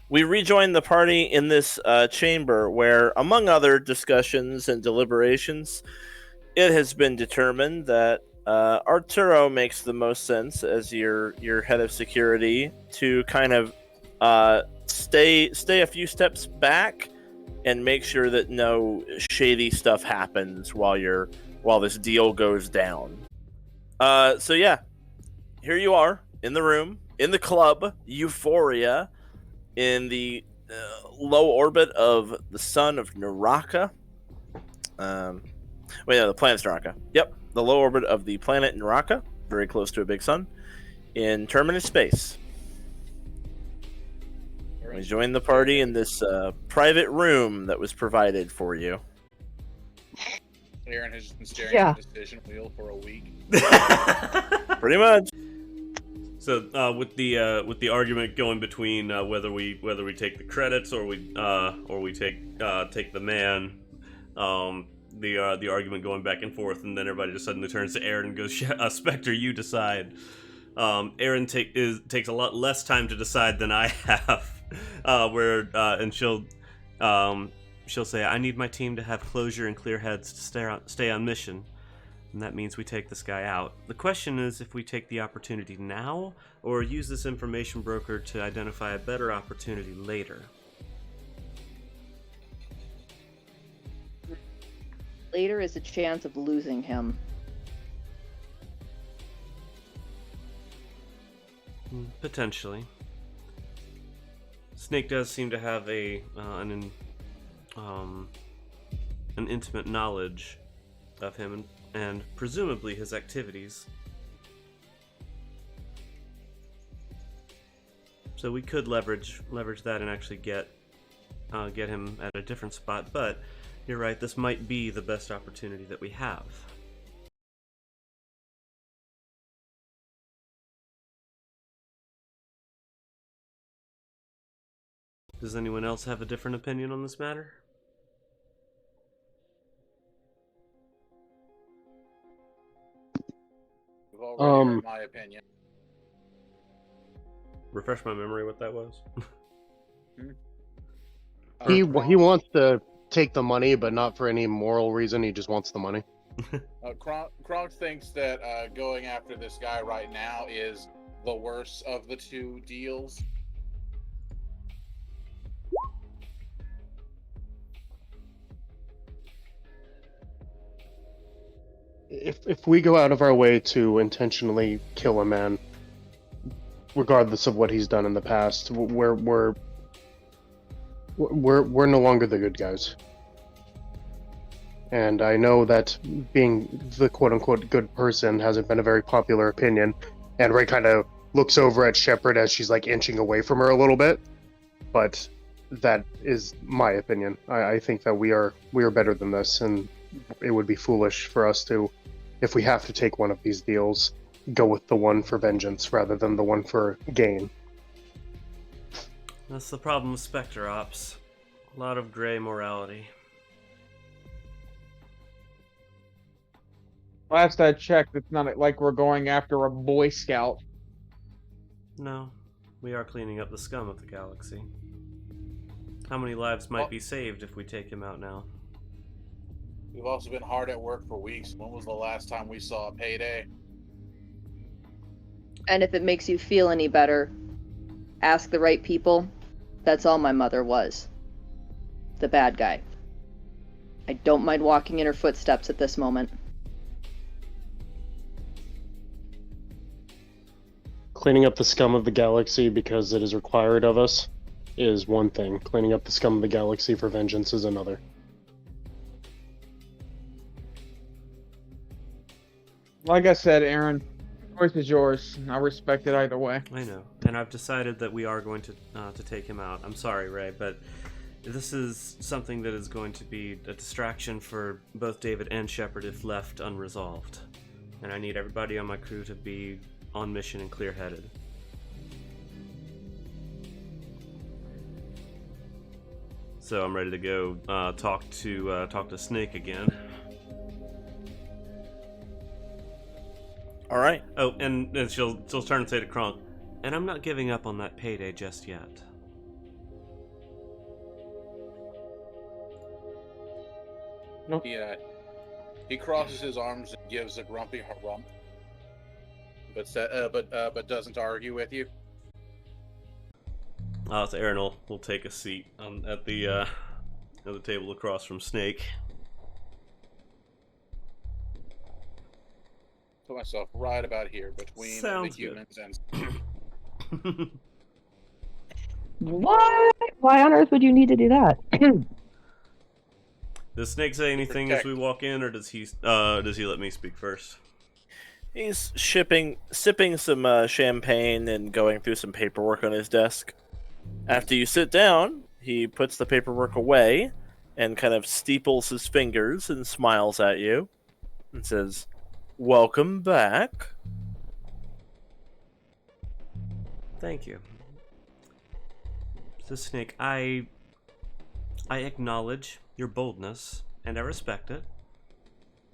We rejoin the party in this chamber where, among other discussions and deliberations, it has been determined that Arturo makes the most sense as your head of security to kind of stay a few steps back and make sure that no shady stuff happens while this deal goes down. So yeah, here you are in the room, in the club, Euphoria, in the low orbit of the sun of Naraka. The planet's Naraka. Yep, the low orbit of the planet Naraka, very close to a big sun, in terminus space. We join the party in this private room that was provided for you. Aryn has just been staring at the decision wheel for a week. Pretty much. So with the argument going between whether we take the credits or we take the man, the argument going back and forth, and then everybody just suddenly turns to Aryn and goes, "Spectre, you decide." Aryn takes a lot less time to decide than I have, and she'll say, "I need my team to have closure and clear heads to stay on mission. And that means we take this guy out. The question is if we take the opportunity now, or use this information broker to identify a better opportunity later." Later is a chance of losing him. Potentially. Snake does seem to have an intimate knowledge of him and presumably his activities. So we could leverage that and actually get him at a different spot, but you're right, this might be the best opportunity that we have. Does anyone else have a different opinion on this matter? You've already heard my opinion. Refresh my memory what that was. He wants to take the money, but not for any moral reason. He just wants the money. Kronk thinks that going after this guy right now is the worst of the two deals. If we go out of our way to intentionally kill a man, regardless of what he's done in the past, we're no longer the good guys. And I know that being the quote-unquote good person hasn't been a very popular opinion, and Ray kind of looks over at Shepard as she's like inching away from her a little bit, but that is my opinion. I think that we are better than this, and it would be foolish for us to, if we have to take one of these deals, go with the one for vengeance rather than the one for gain. That's the problem with Spectre Ops. A lot of gray morality. Last I checked, it's not like we're going after a Boy Scout. No, we are cleaning up the scum of the galaxy. How many lives might be saved if we take him out now? We've also been hard at work for weeks. When was the last time we saw a payday? And if it makes you feel any better, ask the right people. That's all my mother was. The bad guy. I don't mind walking in her footsteps at this moment. Cleaning up the scum of the galaxy because it is required of us is one thing. Cleaning up the scum of the galaxy for vengeance is another. Like I said, Aryn, the choice is yours. I respect it either way. I know, and I've decided that we are going to take him out. I'm sorry, Ray, but this is something that is going to be a distraction for both David and Shepard if left unresolved. And I need everybody on my crew to be on mission and clear-headed. So I'm ready to go talk to Snake again. All right. Oh, and she'll turn and say to Kronk, "And I'm not giving up on that payday just yet." Nope. He crosses his arms and gives a grumpy rump, but doesn't argue with you. So Aryn will take a seat at the table across from Snake. Put myself right about here between Sounds the humans and. What? Why on earth would you need to do that? Does Snake say anything as we walk in, or does he let me speak first? He's sipping some champagne and going through some paperwork on his desk. After you sit down, he puts the paperwork away and kind of steeples his fingers and smiles at you and says, "Welcome back." Thank you. So Snake, I acknowledge your boldness, and I respect it.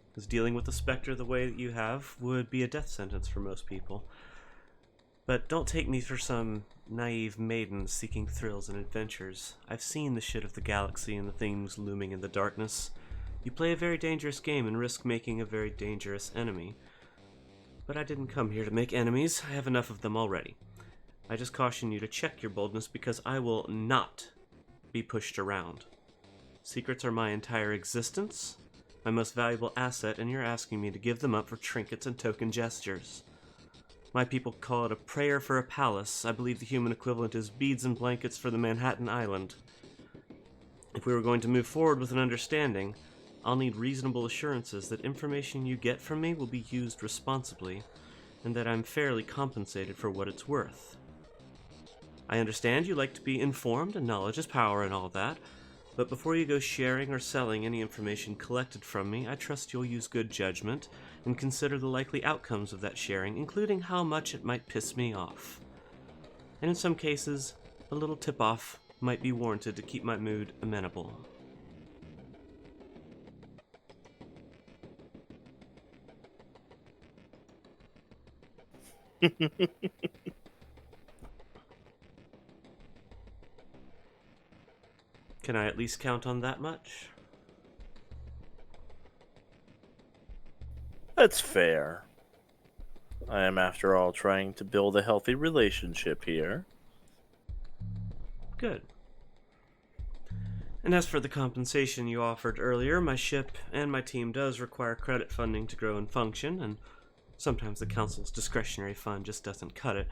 Because dealing with the Spectre the way that you have would be a death sentence for most people. But don't take me for some naive maiden seeking thrills and adventures. I've seen the shit of the galaxy and the things looming in the darkness. You play a very dangerous game and risk making a very dangerous enemy. But I didn't come here to make enemies. I have enough of them already. I just caution you to check your boldness because I will not be pushed around. Secrets are my entire existence, my most valuable asset, and you're asking me to give them up for trinkets and token gestures. My people call it a prayer for a palace. I believe the human equivalent is beads and blankets for the Manhattan Island. If we were going to move forward with an understanding, I'll need reasonable assurances that information you get from me will be used responsibly, and that I'm fairly compensated for what it's worth. I understand you like to be informed, and knowledge is power and all that, but before you go sharing or selling any information collected from me, I trust you'll use good judgment and consider the likely outcomes of that sharing, including how much it might piss me off. And in some cases, a little tip-off might be warranted to keep my mood amenable. Can I at least count on that much? That's fair. I am, after all, trying to build a healthy relationship here. Good. And as for the compensation you offered earlier, my ship and my team does require credit funding to grow and function, and sometimes the Council's discretionary fund just doesn't cut it.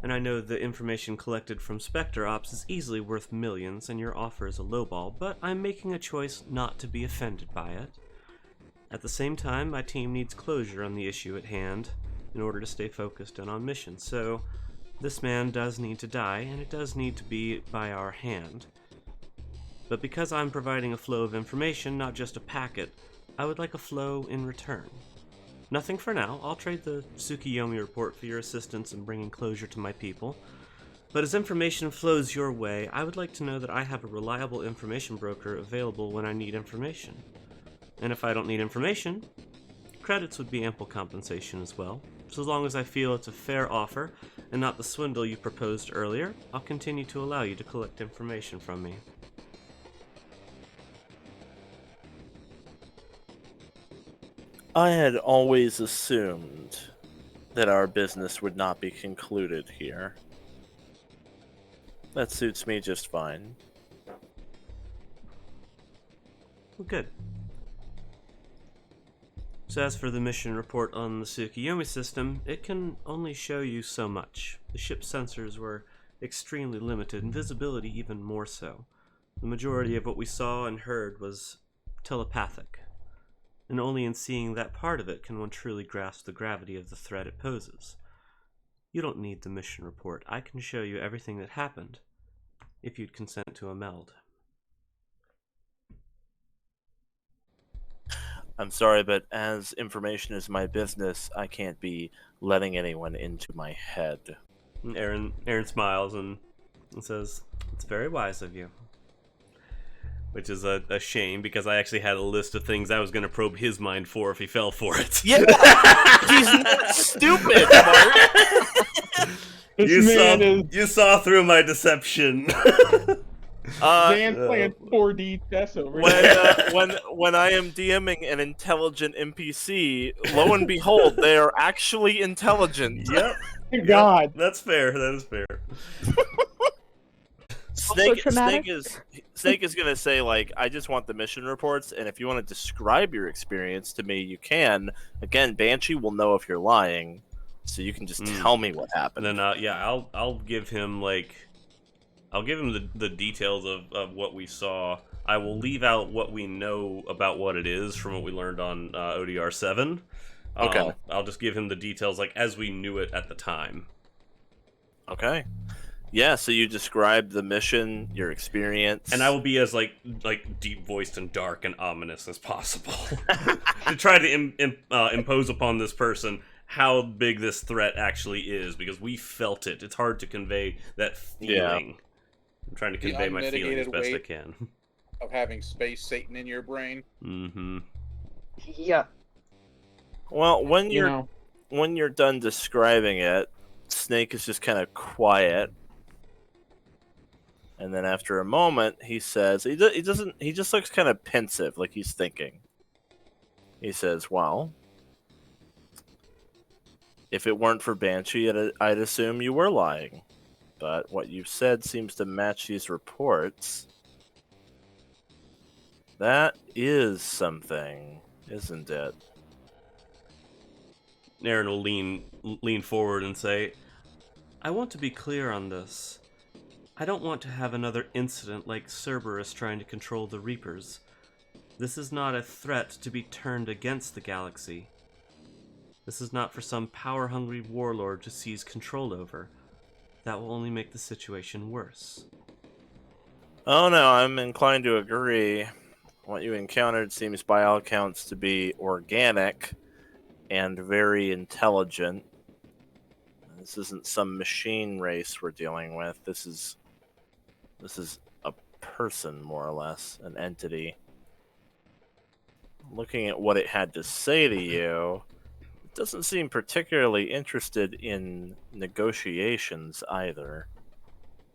And I know the information collected from Spectre Ops is easily worth millions, and your offer is a lowball, but I'm making a choice not to be offended by it. At the same time, my team needs closure on the issue at hand in order to stay focused and on mission, so this man does need to die, and it does need to be by our hand. But because I'm providing a flow of information, not just a packet, I would like a flow in return. Nothing for now. I'll trade the Tsukiyomi report for your assistance in bringing closure to my people. But as information flows your way, I would like to know that I have a reliable information broker available when I need information. And if I don't need information, credits would be ample compensation as well. So as long as I feel it's a fair offer, and not the swindle you proposed earlier, I'll continue to allow you to collect information from me. I had always assumed that our business would not be concluded here. That suits me just fine. Well, good. So as for the mission report on the Tsukiyomi system, it can only show you so much. The ship's sensors were extremely limited, and visibility even more so. The majority of what we saw and heard was telepathic, and only in seeing that part of it can one truly grasp the gravity of the threat it poses. You don't need the mission report. I can show you everything that happened, if you'd consent to a meld. I'm sorry, but as information is my business, I can't be letting anyone into my head. And Aryn smiles and says, "It's very wise of you." Which is a shame, because I actually had a list of things I was going to probe his mind for if he fell for it. Yeah, he's not stupid, Mark. You saw through my deception. Dan playing 4D chess over when there. when I am DMing an intelligent NPC, lo and behold, they are actually intelligent. Yep. Thank God. That's fair. That is fair. Snake traumatic. Snake is gonna say, like, I just want the mission reports, and if you want to describe your experience to me, you can. Again, Banshee will know if you're lying, so you can just tell me what happened. And then yeah, I'll give him the details of what we saw. I will leave out what we know about what it is from what we learned on ODR 7. Okay. I'll just give him the details like as we knew it at the time. Okay. Yeah, so you describe the mission, your experience. And I will be as like deep voiced and dark and ominous as possible to try to impose upon this person how big this threat actually is, because we felt it. It's hard to convey that feeling. Yeah. I'm trying to convey my feeling as best I can. Of having Space Satan in your brain. Mm-hmm. Yeah. Well, when you're done describing it, Snake is just kind of quiet. And then after a moment, he says, he just looks kind of pensive, like he's thinking. He says, well, if it weren't for Banshee, I'd assume you were lying. But what you've said seems to match these reports. That is something, isn't it? Aryn will lean forward and say, I want to be clear on this. I don't want to have another incident like Cerberus trying to control the Reapers. This is not a threat to be turned against the galaxy. This is not for some power-hungry warlord to seize control over. That will only make the situation worse. Oh no, I'm inclined to agree. What you encountered seems by all accounts to be organic and very intelligent. This isn't some machine race we're dealing with. This is a person, more or less, an entity. Looking at what it had to say to you, it doesn't seem particularly interested in negotiations either.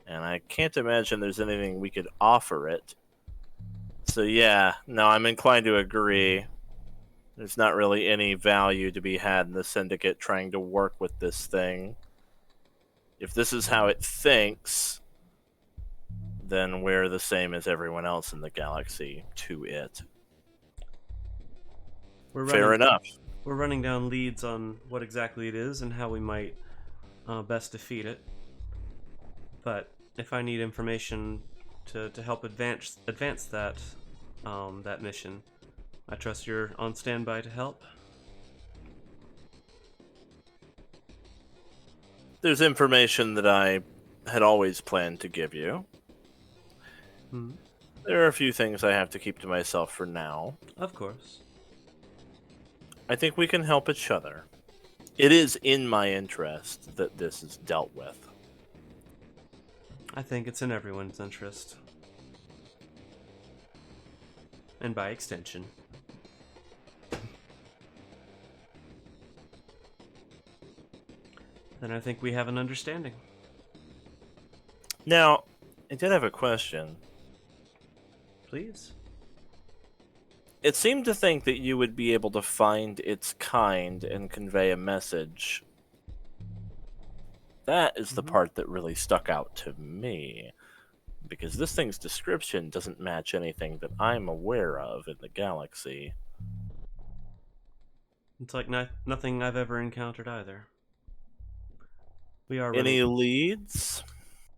And I can't imagine there's anything we could offer it. So yeah, no, I'm inclined to agree. There's not really any value to be had in the Syndicate trying to work with this thing. If this is how it thinks, then we're the same as everyone else in the galaxy to it. Fair enough. We're running down leads on what exactly it is and how we might best defeat it. But if I need information to help advance that that mission, I trust you're on standby to help. There's information that I had always planned to give you. There are a few things I have to keep to myself for now. Of course. I think we can help each other. It is in my interest that this is dealt with. I think it's in everyone's interest. And by extension. Then I think we have an understanding. Now, I did have a question. Please. It seemed to think that you would be able to find its kind and convey a message. That is the part that really stuck out to me. Because this thing's description doesn't match anything that I'm aware of in the galaxy. It's like nothing I've ever encountered either. We are Any leads?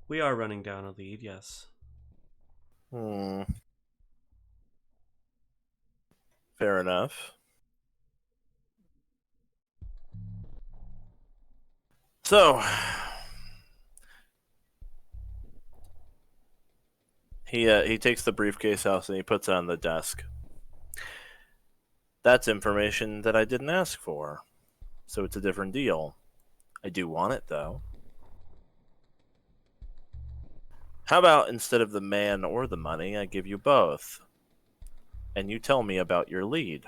We are running down a lead, yes. Fair enough. So, he takes the briefcase out and he puts it on the desk. That's information that I didn't ask for, so it's a different deal. I do want it, though. How about instead of the man or the money, I give you both? And you tell me about your lead.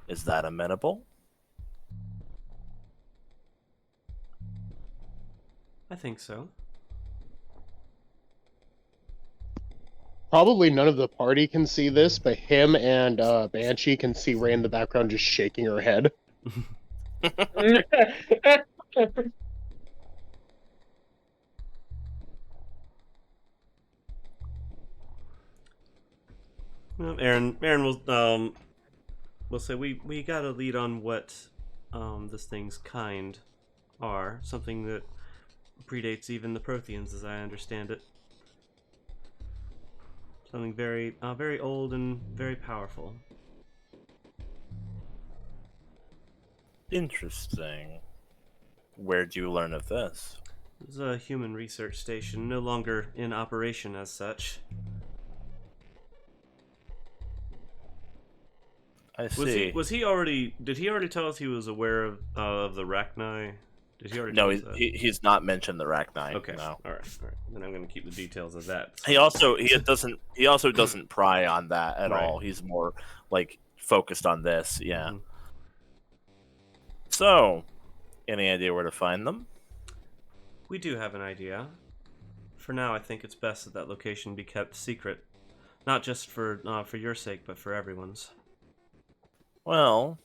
Is that amenable? I think so. Probably none of the party can see this, but him and Banshee can see Ray in the background just shaking her head. Well, Aryn will say we got a lead on what this thing's kind are, something that predates even the Protheans, as I understand it. Something very very old and very powerful. Interesting. Where'd you learn of this? It's a human research station, no longer in operation as such. I see. Was he already? Did he already tell us he was aware of the Rachni? Did he already? No, tell us that? he's not mentioned the Rachni. Okay. No. All right. Then I'm going to keep the details of that. He also doesn't pry on that at all. He's more like focused on this. Yeah. Mhm. So, any idea where to find them? We do have an idea. For now, I think it's best that location be kept secret, not just for your sake, but for everyone's. Well,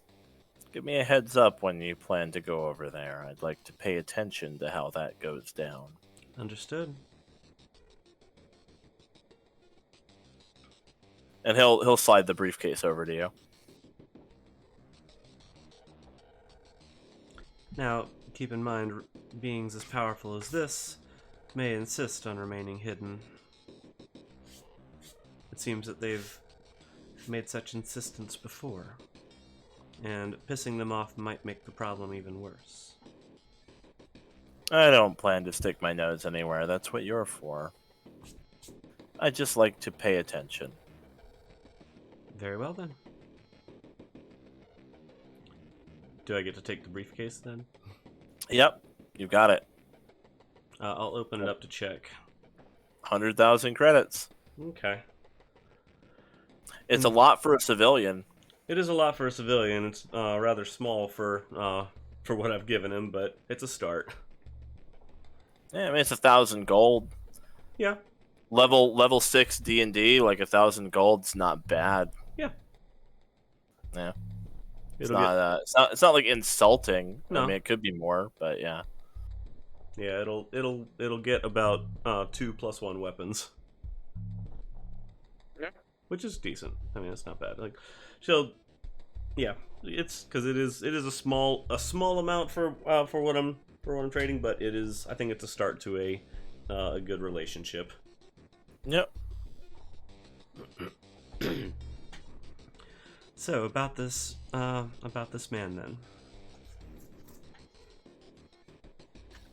give me a heads up when you plan to go over there. I'd like to pay attention to how that goes down. Understood. And he'll slide the briefcase over to you. Now, keep in mind, beings as powerful as this may insist on remaining hidden. It seems that they've made such insistence before, and pissing them off might make the problem even worse. I don't plan to stick my nose anywhere. That's what you're for. I just like to pay attention. Very well, then. Do I get to take the briefcase, then? Yep, you got it. I'll open it up to check. 100,000 credits. Okay. It's a lot for a civilian. It is a lot for a civilian. It's rather small for what I've given him, but it's a start. Yeah, I mean it's 1,000 gold. Yeah. Level 6 D&D, like 1,000 gold's not bad. Yeah. Yeah. It's It'll not. It's not like insulting. No. I mean, it could be more, but yeah. Yeah, it'll get about 2 + 1 weapons. Yeah. Which is decent. I mean, it's not bad. Like, yeah, it's because it is a small amount for what I'm trading, but it is. I think it's a start to a good relationship. Yep. So about this man then.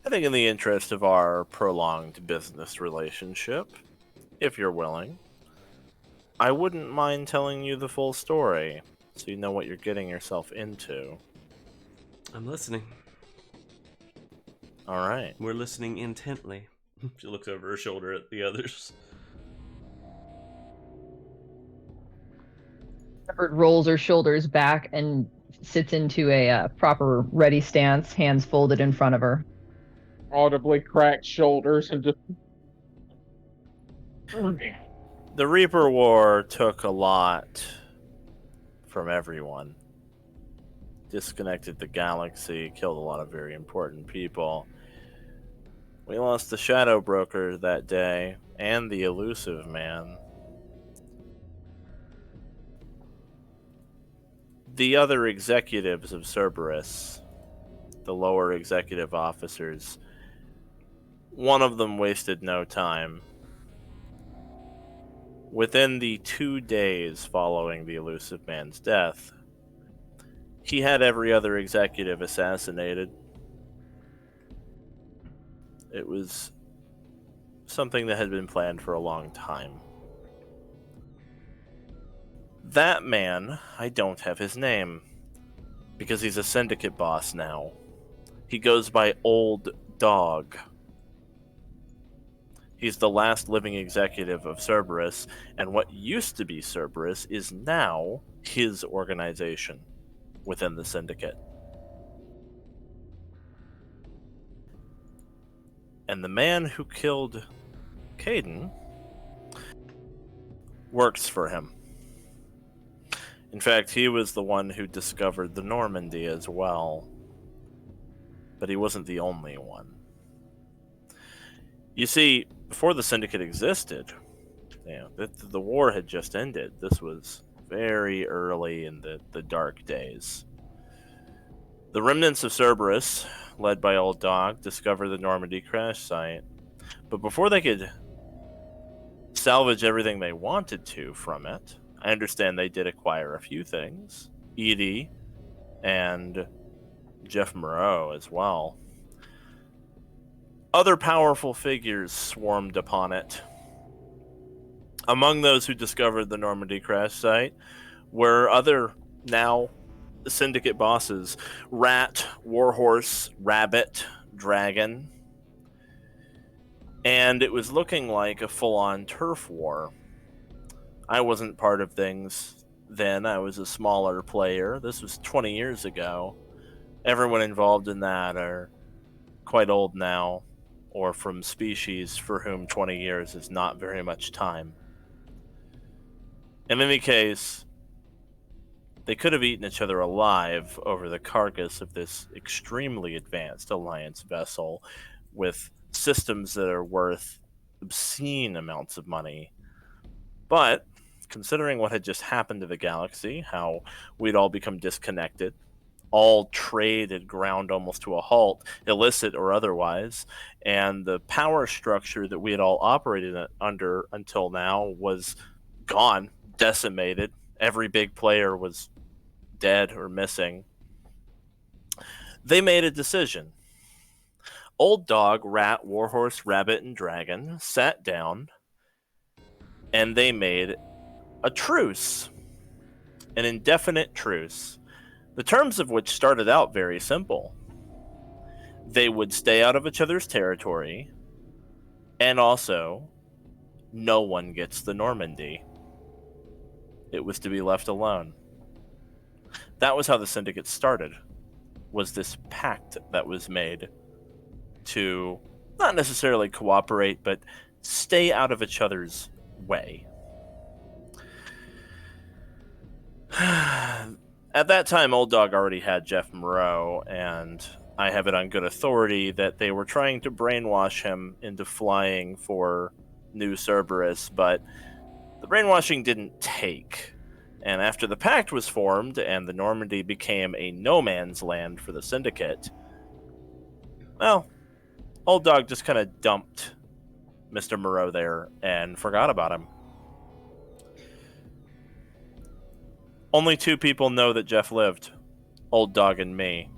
I think in the interest of our prolonged business relationship, if you're willing, I wouldn't mind telling you the full story, so you know what you're getting yourself into. I'm listening. All right. We're listening intently. She looks over her shoulder at the others. Shepard rolls her shoulders back and sits into a proper ready stance, hands folded in front of her. Audibly cracked shoulders and just. The Reaper War took a lot from everyone. Disconnected the galaxy, killed a lot of very important people. We lost the Shadow Broker that day, and the Elusive Man. The other executives of Cerberus, the lower executive officers, one of them wasted no time. Within the 2 days following the Elusive Man's death, he had every other executive assassinated. It was something that had been planned for a long time. That man, I don't have his name, because he's a syndicate boss now. He goes by Old Dog. He's the last living executive of Cerberus, and what used to be Cerberus is now his organization within the syndicate. And the man who killed Caden works for him. In fact, he was the one who discovered the Normandy as well. But he wasn't the only one. You see, before the Syndicate existed, the war had just ended. This was very early in the dark days. The remnants of Cerberus, led by Old Dog, discovered the Normandy crash site. But before they could salvage everything they wanted to from it, I understand they did acquire a few things. Edie and Jeff Moreau as well. Other powerful figures swarmed upon it. Among those who discovered the Normandy crash site were other now Syndicate bosses: Rat, Warhorse, Rabbit, Dragon. And it was looking like a full-on turf war. I wasn't part of things then. I was a smaller player. This was 20 years ago. Everyone involved in that are quite old now, or from species for whom 20 years is not very much time. In any case, they could have eaten each other alive over the carcass of this extremely advanced Alliance vessel with systems that are worth obscene amounts of money. But, considering what had just happened to the galaxy, how we'd all become disconnected, all trade had ground almost to a halt, illicit or otherwise, and the power structure that we had all operated under until now was gone, decimated. Every big player was dead or missing. They made a decision. Old Dog, Rat, Warhorse, Rabbit, and Dragon sat down, and they made a truce. An indefinite truce. The terms of which started out very simple. They would stay out of each other's territory, and also, no one gets the Normandy. It was to be left alone. That was how the Syndicate started, was this pact that was made to not necessarily cooperate, but stay out of each other's way. At that time, Old Dog already had Jeff Moreau, and I have it on good authority that they were trying to brainwash him into flying for New Cerberus, but the brainwashing didn't take. And after the pact was formed and the Normandy became a no man's land for the Syndicate, well, Old Dog just kind of dumped Mr. Moreau there and forgot about him. Only two people know that Jeff lived, Old Dog and me.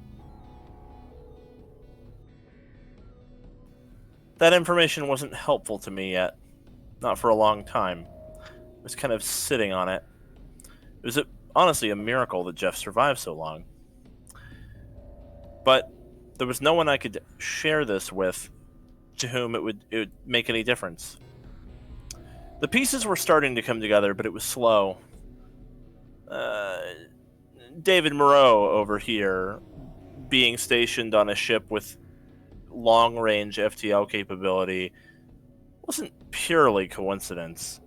That information wasn't helpful to me yet. Not for a long time. I was kind of sitting on it. It was honestly a miracle that Jeff survived so long. But there was no one I could share this with to whom it would make any difference. The pieces were starting to come together, but it was slow. David Moreau over here, being stationed on a ship with long-range FTL capability, wasn't purely coincidence.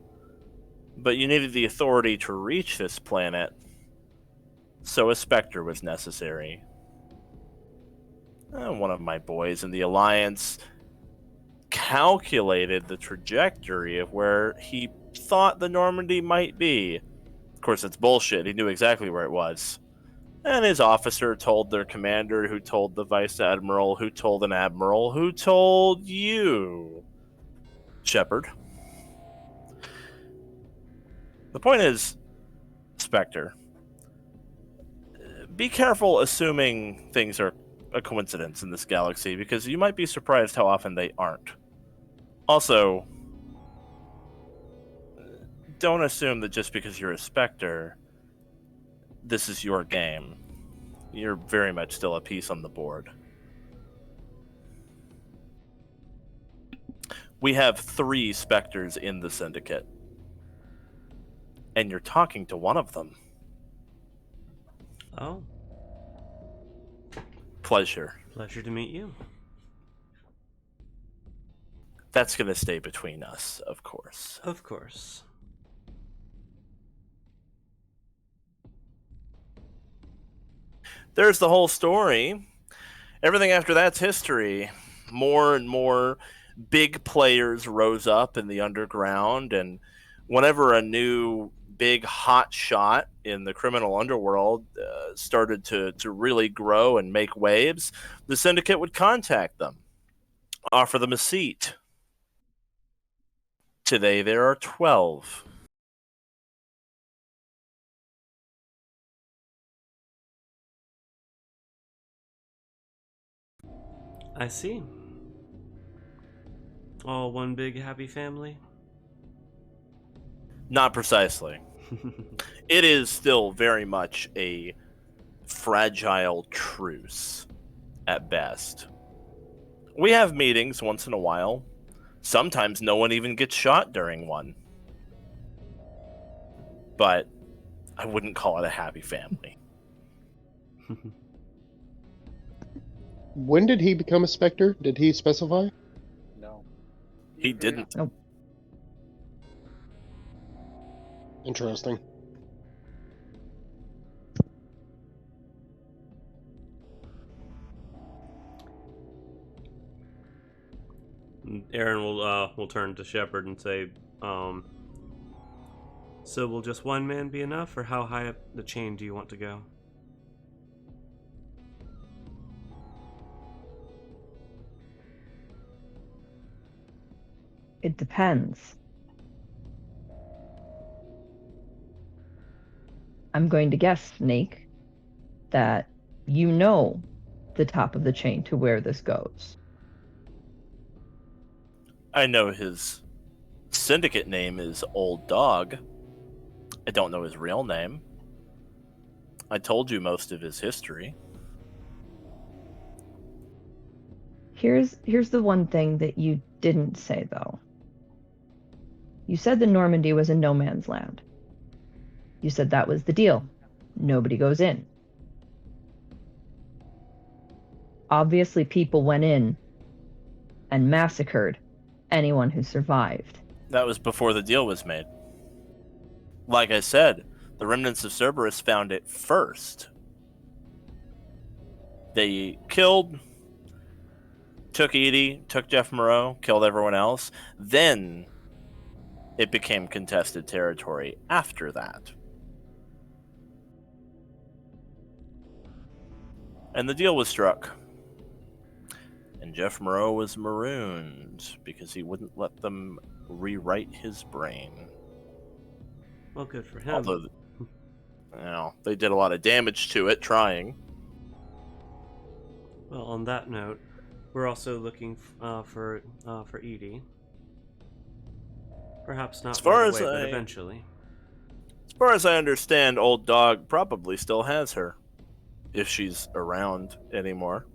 But you needed the authority to reach this planet, so a Spectre was necessary. One of my boys in the Alliance calculated the trajectory of where he thought the Normandy might be. Of course, it's bullshit. He knew exactly where it was. And his officer told their commander, who told the vice admiral, who told an admiral, who told you, Shepard. The point is, Spectre, be careful assuming things are a coincidence in this galaxy, because you might be surprised how often they aren't. Also, don't assume that just because you're a Spectre, this is your game. You're very much still a piece on the board. We have 3 Spectres in the Syndicate. And you're talking to one of them. Oh. Pleasure. Pleasure to meet you. That's going to stay between us, of course. Of course. there's the whole story. Everything after that's history. More and more big players rose up in the underground, and whenever a new big hot shot in the criminal underworld started to really grow and make waves, the syndicate would contact them, offer them a seat. Today there are 12. I see. All one big happy family? Not precisely. It is still very much a fragile truce at best. We have meetings once in a while. Sometimes no one even gets shot during one. But I wouldn't call it a happy family. When did he become a Spectre? Did he specify? No. He didn't. Nope. Interesting. Aryn will turn to Shepard and say, so will just one man be enough, or how high up the chain do you want to go? It depends. I'm going to guess, Snake, that you know the top of the chain to where this goes. I know his syndicate name is Old Dog. I don't know his real name. I told you most of his history. Here's the one thing that you didn't say, though. You said the Normandy was a no man's land. You said that was the deal. Nobody goes in. Obviously, people went in and massacred anyone who survived. That was before the deal was made. Like I said, the remnants of Cerberus found it first. They killed, took Edie, took Jeff Moreau, killed everyone else. Then it became contested territory after that. And the deal was struck. And Jeff Moreau was marooned because he wouldn't let them rewrite his brain. Well, good for him. Although, they did a lot of damage to it trying. Well, on that note, we're also looking for Edie. Perhaps not right away, but eventually. As far as I understand, Old Dog probably still has her. If she's around anymore.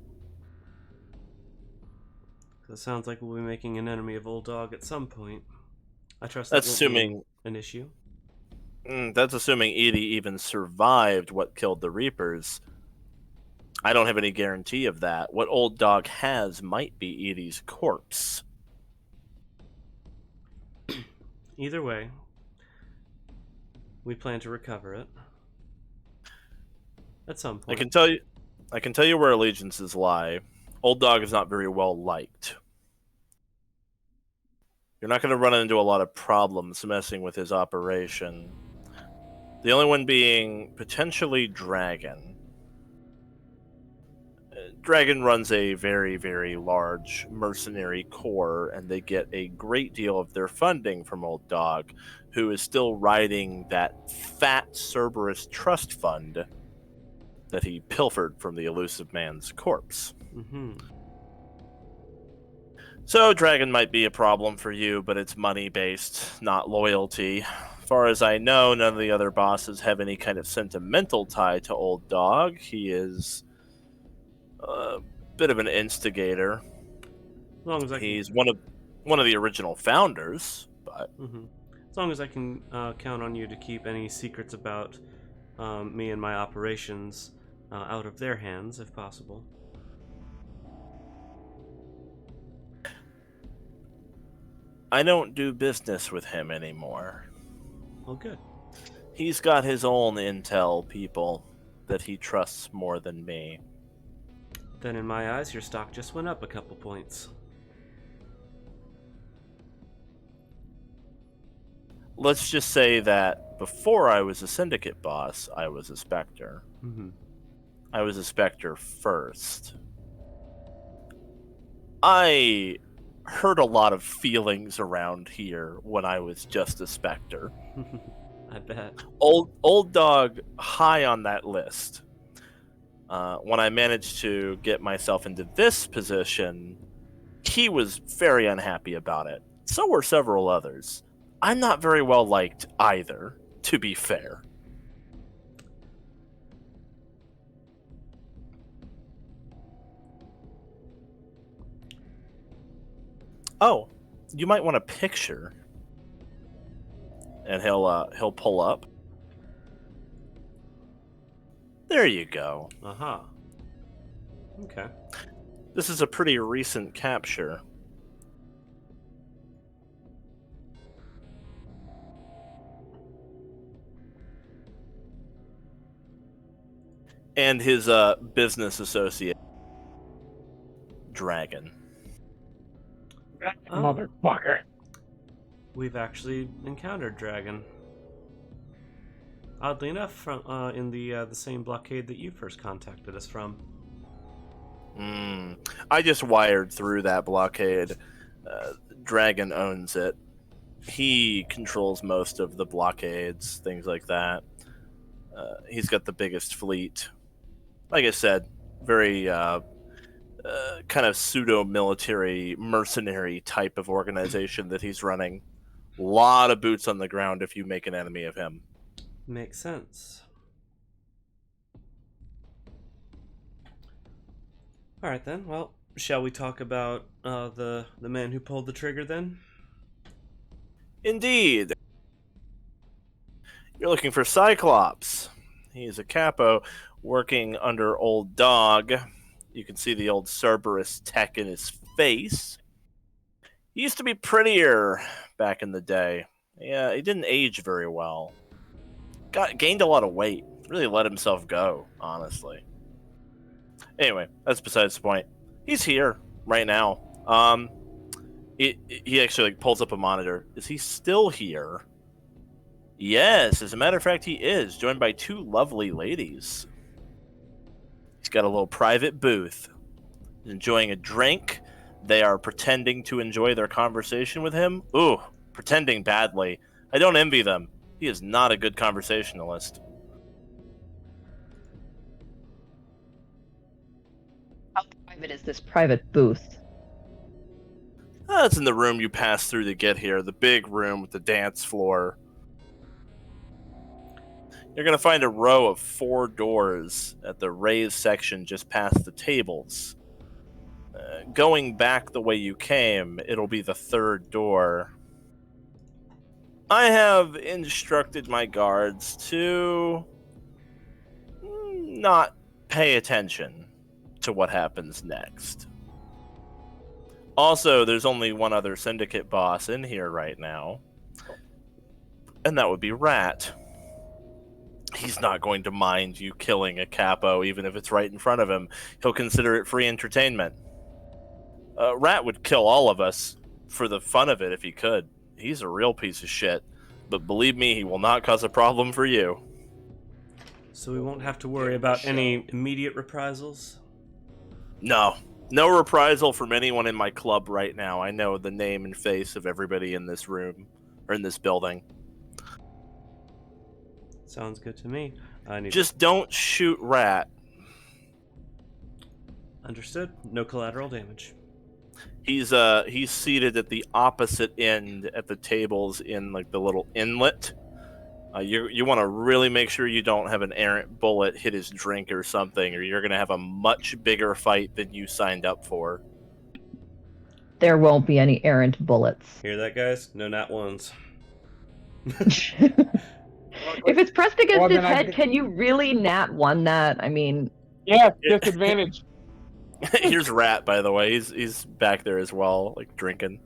It sounds like we'll be making an enemy of Old Dog at some point. I trust That's that won't assuming be an issue. That's assuming Edie even survived what killed the Reapers. I don't have any guarantee of that. What Old Dog has might be Edie's corpse. Either way, we plan to recover it at some point. I can tell you where allegiances lie. Old Dog is not very well liked. You're not going to run into a lot of problems messing with his operation. The only one being potentially Dragon. Dragon runs a very, very large mercenary corps, and they get a great deal of their funding from Old Dog, who is still riding that fat Cerberus trust fund that he pilfered from the elusive man's corpse. Mm-hmm. So Dragon might be a problem for you, but it's money-based, not loyalty. As far as I know, none of the other bosses have any kind of sentimental tie to Old Dog. He is a bit of an instigator. As long as He's one of the original founders, but as long as I can count on you to keep any secrets about me and my operations out of their hands, if possible. I don't do business with him anymore. Well, good. He's got his own intel people. that he trusts more than me. Then in my eyes, your stock just went up a couple points. Let's just say that before I was a syndicate boss, I was a Spectre. Mm-hmm. I was a Spectre first. I hurt a lot of feelings around here when I was just a Spectre. I bet. Old dog high on that list. When I managed to get myself into this position, he was very unhappy about it. So were several others. I'm not very well liked either, to be fair. Oh, you might want a picture. And he'll pull up. There you go. Uh-huh. Okay. This is a pretty recent capture. And his business associate, Dragon. Oh. Motherfucker. We've actually encountered Dragon. Oddly enough, from in the same blockade that you first contacted us from. I just wired through that blockade. Dragon owns it. He controls most of the blockades, things like that. He's got the biggest fleet. Like I said, very kind of pseudo-military, mercenary type of organization that he's running. A lot of boots on the ground if you make an enemy of him. Makes sense. Alright then, well, shall we talk about the man who pulled the trigger then? Indeed. You're looking for Cyclops. He's a capo working under Old Dog. You can see the old Cerberus tech in his face. He used to be prettier back in the day. Yeah, he didn't age very well. Gained a lot of weight. Really let himself go, honestly. Anyway, that's besides the point. He's here right now. He actually pulls up a monitor. Is he still here? Yes, as a matter of fact, he is, joined by two lovely ladies. He's got a little private booth. He's enjoying a drink. They are pretending to enjoy their conversation with him. Ooh, pretending badly. I don't envy them. He is not a good conversationalist. How private is this private booth? That's in the room you pass through to get here. The big room with the dance floor. You're going to find a row of 4 doors at the raised section just past the tables. Going back the way you came, it'll be the 3rd door. I have instructed my guards to not pay attention to what happens next. Also, there's only one other syndicate boss in here right now, and that would be Rat. He's not going to mind you killing a capo, even if it's right in front of him. He'll consider it free entertainment. Rat would kill all of us for the fun of it if he could. He's a real piece of shit. But believe me, he will not cause a problem for you. So we won't have to worry about any immediate reprisals? No. No reprisal from anyone in my club right now. I know the name and face of everybody in this room, or in this building. Sounds good to me. Just don't shoot Rat. Understood. No collateral damage. He's seated at the opposite end at the tables in like the little inlet. You want to really make sure you don't have an errant bullet hit his drink or something, or you're going to have a much bigger fight than you signed up for. There won't be any errant bullets. Hear that, guys? No nat ones. If it's pressed against Well, his then I head, could- can you really nat one that? I mean, Yeah, disadvantage. Here's Rat, by the way. He's back there as well, like drinking.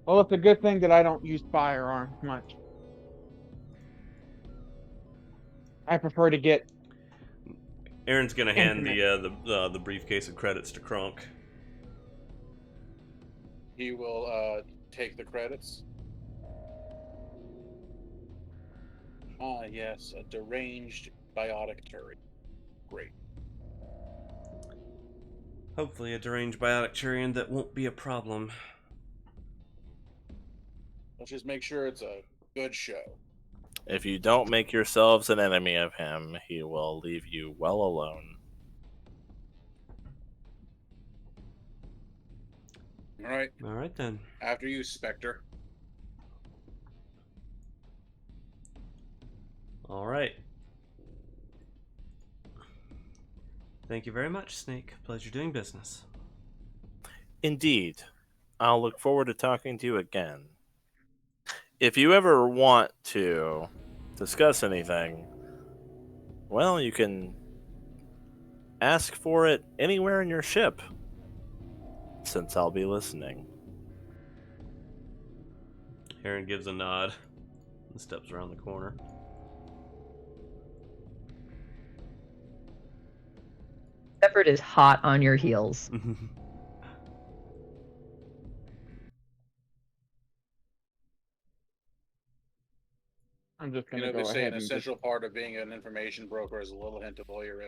Well, it's a good thing that I don't use firearms much. I prefer to get. Aaron's gonna hand the briefcase of credits to Kronk. He will take the credits. Ah, yes, a deranged biotic Turian. Great. Hopefully a deranged biotic Turian that won't be a problem. Let's just make sure it's a good show. If you don't make yourselves an enemy of him, he will leave you well alone. All right then. After you, Spectre. All right. Thank you very much, Snake. Pleasure doing business. Indeed. I'll look forward to talking to you again. If you ever want to discuss anything, well, you can ask for it anywhere in your ship, since I'll be listening. Aryn gives a nod and steps around the corner. Shepard is hot on your heels. I'm just You gonna know, they go say ahead an and essential part of being an information broker is a little hint of voyeurism.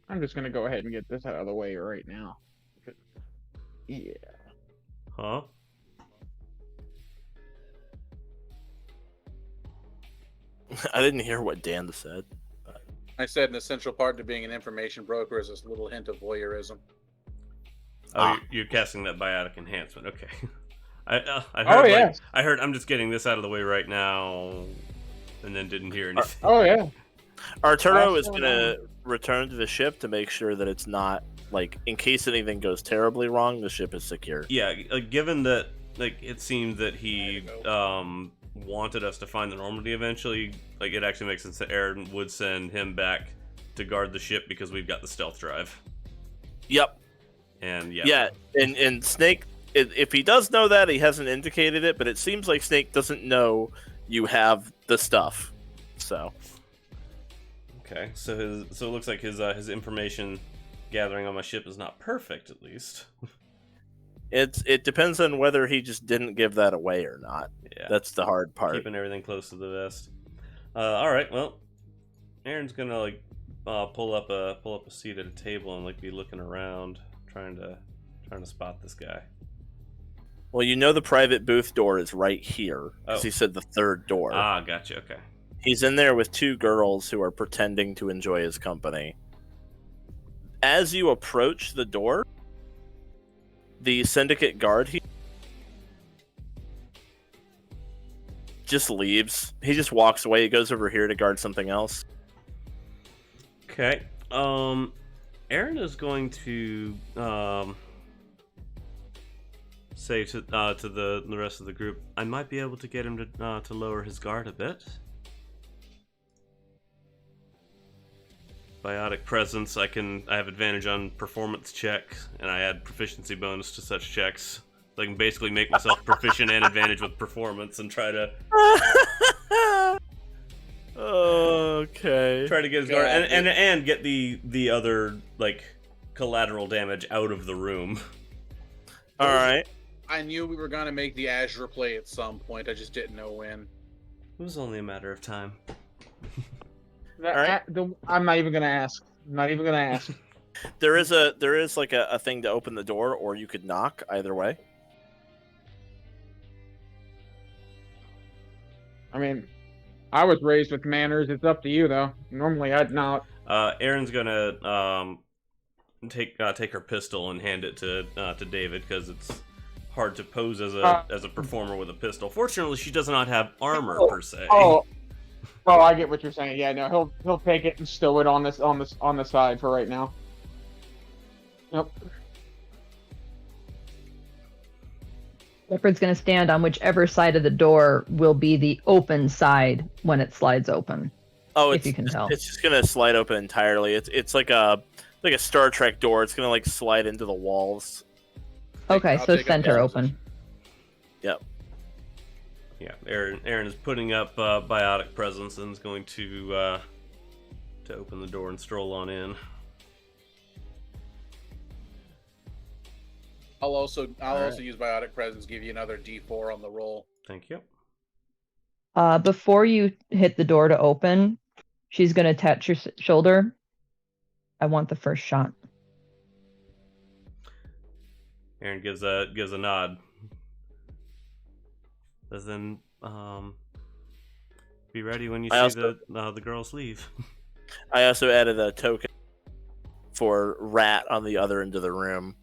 I'm just gonna go ahead and get this out of the way right now. Yeah. Huh? I didn't hear what Dan said. I said an essential part to being an information broker is this little hint of voyeurism. Oh, you're casting that biotic enhancement. Okay. I heard. Oh, yeah. I heard. I'm just getting this out of the way right now, and then didn't hear anything. Oh yeah. Arturo is going to return to the ship to make sure that it's not, like, in case anything goes terribly wrong, the ship is secure. Yeah, given that, like, it seems that he wanted us to find the Normandy eventually, like, it actually makes sense that Aryn would send him back to guard the ship because we've got the stealth drive. Yep. And Yeah, and Snake, if he does know that, he hasn't indicated it, but it seems like Snake doesn't know you have the stuff. So. Okay, so it looks like his information gathering on my ship is not perfect, at least. It depends on whether he just didn't give that away or not. Yeah, that's the hard part. Keeping everything close to the vest. All right, well, Aaron's gonna like pull up a seat at a table and like be looking around, trying to spot this guy. Well, you know the private booth door is right here, because he said the third door. Ah, gotcha. Okay. He's in there with two girls who are pretending to enjoy his company. As you approach the door, the syndicate guard just leaves. He just walks away. He goes over here to guard something else. Okay. Aryn is going to say to the rest of the group, I might be able to get him to lower his guard a bit. Biotic presence, I have advantage on performance checks, and I add proficiency bonus to such checks. So I can basically make myself proficient and advantage with performance and try to okay. Try to get his guard and get the other like collateral damage out of the room. All right. I knew we were gonna make the Azure play at some point. I just didn't know when. It was only a matter of time. I'm not even gonna ask. There is like a thing to open the door, or you could knock. Either way. I mean, I was raised with manners. It's up to you, though. Normally, I'd not. Aaron's gonna take her pistol and hand it to David because it's hard to pose as a performer with a pistol. Fortunately, she does not have armor per se. Oh, I get what you're saying. Yeah, no, he'll take it and stow it on the side for right now. Yep. Shepard's going to stand on whichever side of the door will be the open side when it slides open. Oh, if you can tell. It's just going to slide open entirely. It's like a Star Trek door. It's going to like slide into the walls. Okay, so center open. Yep. Aryn is putting up biotic presence and is going to open the door and stroll on in. I'll also use biotic presence, give you another D4 on the roll. Thank you. Before you hit the door to open, she's going to touch your shoulder. I want the first shot. Aryn gives a nod. Then be ready when you see the girls leave. I also added a token for Rat on the other end of the room,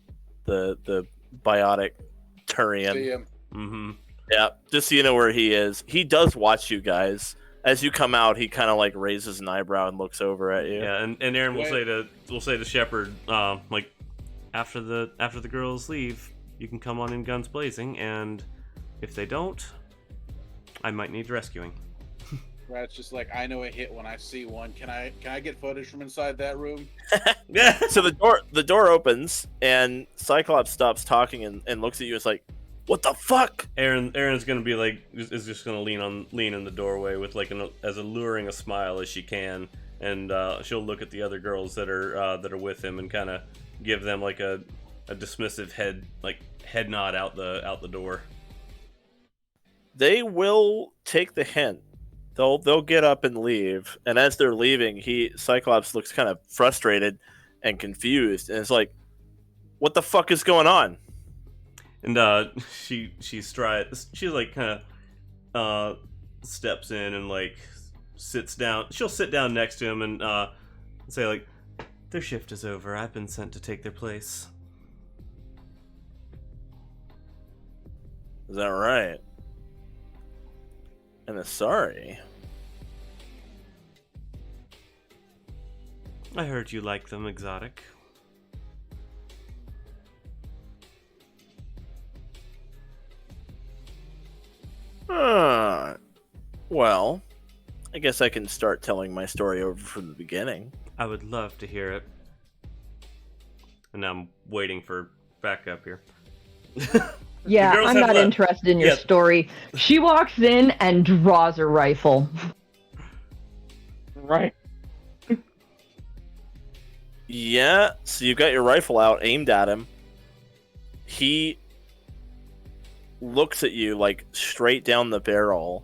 the biotic Turian. See him. Mm-hmm. Yeah, just so you know where he is. He does watch you guys. As you come out, he kind of like raises an eyebrow and looks over at you. Yeah, and Aryn will say to Shepard, like, after the girls leave, you can come on in guns blazing, and if they don't, I might need rescuing. Rat's just like, I know a hit when I see one. Can I get footage from inside that room? So the door opens and Cyclops stops talking and looks at you. It's like, what the fuck? Aryn's gonna be like, is just gonna lean in the doorway with like as alluring a smile as she can, and she'll look at the other girls that are with him and kind of give them like a dismissive head nod out the door. They will take the hint. They'll get up and leave, and as they're leaving, Cyclops looks kind of frustrated and confused, and it's like, what the fuck is going on? And she like kind of steps in and like sits down. She'll sit down next to him and say like, their shift is over. I've been sent to take their place. Is that right? And Asari. I heard you like them exotic. Well, I guess I can start telling my story over from the beginning. I would love to hear it. And I'm waiting for backup here. Yeah, I'm not interested in your story. She walks in and draws her rifle. Right. Yeah, so you've got your rifle out, aimed at him. He looks at you like straight down the barrel,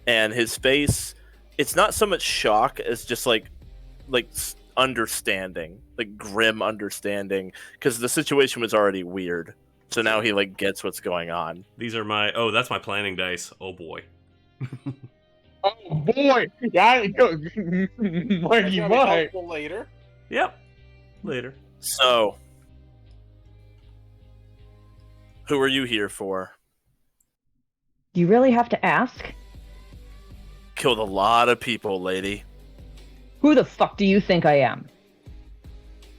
and his face, it's not so much shock as just like understanding, like grim understanding, because the situation was already weird. So now he like gets what's going on. These are that's my planning dice. Oh boy. Oh boy! Yeah, Mikey boy. Later. Yep. Later. So, who are you here for? You really have to ask? Killed a lot of people, lady. Who the fuck do you think I am?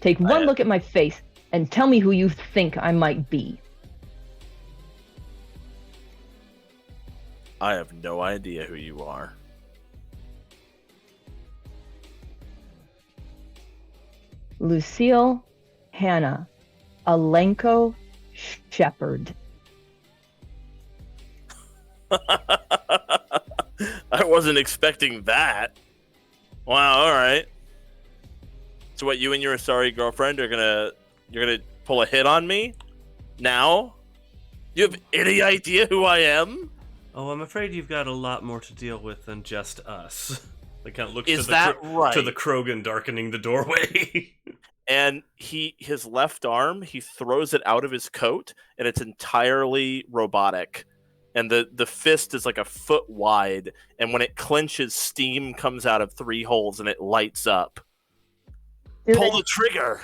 Take one look at my face and tell me who you think I might be. I have no idea who you are. Lucille, Hannah, Alenko, Shepard. I wasn't expecting that. Wow, alright. So what, you and your Asari girlfriend you're gonna pull a hit on me? Now? You have any idea who I am? Oh, I'm afraid you've got a lot more to deal with than just us. It kind of looks to the Krogan darkening the doorway. And his left arm, he throws it out of his coat, and it's entirely robotic. And the fist is like a foot wide, and when it clenches, steam comes out of 3 holes, and it lights up. Pull the trigger!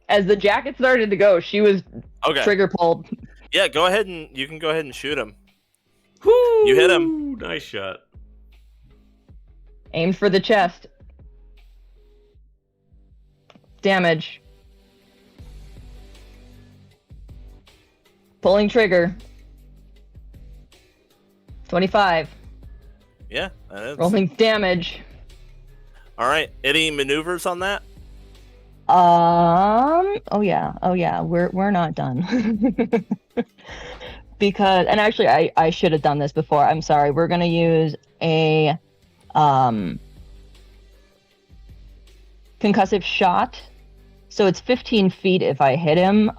As the jacket started to go, she was trigger pulled. Yeah, you can go ahead and shoot him. Woo! You hit him. Nice shot. Aimed for the chest. Damage. Pulling trigger. 25. Yeah, that is. Rolling damage. All right. Any maneuvers on that? Oh yeah. We're not done. Because, and actually I should have done this before. I'm sorry. We're gonna use a concussive shot. So it's 15 feet if I hit him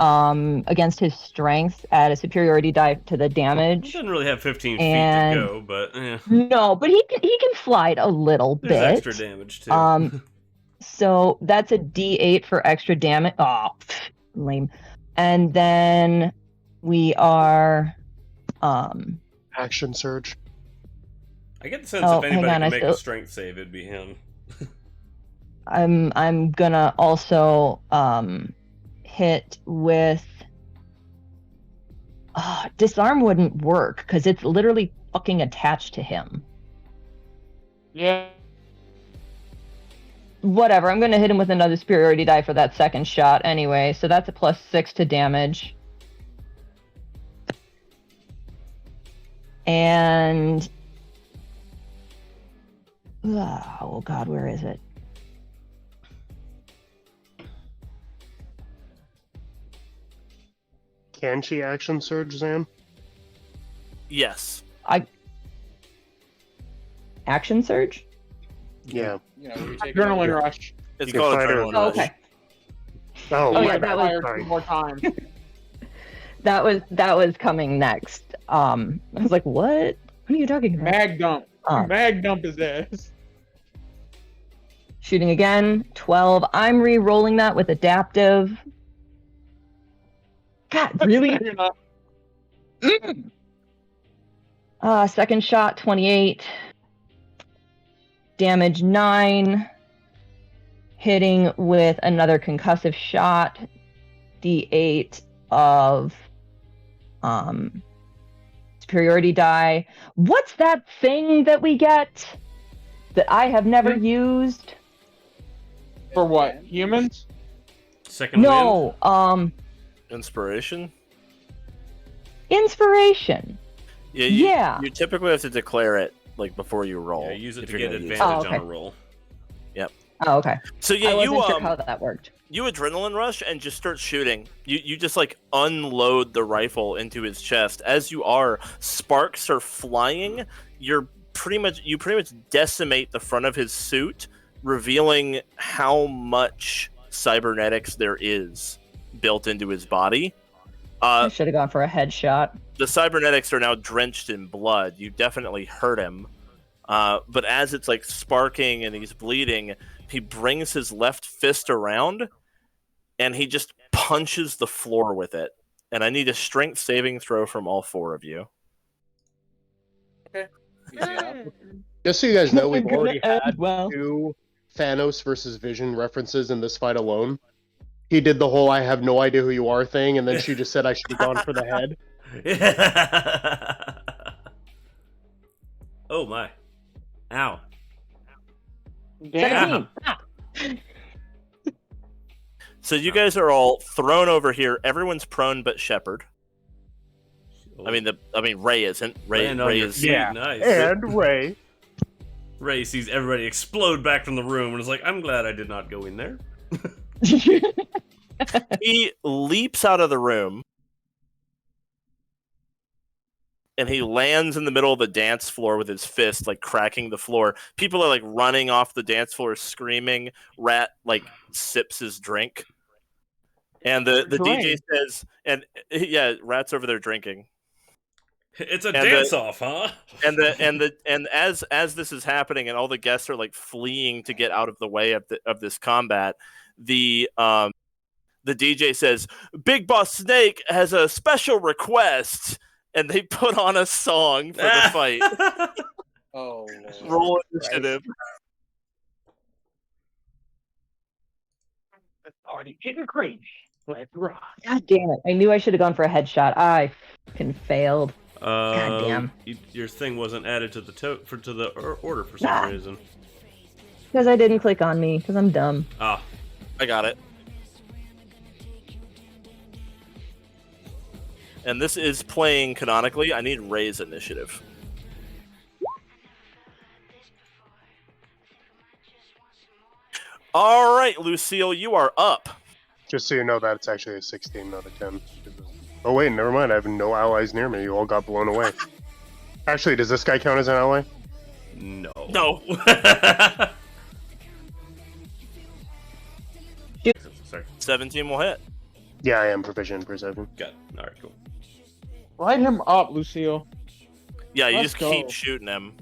against his strength at a superiority die to the damage. He doesn't really have 15 feet to go, but yeah. No, but he can slide a little bit. There's extra damage too. So that's a D8 for extra damage. Oh, lame. And then we are Action surge. I get the sense if anybody hang on, can make a strength save, it'd be him. I'm gonna also hit with disarm wouldn't work because it's literally fucking attached to him. Yeah. Whatever, I'm gonna hit him with another superiority die for that second shot anyway, so that's a +6 to damage. And oh god, where is it? Can she action surge, Zan? Yes. Action surge? Yeah. You know, you take Adrenaline rush. It's You called can fight her. adrenaline Oh, rush. okay. Oh, Oh, my yeah, bad. that was- Fire Sorry. 2 more times. That was coming next. I was like, what? What are you talking about? Mag dump. Oh. Mag dump his ass. Shooting again, 12. I'm re-rolling that with adaptive. God, really? You're not. Second shot, 28. Damage 9. Hitting with another concussive shot. D8 of superiority die. What's that thing that we get that I have never used? For what? Humans? Second wind? No, Inspiration? inspiration. Yeah. Yeah. You typically have to declare it like before you roll. Yeah, use it if to you're get gonna use advantage Oh, okay. on a roll. Oh, okay. So yeah, I wasn't you sure how that worked. you adrenaline rush and just start shooting. You just like unload the rifle into his chest. As you are, sparks are flying. You pretty much decimate the front of his suit, revealing how much cybernetics there is built into his body. I should have gone for a headshot. The cybernetics are now drenched in blood. You definitely hurt him. But as it's like sparking and he's bleeding, he brings his left fist around and he just punches the floor with it. And I need a strength saving throw from all four of you. Okay. Easy enough. Just so you guys know, we've Gonna already had end well. 2 Thanos versus Vision references in this fight alone. He did the whole "I have no idea who you are" thing, and then she just said I should have gone for the head. Oh my. Ow. Damn. 17. So you guys are all thrown over here. Everyone's prone but Shepard. I mean Ray isn't. Land on Ray your is. feet, Yeah. Nice. And Ray. Ray sees everybody explode back from the room and is like, I'm glad I did not go in there. He leaps out of the room and he lands in the middle of the dance floor with his fist, like cracking the floor. People are like running off the dance floor screaming. Rat like sips his drink. And the DJ says, and yeah, Rat's over there drinking. It's a And dance off, huh? And as this is happening and all the guests are like fleeing to get out of the way of this combat, the DJ says, "Big Boss Snake has a special request," and they put on a song for the fight. Oh, Roll initiative. It's already getting crazy. Let's rock. God damn it. I knew I should have gone for a headshot. I fucking failed. damn. Your thing wasn't added to the order for some reason. Because I didn't click on me, because I'm dumb. Ah. I got it. And this is playing canonically. I need Ray's initiative. All right, Lucille, you are up. Just so you know that it's actually a 16, not a 10. Oh wait, never mind. I have no allies near me. You all got blown away. Actually, does this guy count as an ally? No. No. Sorry. 17 will hit. Yeah, I am proficient in perception. Got it. All right, cool. Light him up, Lucille. Yeah, you Let's just go. keep shooting him.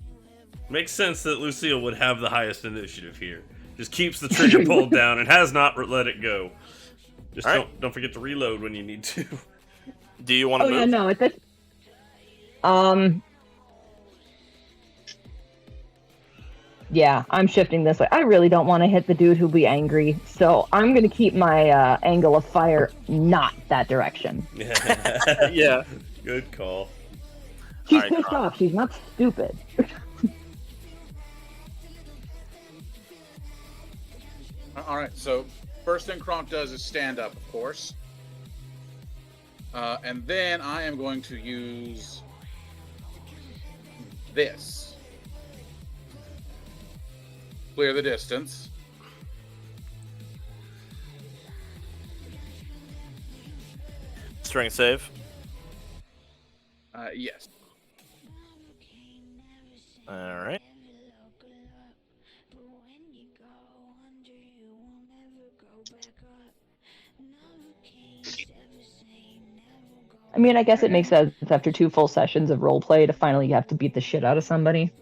Makes sense that Lucille would have the highest initiative here. Just keeps the trigger pulled down and has not let it go. Just All right. don't forget to reload when you need to. Do you want to Oh move? yeah, no, it's yeah, I'm shifting this way. I really don't want to hit the dude who'll be angry, so I'm gonna keep my angle of fire not that direction. Yeah. Good call. She's Alright, pissed off. She's not stupid. All right, so first thing Kronk does is stand up, of course. And then I am going to use this. Clear the distance. Strength save. Yes. All right. I mean, I guess it makes sense after 2 full sessions of roleplay to finally have to beat the shit out of somebody.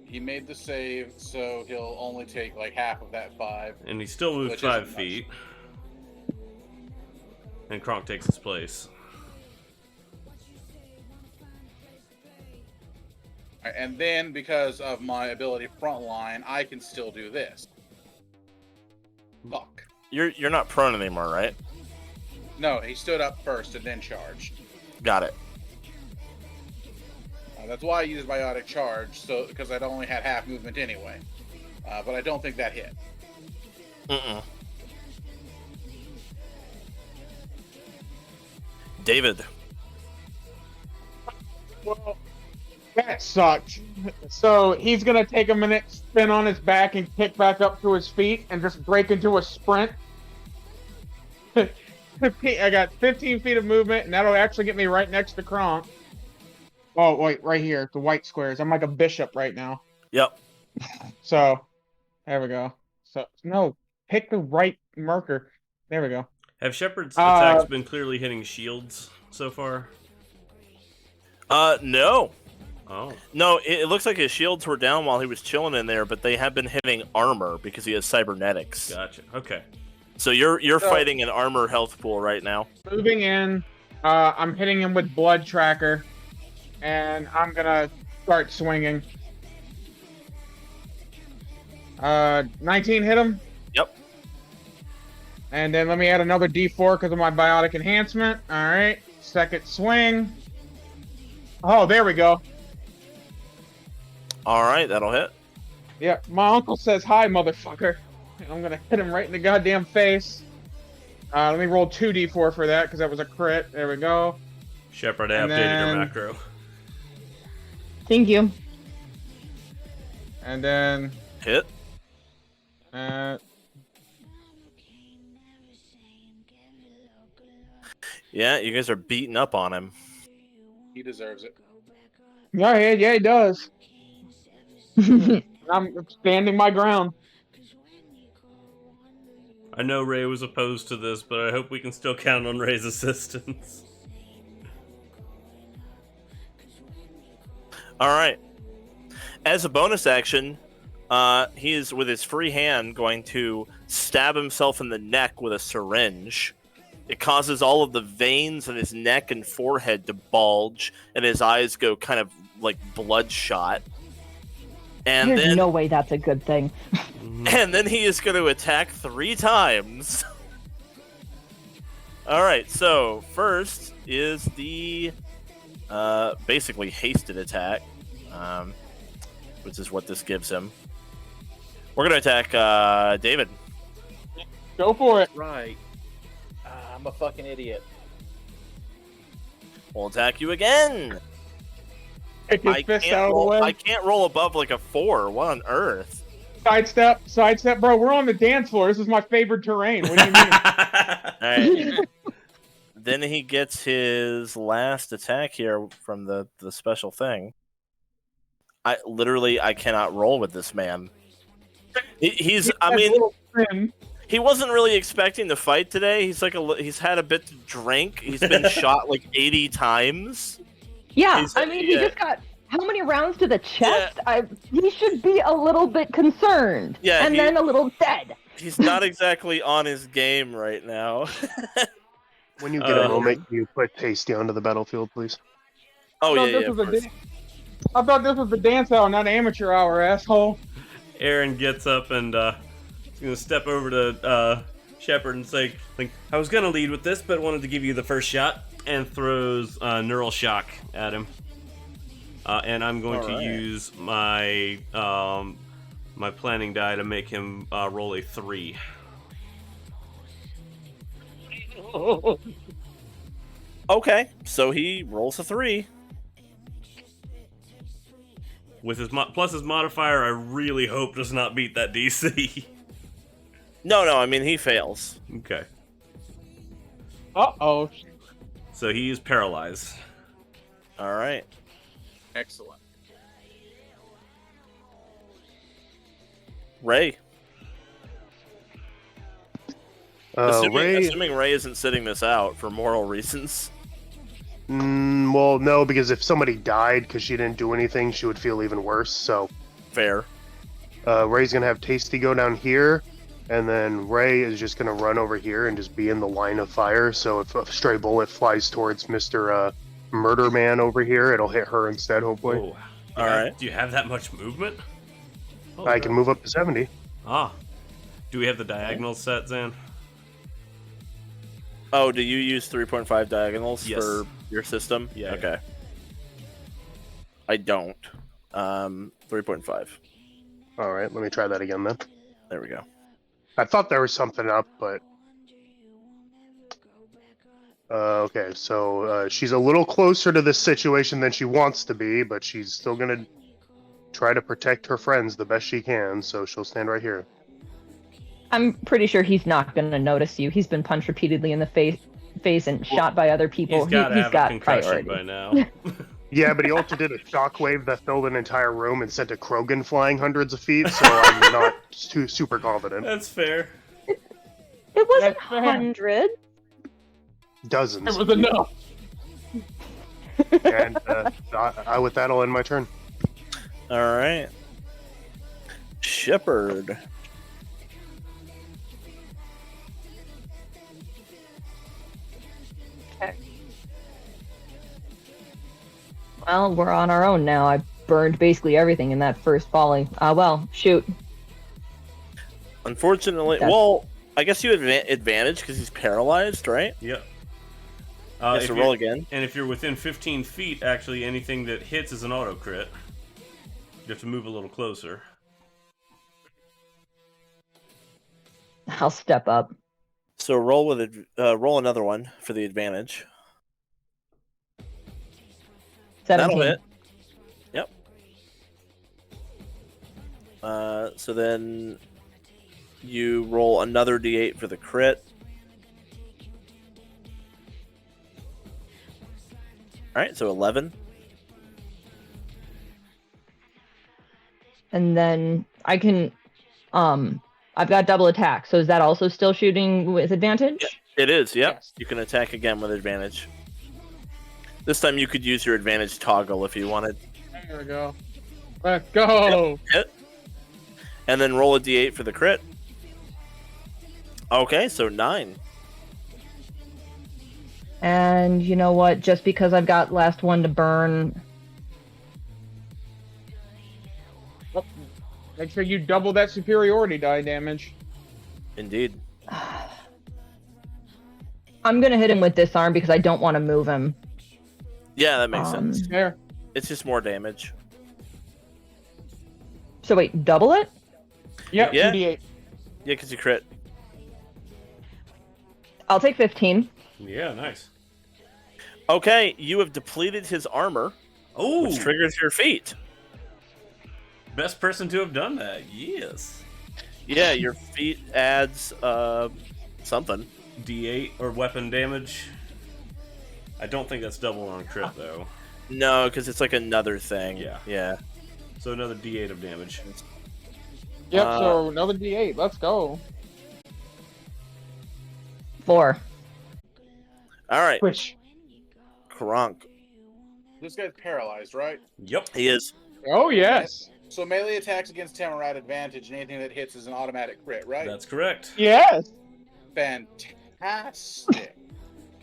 He made the save, so he'll only take like half of that 5. And he still moved Which 5 isn't feet. And Kronk takes his place. All right, and then, because of my ability frontline, I can still do this. Fuck. You're not prone anymore, right? No, he stood up first and then charged. Got it. That's why I used biotic charge, so because I'd only had half movement anyway. But I don't think that hit. Mm-mm. David. Well, that sucked. So he's gonna take a minute, spin on his back, and kick back up to his feet, and just break into a sprint. I got 15 feet of movement, and that'll actually get me right next to Kronk. Oh, wait, right here, the white squares. I'm like a bishop right now. Yep. So, there we go. So, no, pick the right marker. There we go. Have Shepard's attacks been clearly hitting shields so far? No. Oh. No, it looks like his shields were down while he was chilling in there, but they have been hitting armor because he has cybernetics. Gotcha. Okay. So you're fighting an armor health pool right now. Moving in, I'm hitting him with Blood Tracker, and I'm gonna start swinging. 19 hit him? Yep. And then let me add another D4 because of my biotic enhancement. Alright, second swing. Oh, there we go. All right, that'll hit. Yeah, my uncle says hi, motherfucker. I'm gonna hit him right in the goddamn face. Let me roll 2d4 for that because that was a crit. There we go. Shepard, I And updated your then- macro. Thank you. And then Hit. Yeah, you guys are beating up on him. He deserves it. yeah, he does. I'm standing my ground. I know Ray was opposed to this, but I hope we can still count on Ray's assistance. All right. As a bonus action, he is with his free hand going to stab himself in the neck with a syringe. It causes all of the veins in his neck and forehead to bulge, and his eyes go kind of like bloodshot. And There's then, no way that's a good thing. and then he is going to attack 3 times. All right. So first is the basically hasted attack, which is what this gives him. We're going to attack David. Go for it. Right. I'm a fucking idiot. We'll attack you again. Take his fist out of the way. I can't roll above like a 4. What on earth? Sidestep, bro. We're on the dance floor. This is my favorite terrain. What do you mean? All right. Then he gets his last attack here from the special thing. I cannot roll with this man. He's I mean, he wasn't really expecting to fight today. He's had a bit to drink. He's been shot like 80 times. Yeah, he just got how many rounds to the chest? Yeah. He should be a little bit concerned. Yeah, and then a little dead. He's not exactly on his game right now. When you get a moment, can you put Tasty onto the battlefield, please? Oh, yeah. I thought this was the dance hour, not amateur hour, asshole. Aryn gets up and he's going to step over to Shepard and say, I was going to lead with this, but wanted to give you the first shot, and throws Neural Shock at him. And I'm going to use my my planning die to make him roll a 3. Okay, so he rolls a 3. With his plus his modifier, I really hope does not beat that DC. No, I mean, he fails. Okay. Uh-oh. So he is paralyzed. All right. Excellent. Ray. Ray. Assuming Ray isn't sitting this out for moral reasons. Well, no, because if somebody died because she didn't do anything, she would feel even worse, so... Fair. Ray's gonna have Tasty go down here, and then Ray is just gonna run over here and just be in the line of fire, so if a stray bullet flies towards Mr. Murder Man over here, it'll hit her instead, hopefully. Oh. All right. Do you have that much movement? Oh, I can move up to 70. Ah. Do we have the diagonal set, Zan? Oh, do you use 3.5 diagonals Yes. for your system? Yeah. Okay. I don't. 3.5. Alright, let me try that again then. There we go. I thought there was something up, but... okay, so she's a little closer to this situation than she wants to be, but she's still gonna try to protect her friends the best she can, so she'll stand right here. I'm pretty sure he's not going to notice you. He's been punched repeatedly in the face and shot by other people. He's got got concussion priority by now. Yeah, but he also did a shockwave that filled an entire room and sent a Krogan flying hundreds of feet, so I'm not too super confident. That's fair. It wasn't That's fair. 100. Dozens. It was enough. And with that, I'll end my turn. All right. Shepard. Well, we're on our own now. I burned basically everything in that first volley. Well, shoot. Unfortunately, well, I guess you have advantage because he's paralyzed, right? Yep. Yes, so roll again. And if you're within 15 feet, actually, anything that hits is an auto crit. You have to move a little closer. I'll step up. So roll another one for the advantage. 17. That'll hit. Yep. So then you roll another d8 for the crit. All right, so 11. And then I can, I've got double attack. So is that also still shooting with advantage? Yeah, it is, yep. Yes. You can attack again with advantage. This time you could use your advantage toggle if you wanted. There we go. Let's go. Hit. And then roll a d8 for the crit. Okay, so 9. And you know what? Just because I've got last one to burn, Make sure you double that superiority die damage. Indeed. I'm going to hit him with disarm because I don't want to move him. Yeah, that makes sense. There. It's just more damage. So wait, double it? Yep, Yeah. 2d8. Yeah, because you crit. I'll take 15. Yeah, nice. Okay, you have depleted his armor, Oh, which triggers your feat. Best person to have done that. Yes. Yeah, your feat adds something. D8 or weapon damage. I don't think that's double on crit though. No, because it's like another thing. Yeah. So another D8 of damage. Yep, so another D8. Let's go. 4. All right, Which? Kronk. This guy's paralyzed, right? Yep. He is. Oh, yes. So melee attacks against him are at advantage, and anything that hits is an automatic crit, right? That's correct. Yes. Fantastic.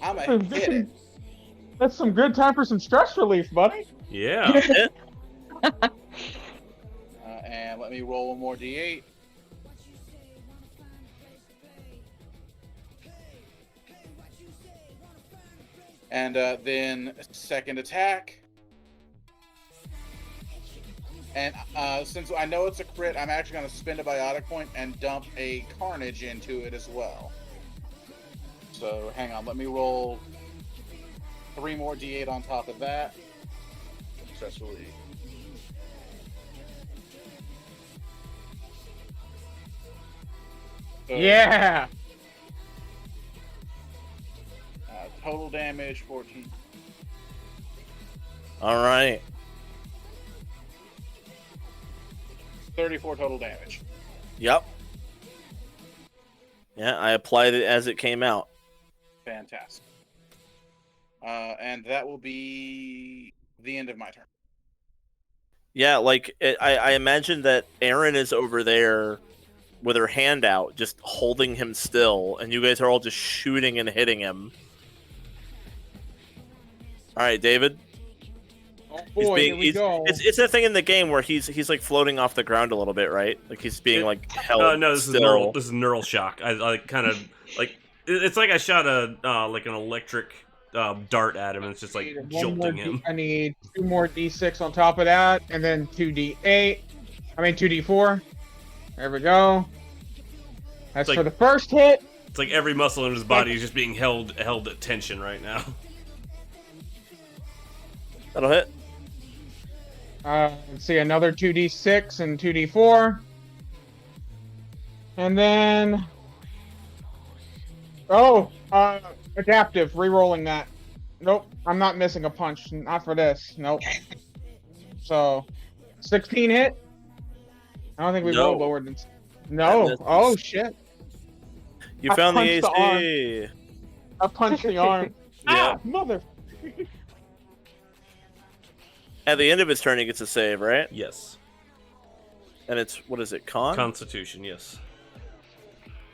I'm a hit it. That's some good time for some stress relief, buddy. Yeah. And let me roll one more D8. And then second attack. And since I know it's a crit, I'm actually going to spend a biotic point and dump a carnage into it as well. So hang on, let me roll 3 more D8 on top of that. Successfully. So, Yeah. Total damage 14. All right. 34 total damage. Yep. Yeah, I applied it as it came out. Fantastic. And that will be the end of my turn. Yeah, like I imagine that Aryn is over there with her hand out, just holding him still, and you guys are all just shooting and hitting him. All right, David. Oh boy, here we go. It's a thing in the game where he's like floating off the ground a little bit, right? Like he's being like held. No, this still. is neural shock. I like kind of like it's like I shot a like an electric dart at him, and it's just like jolting him. I need 2 more D6 on top of that, and then 2D8. I mean 2D4. There we go. That's like, for the first hit. It's like every muscle in his body is just being held at tension right now. That'll hit. Let's see, another 2D6 and 2D4. And then... Oh, adaptive, re-rolling that. Nope, I'm not missing a punch. Not for this. Nope. So, 16 hit? I don't think we rolled lower than... No. Oh, shit. You found the AC. I punched the arm. Yeah. Ah, mother... At the end of his turn, he gets a save, right? Yes. And it's, what is it, con? Constitution, yes.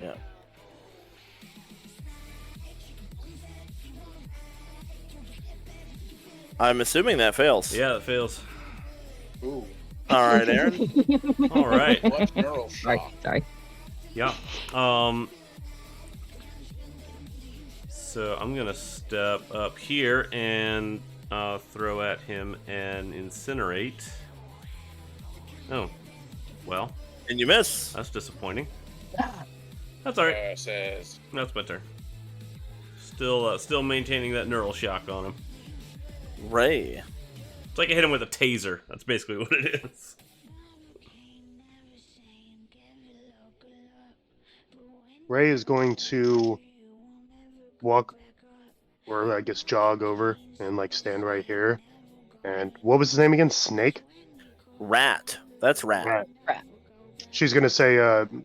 Yeah. I'm assuming that fails. Yeah, that fails. Ooh. All right, Aryn. All right. What neural shock? Sorry. Yeah. So I'm gonna step up here and throw at him and incinerate. Oh, well. And you miss. That's disappointing. That's all right. Says That's my turn. Still maintaining that neural shock on him. Ray. It's like I hit him with a taser. That's basically what it is. Ray is going to walk, or I guess jog over, and like stand right here. And what was his name again? Snake? Rat. That's Rat. Rat. She's gonna say,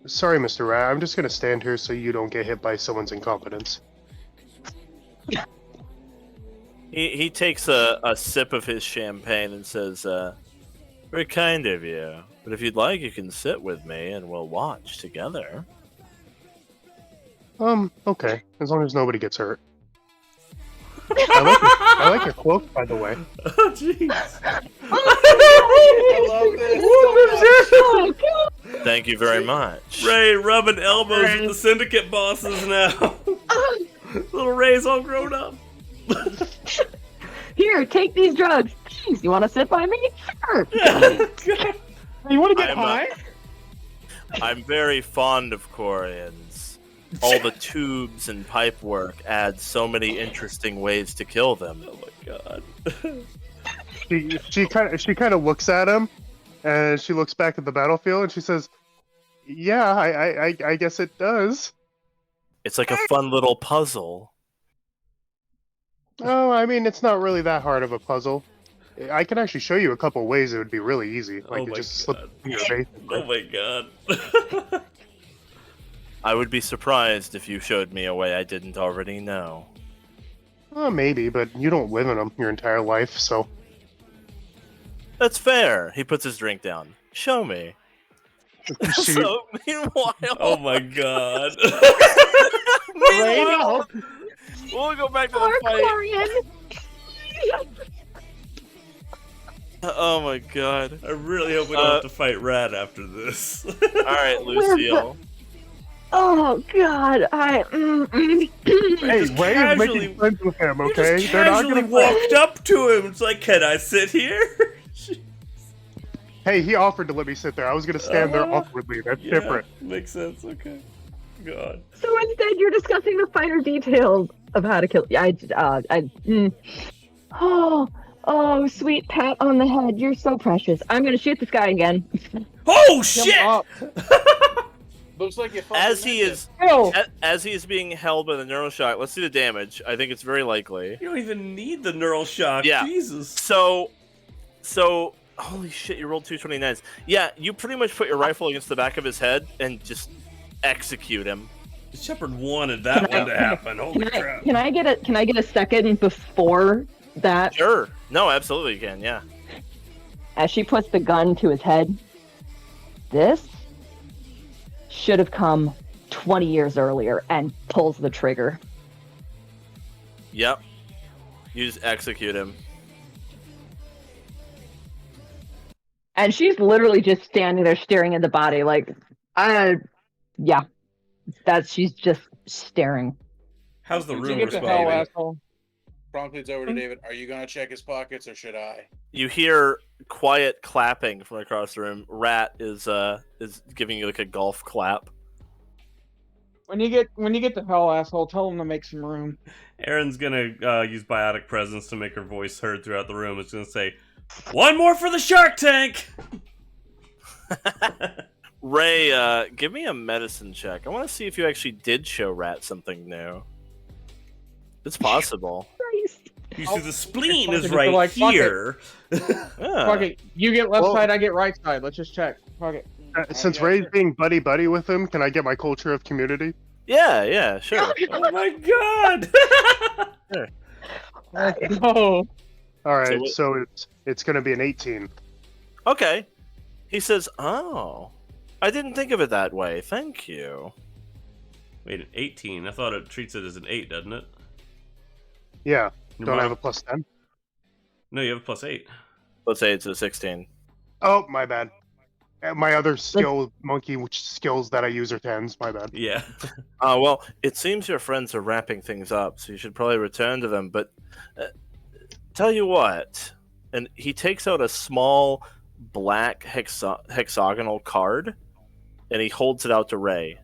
sorry, Mr. Rat, I'm just gonna stand here so you don't get hit by someone's incompetence. He takes a sip of his champagne and says, very kind of you. But if you'd like, you can sit with me and we'll watch together. Okay. As long as nobody gets hurt. I like your cloak, by the way. Oh, jeez. I love this. Thank you very much. Ray rubbing elbows with the syndicate bosses now. Little Ray's all grown up. Here, take these drugs. Jeez, you want to sit by me? Sure. You want to get high? I'm very fond of Quarians. All the tubes and pipe work add so many interesting ways to kill them. Oh my god. She kind of looks at him, And she looks back at the battlefield and she says, "Yeah, I guess it does." It's like a fun little puzzle. Oh, I mean, it's not really that hard of a puzzle. I can actually show you a couple ways it would be really easy. Like, Oh my just slip God. your face. Oh my god. I would be surprised if you showed me a way I didn't already know. Maybe, but you don't live in them your entire life, so. That's fair. He puts his drink down. Show me. She, So, meanwhile... Oh my god. meanwhile, we'll go back to the fight. Quarian! Oh my god. I really hope we don't have to fight Rat after this. Alright, Lucille. Oh God! hey, just Ray is casually- making friends with him, You okay? just They're not casually gonna walked up to him. It's like, can I sit here? Hey, he offered to let me sit there. I was gonna stand there awkwardly. That's Yeah, different. makes sense. Okay. God. So instead, you're discussing the finer details of how to kill. Oh, sweet pat on the head. You're so precious. I'm gonna shoot this guy again. Oh Jump shit! up. Looks like you fucking As he meant is Ew. as he is being held by the neuroshock, let's see the damage. I think it's very likely. You don't even need the neural shock. Yeah. Jesus. So holy shit, you rolled 229s. Yeah, you pretty much put your rifle against the back of his head and just execute him. Shepard wanted that one to happen. Holy crap. Can I get a second before that? Sure. No, absolutely you can, yeah. As she puts the gun to his head, this should have come 20 years earlier, and pulls the trigger. Yep. You just execute him. And she's literally just standing there staring at the body like, yeah. She's just staring. How's the You room Get the hell, responding? asshole. Kronk leads over to David. Are you gonna check his pockets or should I? You hear quiet clapping from across the room. Rat is giving you like a golf clap. When you get the hell, asshole, tell him to make some room. Aryn's gonna use biotic presence to make her voice heard throughout the room. It's gonna say, "One more for the Shark Tank." Ray, give me a medicine check. I want to see if you actually did show Rat something new. It's possible. You see, the spleen fuck is it, right like, fuck it. here. Yeah. Fuck it. You get left Well- side, I get right side. Let's just check. Fuck it. Since yeah, Ray's sure. being buddy with him, can I get my culture of community? Yeah, sure. Oh my god! Oh, All right, what- so it's gonna be an 18. Okay. He says, "Oh, I didn't think of it that way. Thank you." Wait, an 18? I thought it treats it as an 8, doesn't it? Yeah. Your Don't I have mod- a plus 10? No, you have a plus 8. Let's say it's a 16. Oh, my bad. My other monkey skills that I use are 10s. My bad. Yeah. Well, it seems your friends are wrapping things up, so you should probably return to them. But tell you what, and he takes out a small black hexagonal card, and he holds it out to Ray.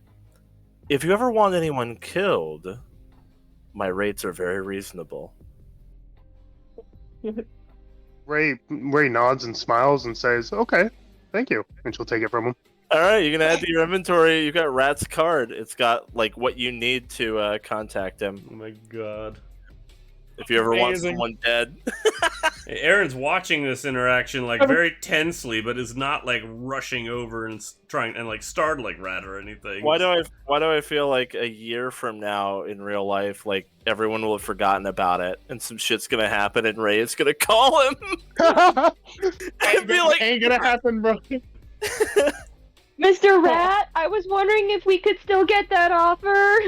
If you ever want anyone killed, my rates are very reasonable. Ray nods and smiles and says, "Okay, thank you," and she'll take it from him. All right, you're gonna add to your inventory. You got Rat's card. It's got like what you need to contact him Oh my god. if you ever want Amazing. someone dead. Hey, Aaron's watching this interaction like very tensely, but is not like rushing over and trying and like startling Rat or anything. Why do I feel like a year from now in real life, like everyone will have forgotten about it, and some shit's gonna happen, and Ray is gonna call him and be like, ain't gonna happen, bro. Mr. Rat, I was wondering if we could still get that offer.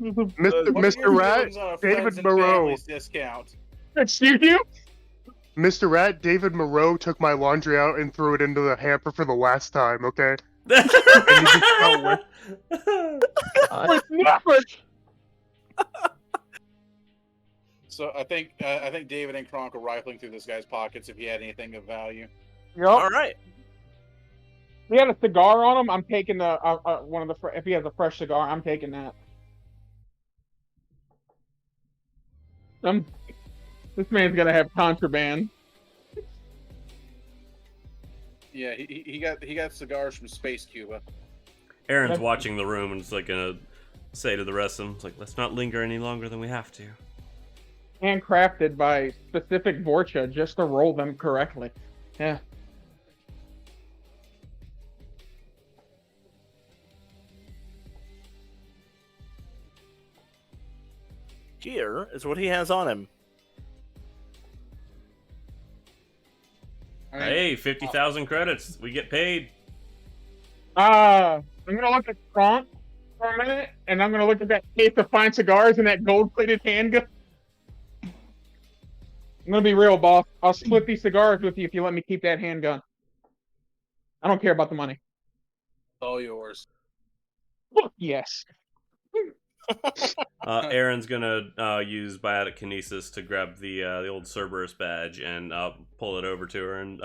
Mr. Rat, David Moreau. Discount. Excuse you? Mr. Rat, David Moreau took my laundry out and threw it into the hamper for the last time. Okay. And you just go with- So I think David and Kronk are rifling through this guy's pockets if he had anything of value. all Yup. right. If he had a cigar on him, I'm taking the one of the. If he has a fresh cigar, I'm taking that. This man's gonna have contraband. Yeah, he got cigars from Space Cuba. Aaron's watching the room and is like gonna say to the rest of them, it's like, let's not linger any longer than we have to. Handcrafted by specific Vorcha just to roll them correctly. Yeah. Here is what he has on him. I mean, Hey, 50,000 credits. We get paid. I'm gonna look at Kronk for a minute, and I'm gonna look at that case of fine cigars and that gold-plated handgun. I'm gonna be real, boss. I'll split these cigars with you if you let me keep that handgun. I don't care about the money. all yours. Yes. Aaron's gonna use biotic kinesis to grab the old Cerberus badge and pull it over to her and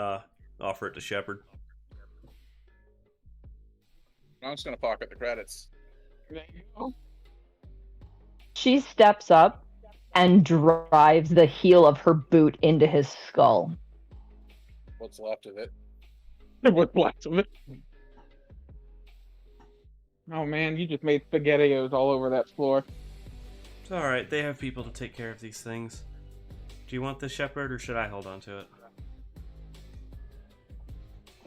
offer it to Shepard. I'm just gonna pocket the credits. There you go. She steps up and drives the heel of her boot into his skull. What's left of it? What's left of it? Oh man, you just made spaghettios all over that floor. It's alright, they have people to take care of these things. Do you want this, Shepard, or should I hold on to it?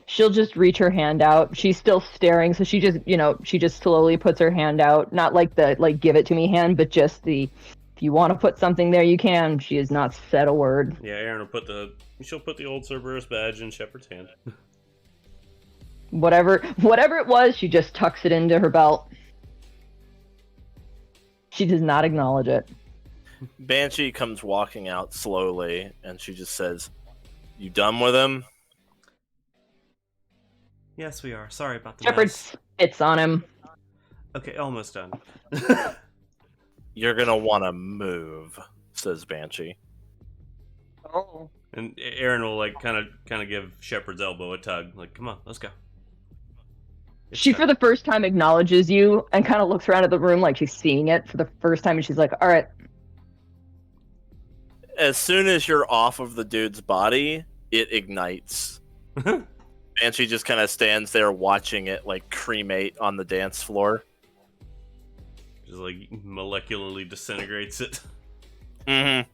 She'll just reach her hand out. She's still staring, so she just slowly puts her hand out. Not like the give it to me hand, but just the if you want to put something there, you can. She has not said a word. Yeah, Aaron will she'll put the old Cerberus badge in Shepard's hand. Whatever it was, she just tucks it into her belt. She does not acknowledge it. Banshee comes walking out slowly, and she just says, "You done with him?" Yes, we are. Sorry about the Shepard mess. spits on him. Okay, almost done. "You're gonna want to move," says Banshee. Oh. And Aaron will kind of give Shepard's elbow a tug. Like, come on, let's go. It's She, time. for the first time, acknowledges you and kind of looks around at the room like she's seeing it for the first time, and she's like, all right. As soon as you're off of the dude's body, it ignites. And she just kind of stands there watching it cremate on the dance floor. Just molecularly disintegrates it. Mm-hmm.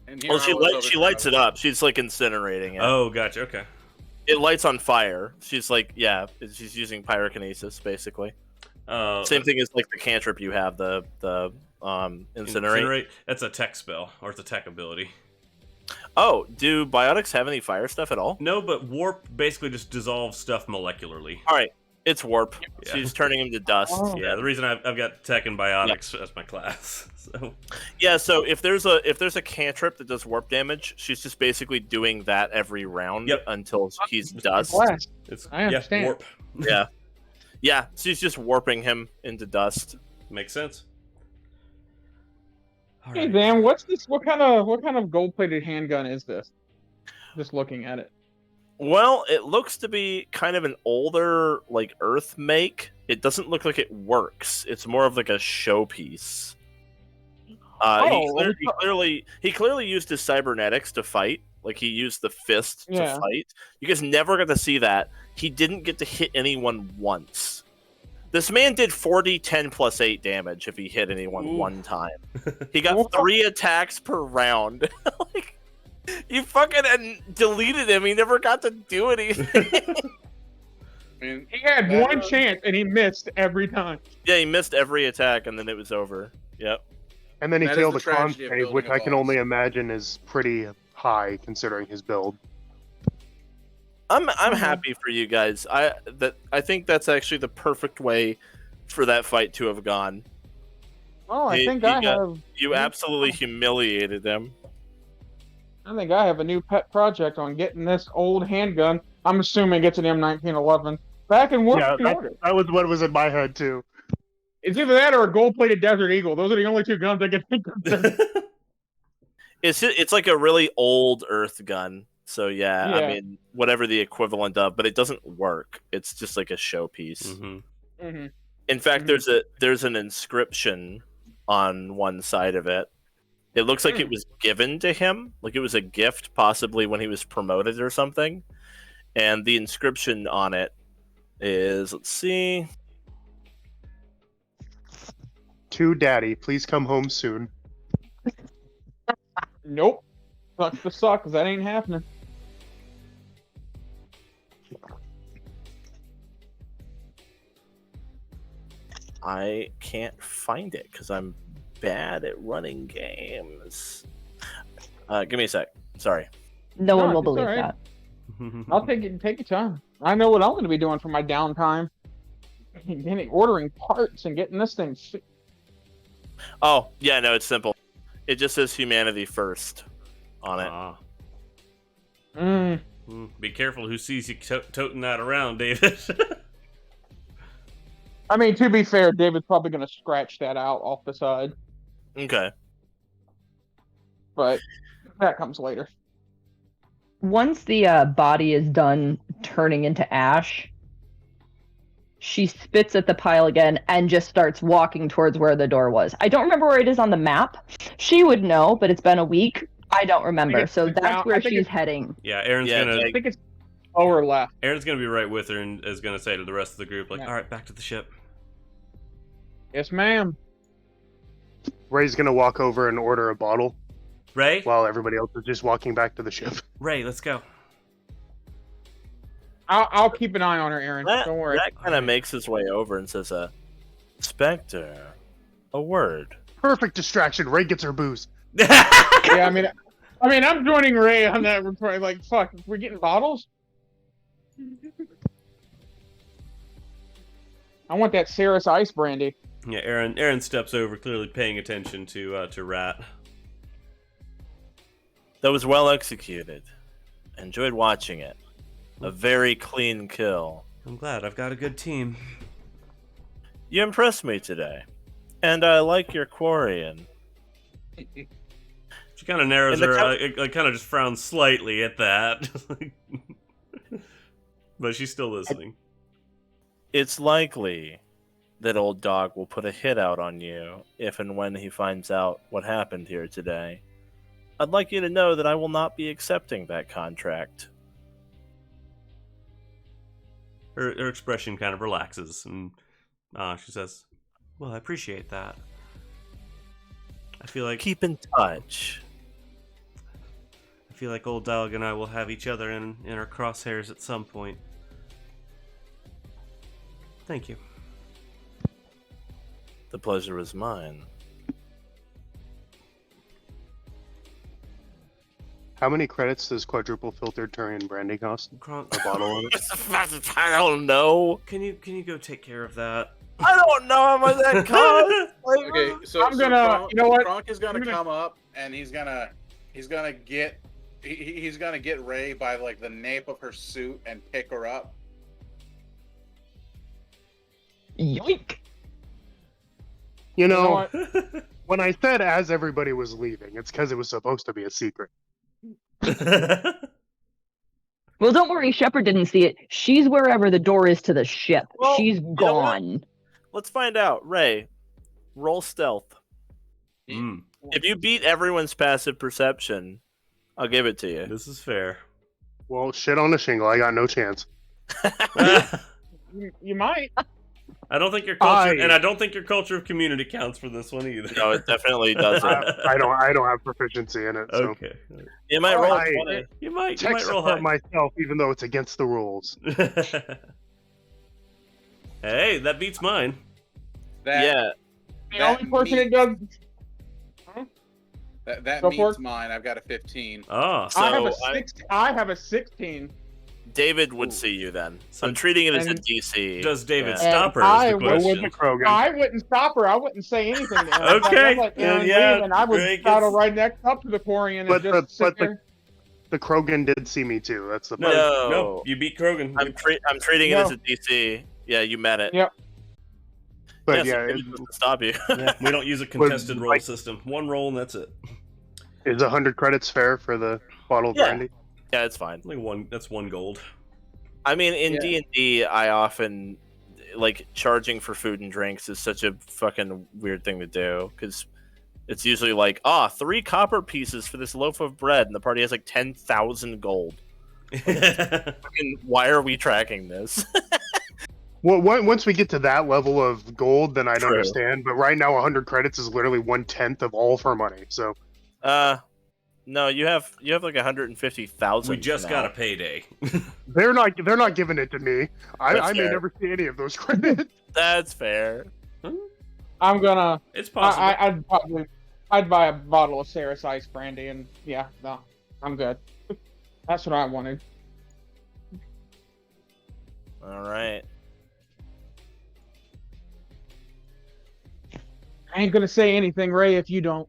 And here Well, I was she lights it up. She's incinerating it. Oh, gotcha. Okay. It lights on fire. She's she's using pyrokinesis basically. Same thing as the cantrip you have, the incinerate. That's a tech spell, or it's a tech ability. Oh, do biotics have any fire stuff at all? No, but warp basically just dissolves stuff molecularly. All right, it's warp. Yeah. She's turning him to dust. Oh. Yeah, the reason I've got tech and biotics as my class. So Yeah, so if there's a cantrip that does warp damage, she's just basically doing that every round until he's dust. Blast. it's I understand. warp. Yeah. Yeah, she's just warping him into dust. Makes sense. All Hey right. Dan, what's this? What kind of gold-plated handgun is this? Just looking at it. Well, it looks to be kind of an older Earth make. It doesn't look like it works. It's more of a showpiece. He clearly used his cybernetics to fight. He used the fist to fight. You guys never got to see that. He didn't get to hit anyone once. This man did 40, 10 plus 8 damage if he hit anyone one time. He got 3 attacks per round. You fucking deleted him. He never got to do anything. I mean, He had one chance and he missed every time. Yeah, he missed every attack and then it was over. Yep. And then he That is failed the a con tragedy of save, building which a I can boss. only imagine is pretty high considering his build. I'm happy for you guys. I think that's actually the perfect way for that fight to have gone. Oh, I He- think he I got- have. You absolutely humiliated them. I think I have a new pet project on getting this old handgun. I'm assuming it's an M1911 back in working order. That was what was in my head too. It's either that or a gold-plated Desert Eagle. Those are the only two guns I can think of. It's like a really old Earth gun. So yeah, I Yeah. mean whatever the equivalent of, but it doesn't work. It's just like a showpiece. Mm-hmm. Mhm. In fact, Mhm. there's an inscription on one side of it. It looks like it was given to him, like it was a gift, possibly when he was promoted or something. And the inscription on it is, let's see. To Daddy, please come home soon. Nope. Sucks to suck, because that ain't happening. I can't find it because I'm bad at running games. Give me a sec. Sorry. No one will it's believe alright. that. I'll take your time. I know what I'm going to be doing for my downtime. Ordering parts and getting this thing. Oh, yeah, no, it's simple. It just says humanity first on it. Be careful who sees you toting that around, David. I mean, to be fair, David's probably going to scratch that out off the side. Okay. But that comes later. Once the body is done turning into ash, she spits at the pile again and just starts walking towards where the door was. I don't remember where it is on the map. She would know, but it's been a week. I don't remember. So that's where she's heading. Yeah, Aaron's Yeah, gonna. I think it's lower left. Aaron's gonna be right with her and is gonna say to the rest of the group, like, Yeah. "All right, back to the ship." Yes, ma'am. Ray's gonna walk over and order a bottle Ray, while everybody else is just walking back to the ship. Ray, let's go. I'll keep an eye on her, Aaron. Don't worry. That kind of makes his way over and says, Spectre, a word. Perfect distraction. Ray gets her booze. Yeah, I mean, I'm joining Ray on that. Like, fuck, we're getting bottles. I want that Ceres Ice brandy. Yeah, Aaron steps over, clearly paying attention to Rat. That was well executed. Enjoyed watching it. A very clean kill. I'm glad I've got a good team. You impressed me today. And I like your Quarian. She kind of narrows And the her, kind of just frowns slightly at that. But she's still listening. It's likely that old dog will put a hit out on you if and when he finds out what happened here today. I'd like you to know that I will not be accepting that contract. Her expression kind of relaxes, and she says, "Well, I appreciate that. I feel like Keep in touch. old dog and I will have each other in our crosshairs at some point. Thank you." The pleasure was mine. How many credits does quadruple filtered Turian brandy cost? Kronk, A bottle of it? I don't know. can you go take care of that? I don't know how much that costs. Okay, so I'm gonna- Kronk, you know what? Kronk is gonna I'm gonna- come up and he's gonna get Ray by like the nape of her suit and pick her up. Yoink! You You know know, what? when I said as everybody was leaving, it's because it was supposed to be a secret. Well, don't worry, Shepard didn't see it. She's wherever the door is to the ship. Well, She's you know what? gone. Let's find out. Ray, roll stealth. Mm, If you beat everyone's passive perception, I'll give it to you. this is fair. Well, shit on a shingle. I got no chance. You might. I don't think your culture, I- and I don't think your culture of community counts for this one either. No, it definitely doesn't. I don't have proficiency in it. So. Okay, You might roll a I- 20. you might Tech roll support high. myself, even though it's against the rules. Hey, that beats mine. That Yeah. The That only person means- that does. that Go for meets it. mine. I've got a 15. Oh, So I have a 16. David would see you then. So- I'm treating it as a And- DC. does David Yeah. stop her? I Is the will- Go with question. the Krogan. I wouldn't stop her. I wouldn't say anything to her. Okay. I'd let Aaron Yeah, leave, and I would Ray battle gets- right next up to the Quarian But and the- just sit but the- there. The Krogan did see me too. That's the No, No. no, you beat Krogan. I'm treating it No. as a DC. Yeah, you met it. Yep. But Yeah, so yeah, David doesn't stop you. Yeah, we don't use a contested roll like- system. One roll and that's it. is 100 credits fair for the bottle of Yeah. brandy? Yeah, it's fine. Only one. That's one gold. I mean, in Yeah. D&D, I often like charging for food and drinks is such a fucking weird thing to do because it's usually like, 3 copper pieces for this loaf of bread, and the party has like 10,000 gold. Fucking, why are we tracking this? Well, once we get to that level of gold, then I'd True. understand. But right now, 100 credits is literally 1/10 of all of her money. So No, you have like 150,000. We just got a payday. they're not giving it to me. I may fair. never see any of those credits. That's fair. I'm gonna. It's possible. I'd buy a bottle of Sarah's Ice Brandy, and yeah, no, I'm good. That's what I wanted. All right. I ain't gonna say anything, Ray, if you don't.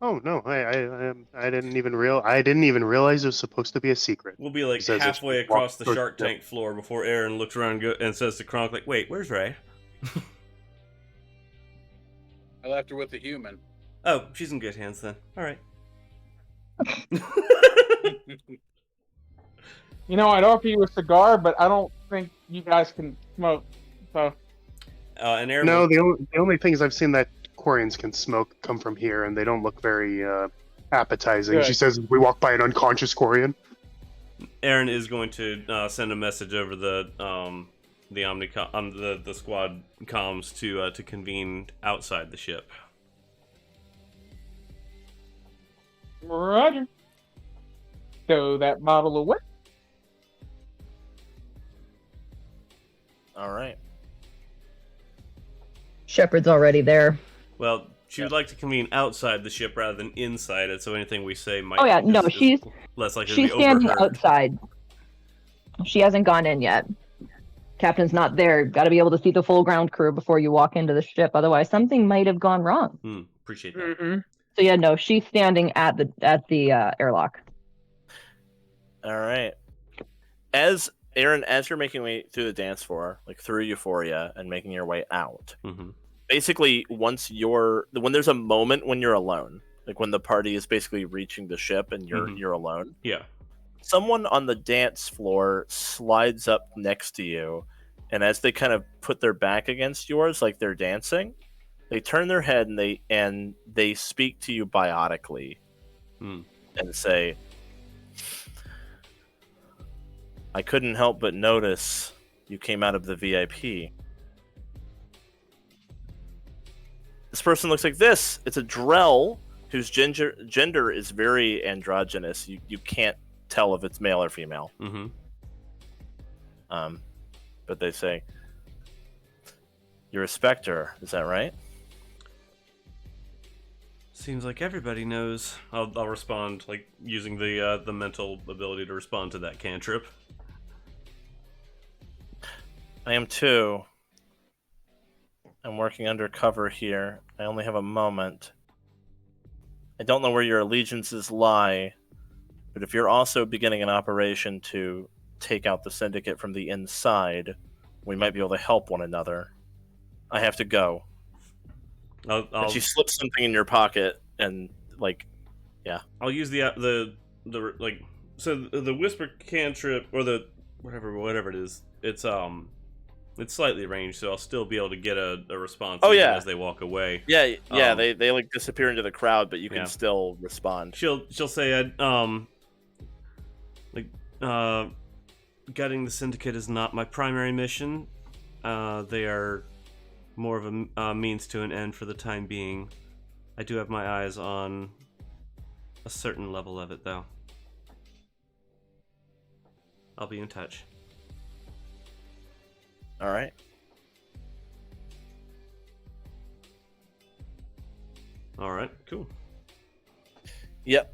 Oh no, I didn't even realize it was supposed to be a secret. We'll be like Says it's halfway across the walk- Shark Tank floor before Aryn looks around and says to Kronk, like, "Wait, where's Ray?" I left her with the human. Oh, she's in good hands then. All right. You know, I'd offer you a cigar, but I don't think you guys can smoke. So And Aryn No, the only things I've seen that Quarians can smoke come from here, and they don't look very appetizing. Good. She says we walk by an unconscious Quarian. Aryn is going to send a message over the the squad comms to convene outside the ship. Roger. Throw that bottle away. All right. Shepard's already there. Well, she would like to convene outside the ship rather than inside it, so anything we say might. Oh yeah, no, is she's less likely she's to be standing overheard. outside. She hasn't gone in yet. Captain's not there. Got to be able to see the full ground crew before you walk into the ship. Otherwise, something might have gone wrong. Appreciate that. Mm-hmm. So yeah, no, she's standing at the airlock. All right. As Aryn, as you're making your way through the dance floor, like through Euphoria, and making your way out, basically, when there's a moment when you're alone, like when the party is basically reaching the ship and you're alone, Yeah. someone on the dance floor slides up next to you, and as they kind of put their back against yours, like they're dancing, they turn their head and they speak to you biotically, and say, "I couldn't help but notice you came out of the VIP." This person looks like this. It's a Drell whose gender is very androgynous. You can't tell if it's male or female. But they say, "You're a Spectre, is that right?" Seems like everybody knows. I'll respond, like using the mental ability to respond to that cantrip. I am too. I'm working undercover here. I only have a moment. I don't know where your allegiances lie, but if you're also beginning an operation to take out the Syndicate from the inside, we might be able to help one another. I have to go. And she slips something in your pocket, and I'll use the whisper cantrip or the whatever it is. It's slightly ranged, so I'll still be able to get a response as they walk away. Yeah, they like disappear into the crowd, but you can still respond. She'll say, gutting the Syndicate is not my primary mission. They are more of a means to an end for the time being. I do have my eyes on a certain level of it, though. I'll be in touch. All right. All right, cool. Yep.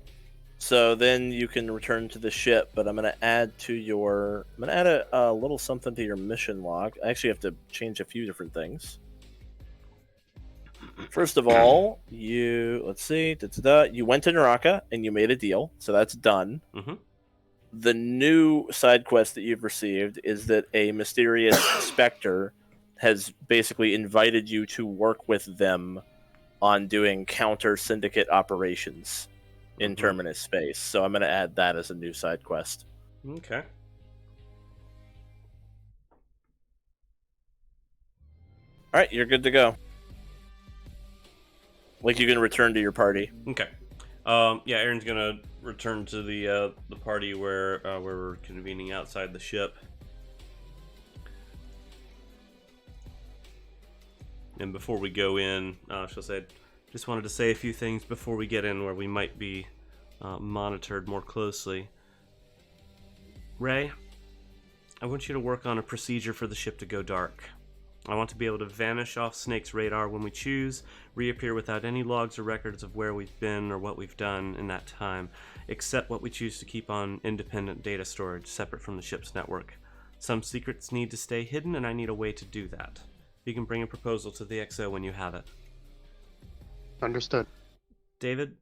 So then you can return to the ship, but I'm going to add a little something to your mission log. I actually have to change a few different things. First of all, you went to Naraka and you made a deal, so that's done. Mm-hmm. The new side quest that you've received is that a mysterious Spectre has basically invited you to work with them on doing counter Syndicate operations in Terminus space. So I'm going to add that as a new side quest. Okay. All right, you're good to go. Like, you can return to your party. Okay. Yeah, Aaron's gonna return to the party where we're convening outside the ship. And before we go in, she'll say, just wanted to say a few things before we get in where we might be monitored more closely. Ray, I want you to work on a procedure for the ship to go dark. I want to be able to vanish off Snake's radar when we choose, reappear without any logs or records of where we've been or what we've done in that time, except what we choose to keep on independent data storage separate from the ship's network. Some secrets need to stay hidden, and I need a way to do that. You can bring a proposal to the XO when you have it. Understood. David,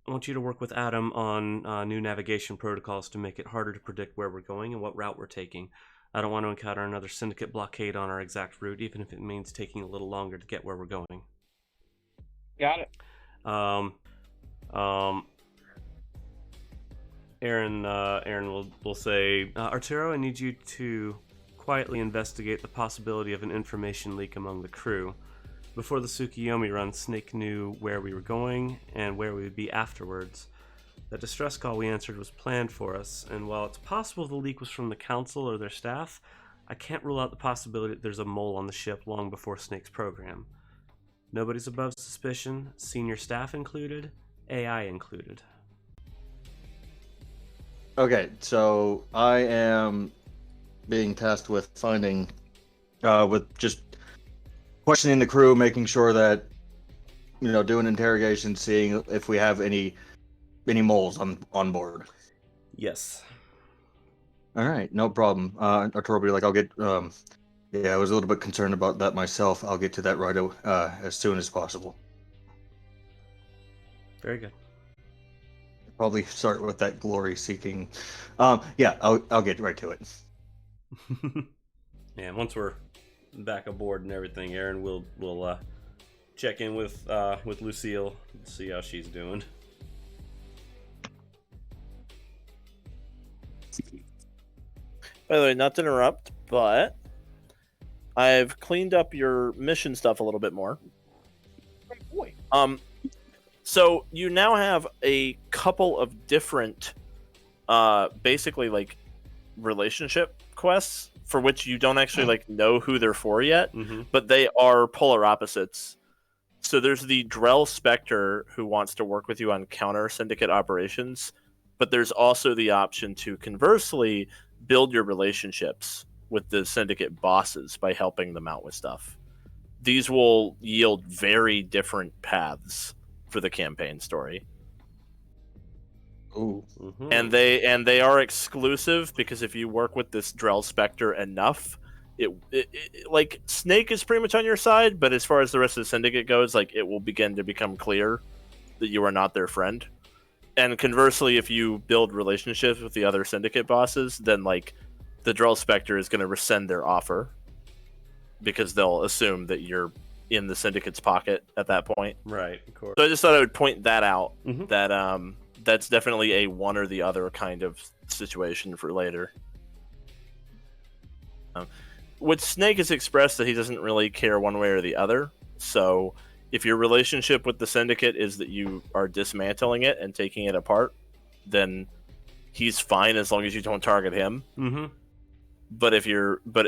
I want you to work with Adam on new navigation protocols to make it harder to predict where we're going and what route we're taking. I don't want to encounter another syndicate blockade on our exact route, even if it means taking a little longer to get where we're going. Got it. Aryn will say, Arturo, I need you to quietly investigate the possibility of an information leak among the crew. Before the Tsukiyomi run, Snake knew where we were going and where we would be afterwards. The distress call we answered was planned for us, and while it's possible the leak was from the Council or their staff, I can't rule out the possibility that there's a mole on the ship long before Snake's program. Nobody's above suspicion, senior staff included, AI included. Okay, so I am being tasked with finding, with just questioning the crew, making sure that, doing interrogations, seeing if we have any moles on board. Yes. All right, no problem. Arturo will be like, I'll get. I was a little bit concerned about that myself. I'll get to that right as soon as possible. Very good. Probably start with that glory-seeking. I'll get right to it. And once we're back aboard and everything, Aryn will check in with Lucille and see how she's doing. By the way, not to interrupt, but I've cleaned up your mission stuff a little bit more. Boy. So you now have a couple of different, basically like relationship quests for which you don't actually like know who they're for yet, but they are polar opposites. So there's the Drell Spectre who wants to work with you on counter syndicate operations, but there's also the option to conversely build your relationships with the syndicate bosses by helping them out with stuff. These will yield very different paths for the campaign story. Ooh. Mm-hmm. And they are exclusive because if you work with this Drell Spectre enough, it like Snake is pretty much on your side, but as far as the rest of the syndicate goes, like it will begin to become clear that you are not their friend. And conversely, if you build relationships with the other syndicate bosses, then like the Drell Spectre is going to rescind their offer because they'll assume that you're in the syndicate's pocket at that point. Right, of course. So I just thought I would point that out, Mm-hmm. that that's definitely a one or the other kind of situation for later. With Snake has expressed that he doesn't really care one way or the other. So if your relationship with the syndicate is that you are dismantling it and taking it apart, then he's fine as long as you don't target him. Mm-hmm.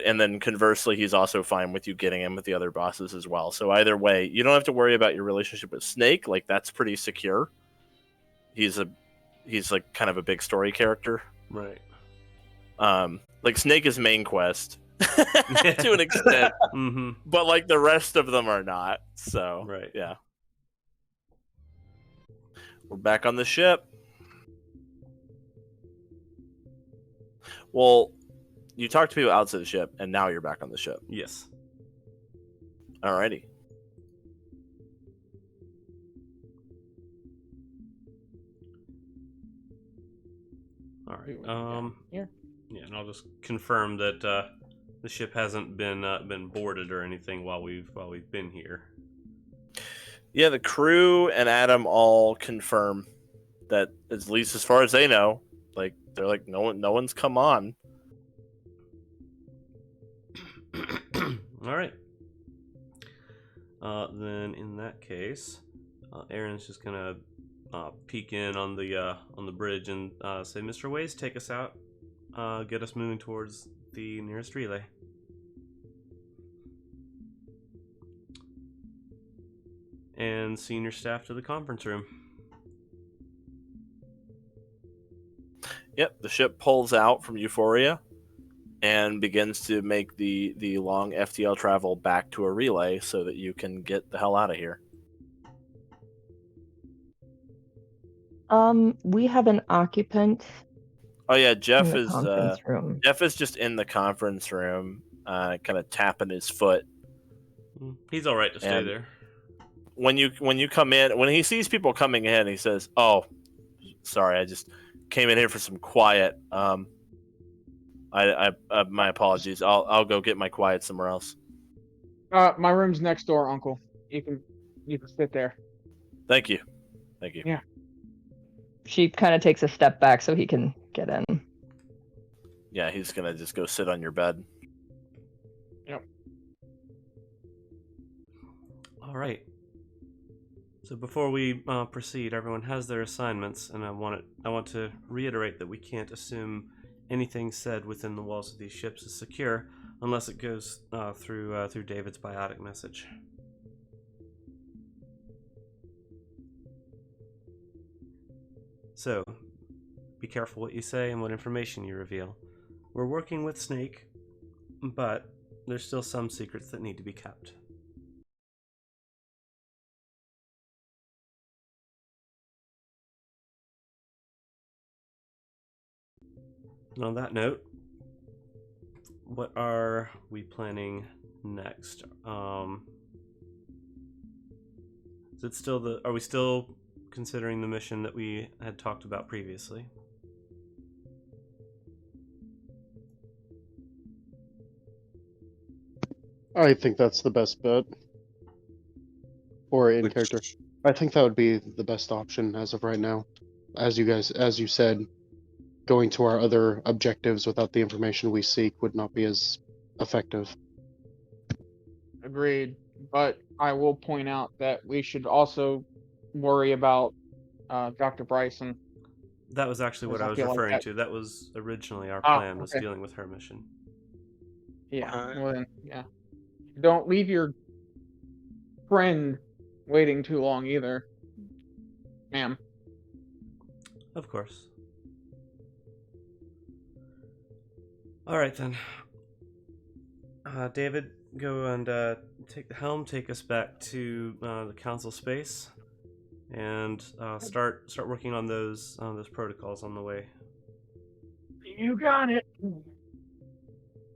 And then conversely, he's also fine with you getting in with the other bosses as well. So either way, you don't have to worry about your relationship with Snake. Like that's pretty secure. He's like kind of a big story character. Right. Like Snake is main quest to an extent, Mm-hmm. but like the rest of them are not. So Right. yeah. We're back on the ship. Well, you talked to people outside the ship, and now you're back on the ship. Yes. Alrighty. All right. Yeah. Yeah, and I'll just confirm that the ship hasn't been boarded or anything while we've been here. Yeah, the crew and Adam all confirm that, at least as far as they know, like they're like no one's come on. All right. Then in that case, Aaron's just gonna peek in on the bridge and say, "Mr. Ways, take us out. Get us moving towards the nearest relay." And senior staff to the conference room. Yep, the ship pulls out from Euphoria and begins to make the long FTL travel back to a relay so that you can get the hell out of here. We have an occupant Oh yeah, in Jeff the conference room. Jeff is just in the conference room, kind of tapping his foot. He's all right to stay And there. When you come in, when he sees people coming in, he says, "Oh, sorry, I just came in here for some quiet. I my apologies. I'll go get my quiet somewhere else." My room's next door, Uncle. You can sit there. Thank you. Yeah. She kind of takes a step back so he can get in. Yeah, he's gonna just go sit on your bed. Yep. All right. So before we proceed, everyone has their assignments, and I want to reiterate that we can't assume anything said within the walls of these ships is secure unless it goes through David's biotic message. So, be careful what you say and what information you reveal. We're working with Snake, but there's still some secrets that need to be kept. On that note, what are we planning next? Is it still are we still considering the mission that we had talked about previously? I think that's the best bet. Or in character. I think that would be the best option as of right now. As you said, going to our other objectives without the information we seek would not be as effective. Agreed. But I will point out that we should also worry about Dr. Bryson. That was actually what I was referring to. That was originally our plan, was dealing with her mission. Yeah, well then, yeah. Don't leave your friend waiting too long either, ma'am. Of course. Alright then. David, go and take the helm, take us back to the council space, and start working on those protocols on the way. You got it.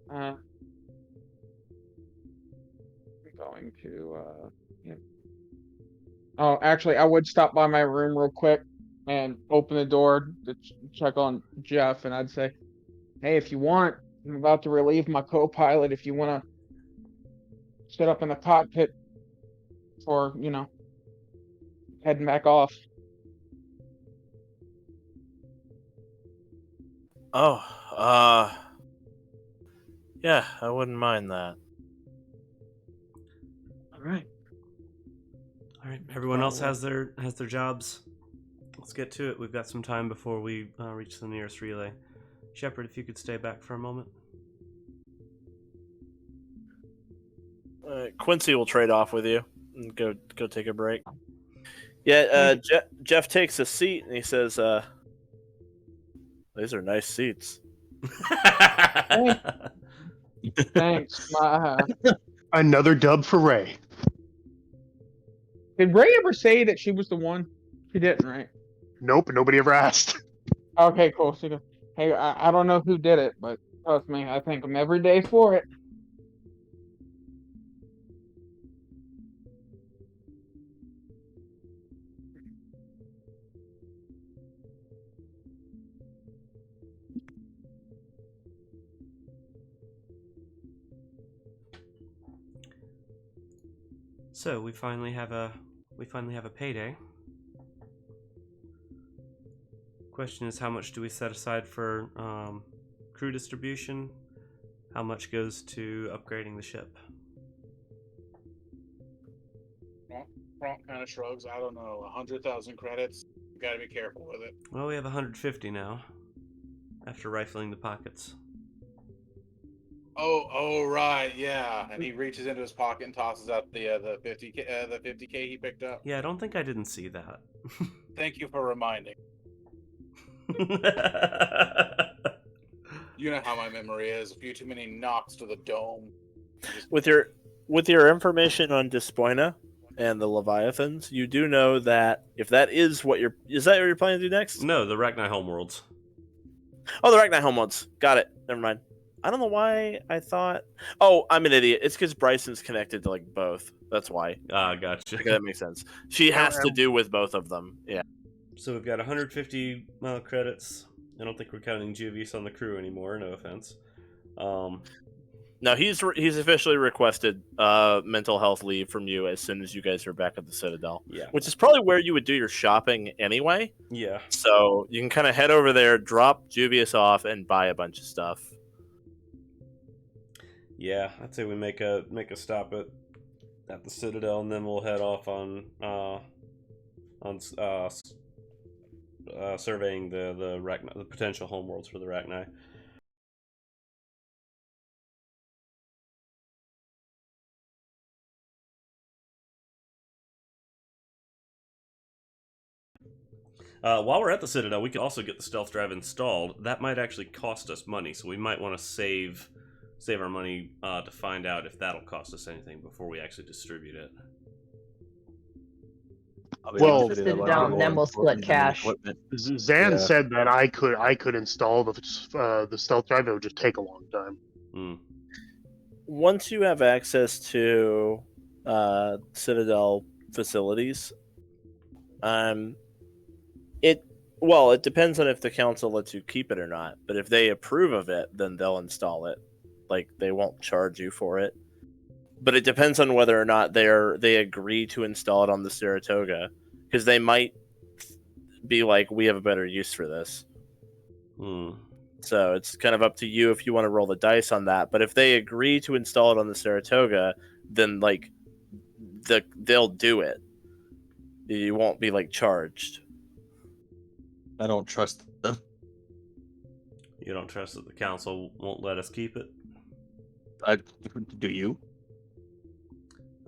I'm going to yeah. Oh, actually, I would stop by my room real quick and open the door to check on Jeff, and I'd say, "Hey, if you want, I'm about to relieve my co-pilot. If you want to sit up in the cockpit for, heading back off." Oh, yeah, I wouldn't mind that. All right. Everyone else has their jobs. Let's get to it. We've got some time before we reach the nearest relay. Shepard, if you could stay back for a moment. Quincy will trade off with you and go take a break. Yeah, Jeff takes a seat and he says, "These are nice seats." Thanks. Another dub for Ray. Did Ray ever say that she was the one? She didn't, right? Nope, nobody ever asked. Okay, cool. So, hey, I don't know who did it, but trust me, I thank him every day for it. So we finally have a payday. Question is, how much do we set aside for crew distribution? How much goes to upgrading the ship? Kronk kind of shrugs. I don't know, 100,000 credits. gotta be careful with it. Well, we have 150 now, after rifling the pockets. Oh, right, yeah. And he reaches into his pocket and tosses out the 50K he picked up. Yeah, I don't think I didn't see that. Thank you for reminding. You know how my memory is. A few too many knocks to the dome. With your information on Despoina and the Leviathans, you do know that if that is what is that what you're planning to do next? No, the Rachni homeworlds. Oh, the Rachni homeworlds. Got it. Never mind. I don't know why I thought. Oh, I'm an idiot. It's because Bryson's connected to like both. That's why. Gotcha. Okay, that makes sense. She has to do with both of them. Yeah. So we've got 150 credits. I don't think we're counting Juvius on the crew anymore. No offense. No, he's officially requested mental health leave from you as soon as you guys are back at the Citadel. Yeah. Which is probably where you would do your shopping anyway. Yeah. So you can kind of head over there, drop Juvius off, and buy a bunch of stuff. Yeah, I'd say we make a stop at the Citadel, and then we'll head off on surveying the potential homeworlds for the Rachni. While we're at the Citadel, we could also get the stealth drive installed. That might actually cost us money, so we might want to save our money to find out if that'll cost us anything before we actually distribute it. Well, Citadel, and then we'll split cash. Zan said that I could install the stealth drive. It would just take a long time. Mm. Once you have access to Citadel facilities, it depends on if the council lets you keep it or not. But if they approve of it, then they'll install it. Like, they won't charge you for it. But it depends on whether or not they agree to install it on the Saratoga, because they might be like, we have a better use for this. So it's kind of up to you if you want to roll the dice on that. But if they agree to install it on the Saratoga, then like they'll do it. You won't be like charged. I don't trust them. You don't trust that the council won't let us keep it? Do you?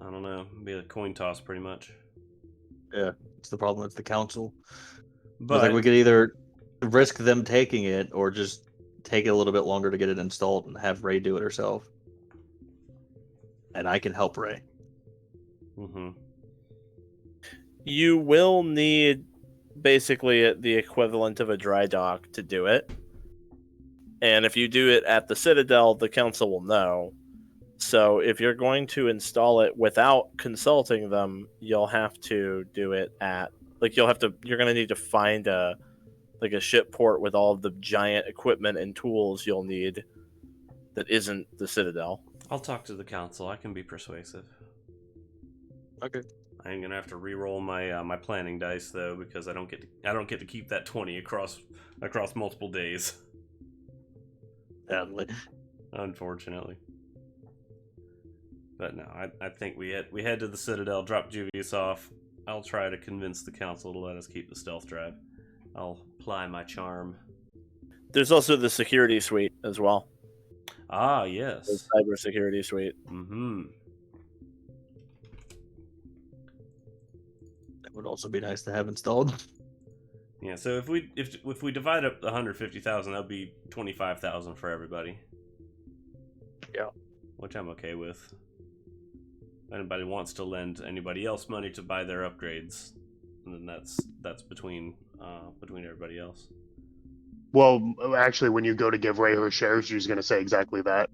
I don't know. It'd be a coin toss, pretty much. Yeah, it's the problem. It's the council. But like we could either risk them taking it or just take it a little bit longer to get it installed and have Ray do it herself. And I can help Ray. Mm-hmm. You will need basically the equivalent of a dry dock to do it. And if you do it at the Citadel, the council will know. So if you're going to install it without consulting them, you'll have to do it at you're going to need to find a ship port with all of the giant equipment and tools you'll need that isn't the Citadel. I'll talk to the council. I can be persuasive. Okay. I am gonna have to re-roll my my planning dice though, because I don't get to keep that 20 across multiple days. Sadly. Unfortunately. But no, I think we head to the Citadel, drop Juvius off. I'll try to convince the council to let us keep the stealth drive. I'll ply my charm. There's also the security suite as well. Ah, yes. The cyber security suite. Mm-hmm. That would also be nice to have installed. Yeah, so if we divide up the 150,000, that'll be 25,000 for everybody. Yeah. Which I'm okay with. If anybody wants to lend anybody else money to buy their upgrades, then that's between everybody else. Well, actually, when you go to give Ray her shares, she's going to say exactly that.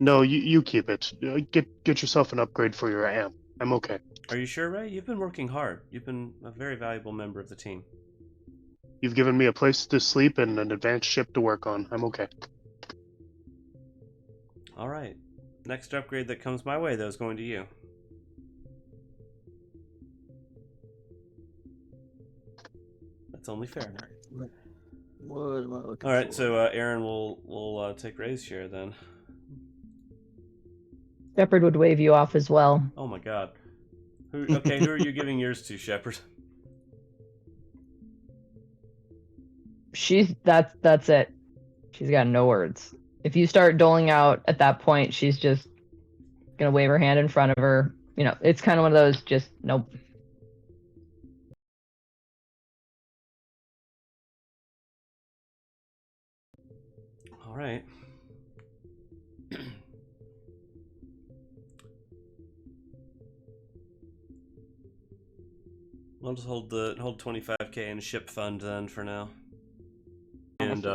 No, you keep it. Get yourself an upgrade for your amp. I'm okay. Are you sure, Ray? You've been working hard. You've been a very valuable member of the team. You've given me a place to sleep and an advanced ship to work on. I'm okay. All right. Next upgrade that comes my way, though, is going to you. That's only fair. What am I looking All right, for? so Aryn will take Ray's share then. Shepard would wave you off as well. Oh my God. Who are you giving yours to, Shepard? That's it. She's got no words. If you start doling out at that point, she's just gonna wave her hand in front of her. You know, it's kind of one of those just nope. All right. I'll just hold 25k in a ship fund then for now. And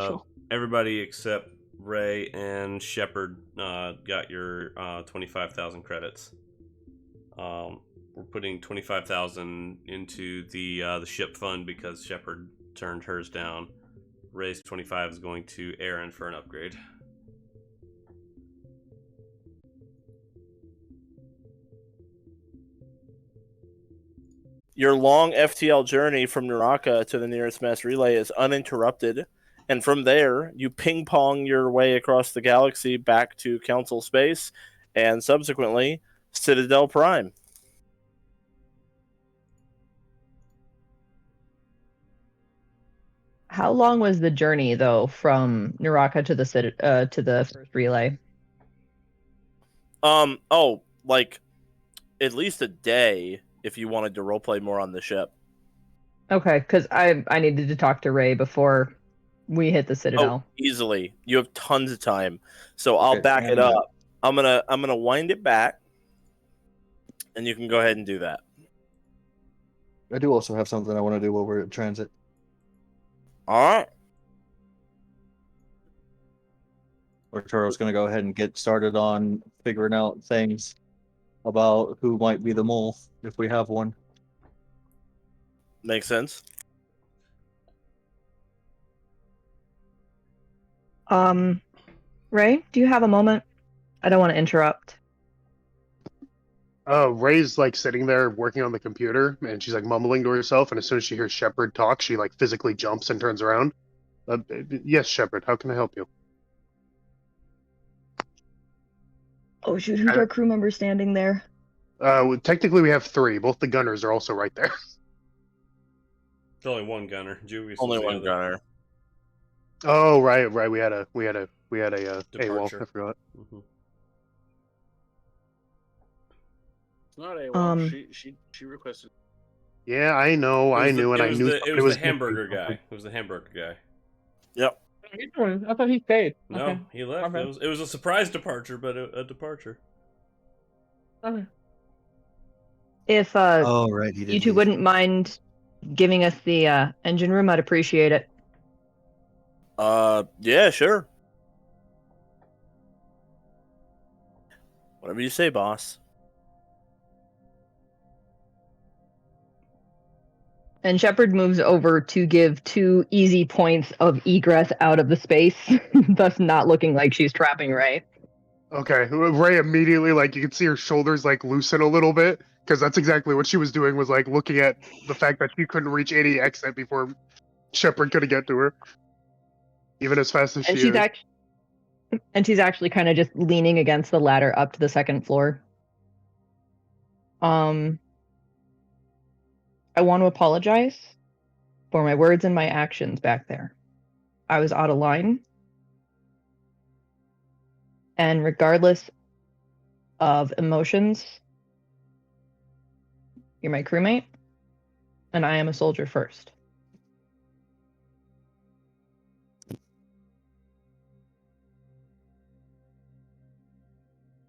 everybody except Ray and Shepard got your 25,000 credits. We're putting 25,000 into the ship fund because Shepard turned hers down. Ray's 25 is going to Aryn for an upgrade. Your long FTL journey from Naraka to the nearest mass relay is uninterrupted, and from there, you ping-pong your way across the galaxy back to Council Space, and subsequently, Citadel Prime. How long was the journey though from Naraka to the first relay? Like at least a day if you wanted to roleplay more on the ship. Okay, because I needed to talk to Ray before we hit the Citadel. Oh, easily. You have tons of time. So I'll back it up. I'm gonna wind it back, and you can go ahead and do that. I do also have something I want to do while we're in transit. All right. Arturo's going to go ahead and get started on figuring out things about who might be the mole, if we have one. Makes sense. Ray, do you have a moment? I don't want to interrupt. Ray's like sitting there working on the computer, and she's like mumbling to herself. And as soon as she hears Shepard talk, she like physically jumps and turns around. Yes, Shepard, how can I help you? Oh shoot, who's our crew member standing there? Technically we have 3. Both the gunners are also right there. There's only one gunner. Juvius Only was the one other. gunner. Oh right. We had a AWOL. Departure. I forgot. Mm-hmm. It's not AWOL. She requested. Yeah, I know. I knew, and I knew It was the hamburger guy. It was the hamburger guy. Yep. I thought he stayed. No, Okay. he left. Okay. It was a surprise departure, but a departure. Okay. If Oh, right. He did you two leave. wouldn't mind giving us the engine room, I'd appreciate it. Yeah, sure. Whatever you say, boss. And Shepard moves over to give 2 easy points of egress out of the space, thus not looking like she's trapping Ray. Okay, Ray immediately, like, you can see her shoulders, like, loosen a little bit, because that's exactly what she was doing, was, like, looking at the fact that she couldn't reach any exit before Shepard could get to her. Even as fast as And she is. she's actually kind of just leaning against the ladder up to the second floor. I want to apologize for my words and my actions back there. I was out of line. And regardless of emotions, you're my crewmate, and I am a soldier first.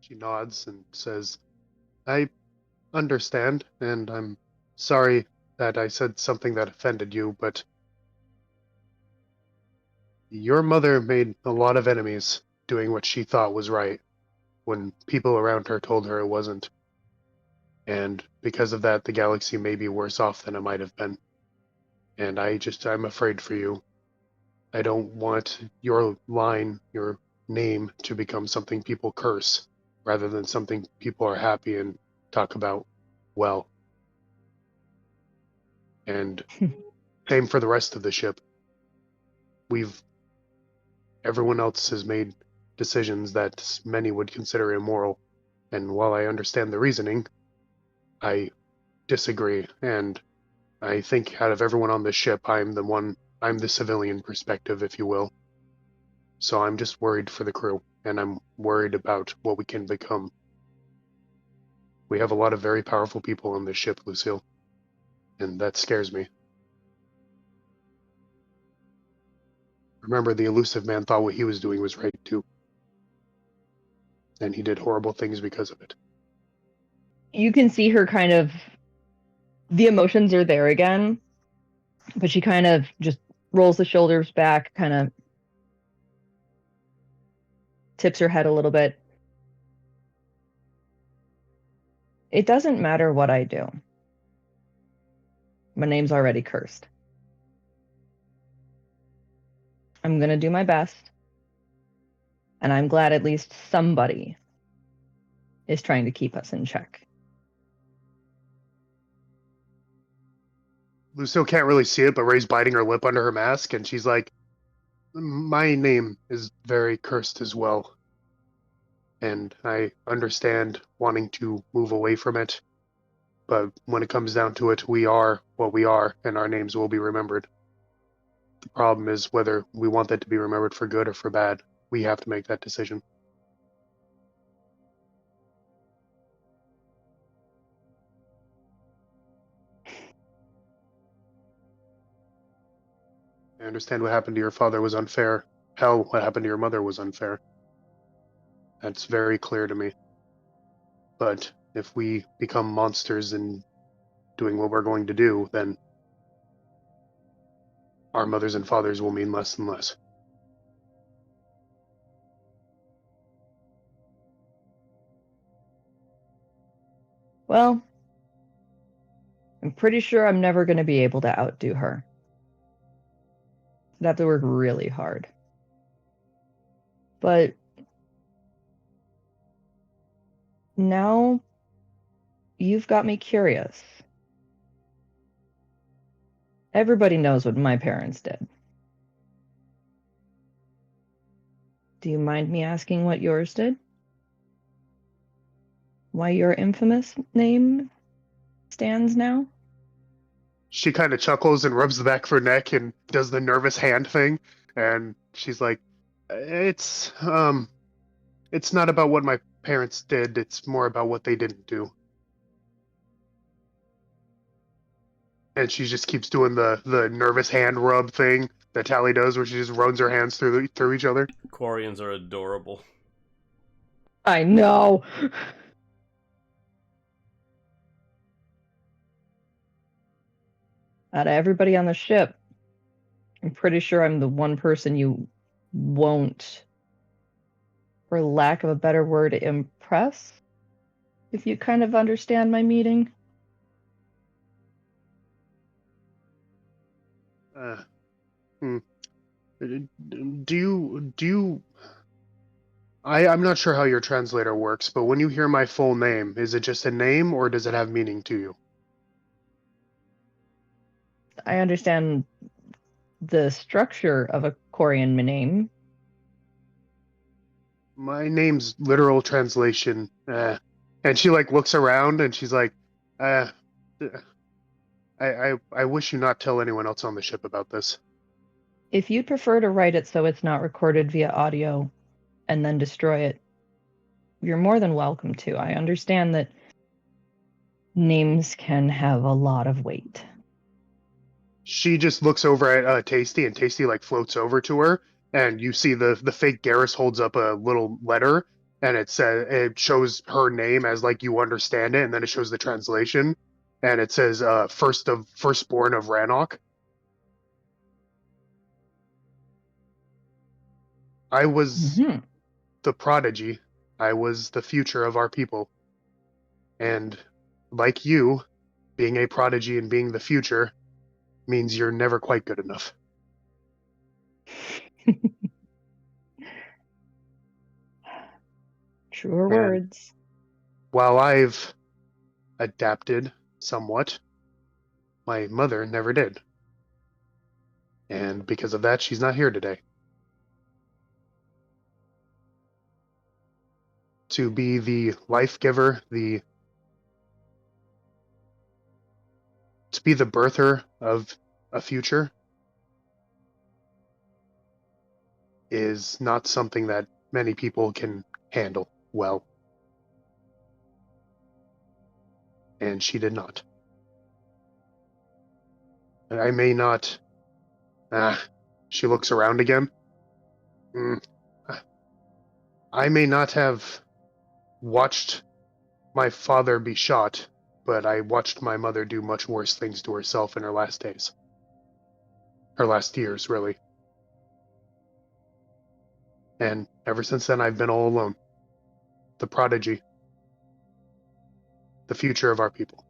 She nods and says, I understand, and I'm sorry that I said something that offended you, but your mother made a lot of enemies doing what she thought was right when people around her told her it wasn't. And because of that, the galaxy may be worse off than it might have been. And I'm afraid for you. I don't want your line, your name, to become something people curse, rather than something people are happy and talk about well. And same for the rest of the ship. Everyone else has made decisions that many would consider immoral. And while I understand the reasoning, I disagree. And I think out of everyone on this ship, I'm the one I'm the civilian perspective, if you will. So I'm just worried for the crew, and I'm worried about what we can become. We have a lot of very powerful people on this ship, Lucille, and that scares me. Remember, the elusive man thought what he was doing was right, too. And he did horrible things because of it. You can see her kind of... The emotions are there again, but she kind of just rolls the shoulders back, kind of tips her head a little bit. It doesn't matter what I do. My name's already cursed. I'm going to do my best. And I'm glad at least somebody is trying to keep us in check. Lucille can't really see it, but Ray's biting her lip under her mask, and she's like, my name is very cursed as well. And I understand wanting to move away from it. But when it comes down to it, we are what we are, and our names will be remembered. The problem is whether we want that to be remembered for good or for bad. We have to make that decision. I understand what happened to your father was unfair. Hell, what happened to your mother was unfair. That's very clear to me. But if we become monsters in doing what we're going to do, then our mothers and fathers will mean less and less. Well, I'm pretty sure I'm never going to be able to outdo her. I'd have to work really hard. But now you've got me curious. Everybody knows what my parents did. Do you mind me asking what yours did? Why your infamous name stands now? She kind of chuckles and rubs the back of her neck and does the nervous hand thing. And she's like, it's not about what my parents did. It's more about what they didn't do. And she just keeps doing the nervous hand rub thing that Tally does, where she just runs her hands through each other. Quarians are adorable. I know. Out of everybody on the ship, I'm pretty sure I'm the one person you won't, for lack of a better word, impress, if you kind of understand my meaning. Do you... I'm not sure how your translator works, but when you hear my full name, is it just a name, or does it have meaning to you? I understand the structure of a Quarian name. My name's literal translation. And she like looks around and she's like, I wish you not tell anyone else on the ship about this. If you'd prefer to write it so it's not recorded via audio and then destroy it, you're more than welcome to. I understand that names can have a lot of weight. She just looks over at Tasty, and Tasty like floats over to her, and you see the fake Garrus holds up a little letter, and it shows her name as like you understand it, and then it shows the translation, and it says firstborn of Rannoch. I was the prodigy. I was the future of our people. And like you, being a prodigy and being the future means you're never quite good enough. Truer words. While I've adapted somewhat, my mother never did. And because of that, she's not here today. To be the life giver, to be the birther of a future is not something that many people can handle well. And she did not. And I may not... she looks around again. I may not have watched my father be shot, but I watched my mother do much worse things to herself in her last days. Her last years, really. And ever since then, I've been all alone. The prodigy. The future of our people.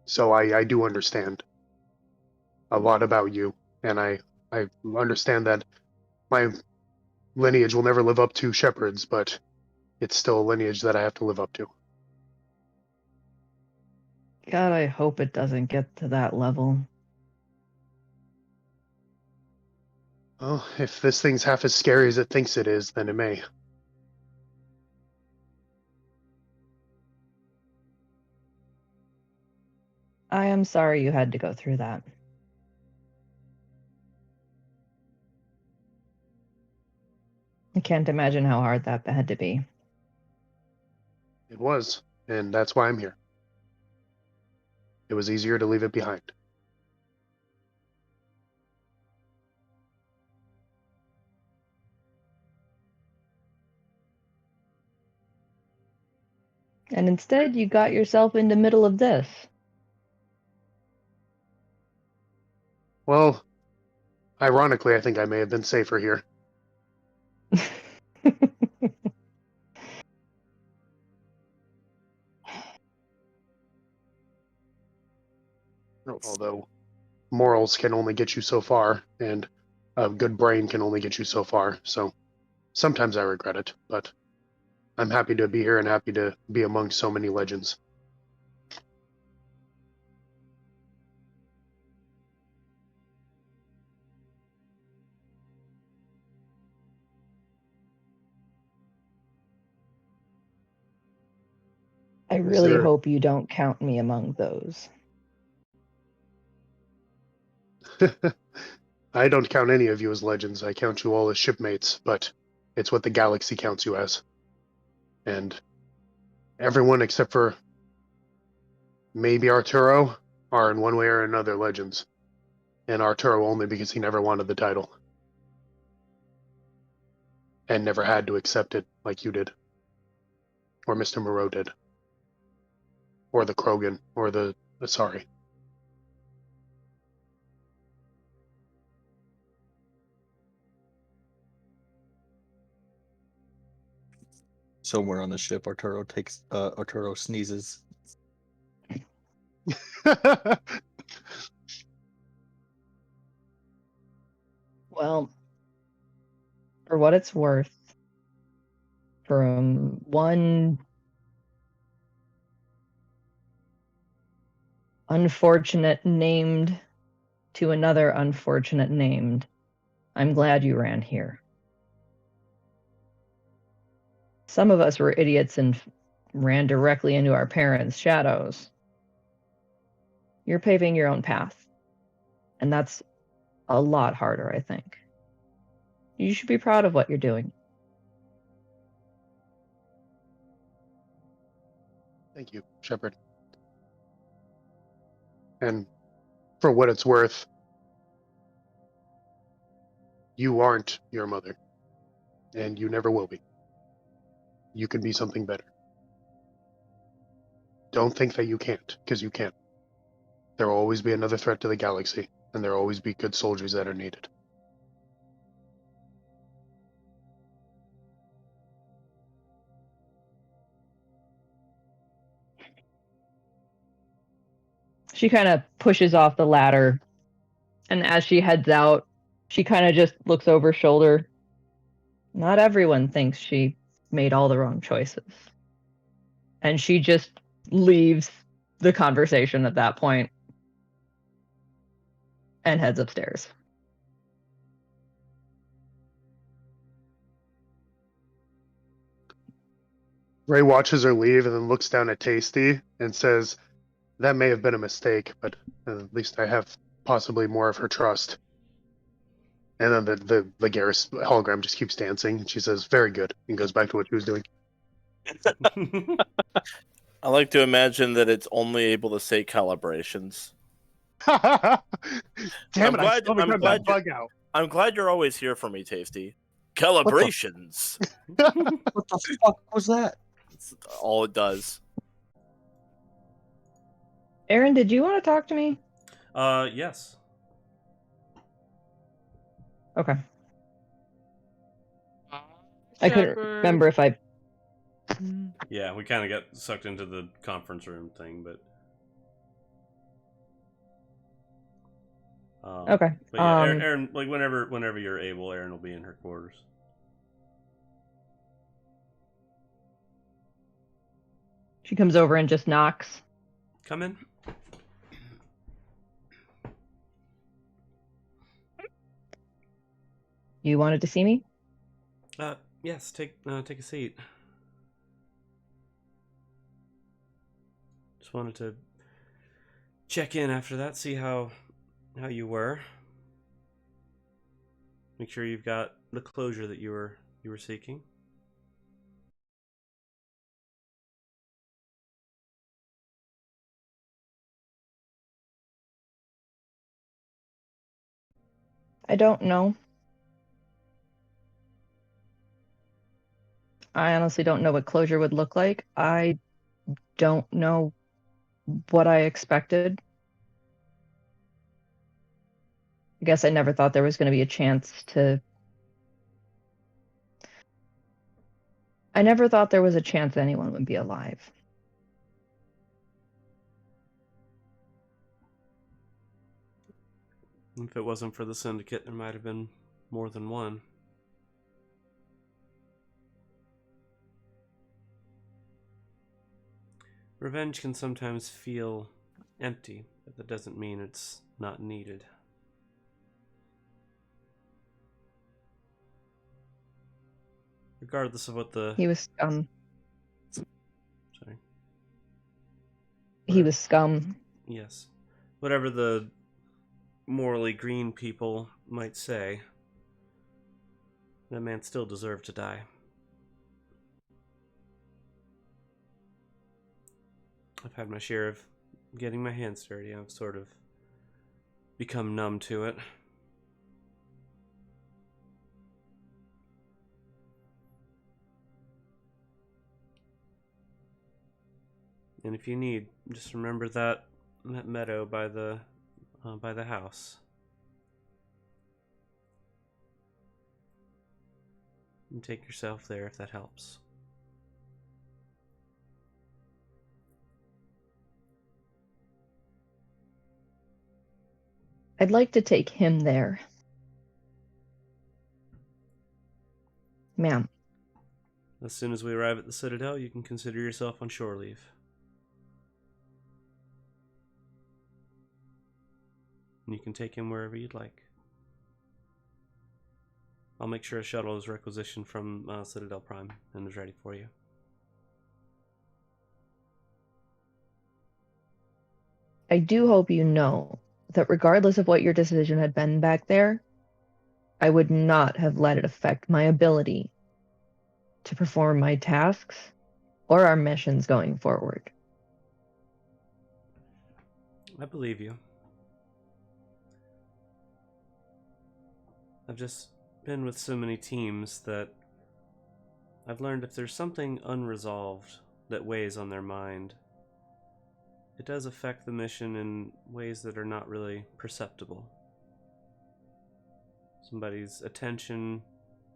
So I do understand a lot about you, and I understand that my lineage will never live up to Shepard's, but it's still a lineage that I have to live up to. God, I hope it doesn't get to that level. Well, if this thing's half as scary as it thinks it is, then it may. I am sorry you had to go through that. I can't imagine how hard that had to be. It was, and that's why I'm here. It was easier to leave it behind. And instead, you got yourself in the middle of this. Well, ironically, I think I may have been safer here. Although morals can only get you so far, and a good brain can only get you so far, so sometimes I regret it, but I'm happy to be here and happy to be among so many legends. I really hope you don't count me among those. I don't count any of you as legends. I count you all as shipmates, but it's what the galaxy counts you as. And everyone except for maybe Arturo are in one way or another legends. And Arturo only because he never wanted the title. And never had to accept it like you did. Or Mr. Moreau did. Or the Krogan, or the Asari. Somewhere on the ship, Arturo sneezes. Well, for what it's worth, from one unfortunate named to another unfortunate named, I'm glad you ran here. Some of us were idiots and ran directly into our parents' shadows. You're paving your own path. And that's a lot harder, I think. You should be proud of what you're doing. Thank you, Shepard. And for what it's worth, you aren't your mother. And you never will be. You can be something better. Don't think that you can't, because you can't. There will always be another threat to the galaxy, and there will always be good soldiers that are needed. She kind of pushes off the ladder, and as she heads out, she kind of just looks over her shoulder. Not everyone thinks she made all the wrong choices. And she just leaves the conversation at that point and heads upstairs. Ray watches her leave and then looks down at Tasty and says, "That may have been a mistake, but at least I have possibly more of her trust. And then the Garrus hologram just keeps dancing, and she says, "Very good," and goes back to what she was doing. I like to imagine that it's only able to say calibrations. Damn it! I still haven't got that bug out. I'm glad you're always here for me, Tasty. Calibrations. What the fuck was that? That's all it does. Aryn, did you want to talk to me? Yes. Okay. I couldn't remember if I. Yeah, we kind of got sucked into the conference room thing, but. Okay. But yeah, Aryn, like whenever you're able, Aryn will be in her quarters. She comes over and just knocks. Come in. You wanted to see me? Yes. Take a seat. Just wanted to check in after that, see how you were. Make sure you've got the closure that you were seeking. I don't know. I honestly don't know what closure would look like. I don't know what I expected. I guess I never thought there was going to be a chance to... I never thought there was a chance anyone would be alive. If it wasn't for the Syndicate, there might have been more than one. Revenge can sometimes feel empty, but that doesn't mean it's not needed. Regardless of what the... He was scum. Sorry. He was scum. Yes. Whatever the morally green people might say, that man still deserved to die. I've had my share of getting my hands dirty. I've sort of become numb to it. And if you need, just remember that meadow by the house. And take yourself there if that helps. I'd like to take him there. Ma'am. As soon as we arrive at the Citadel, you can consider yourself on shore leave. And you can take him wherever you'd like. I'll make sure a shuttle is requisitioned from Citadel Prime and is ready for you. I do hope you know that regardless of what your decision had been back there, I would not have let it affect my ability to perform my tasks or our missions going forward. I believe you. I've just been with so many teams that I've learned if there's something unresolved that weighs on their mind, it does affect the mission in ways that are not really perceptible. Somebody's attention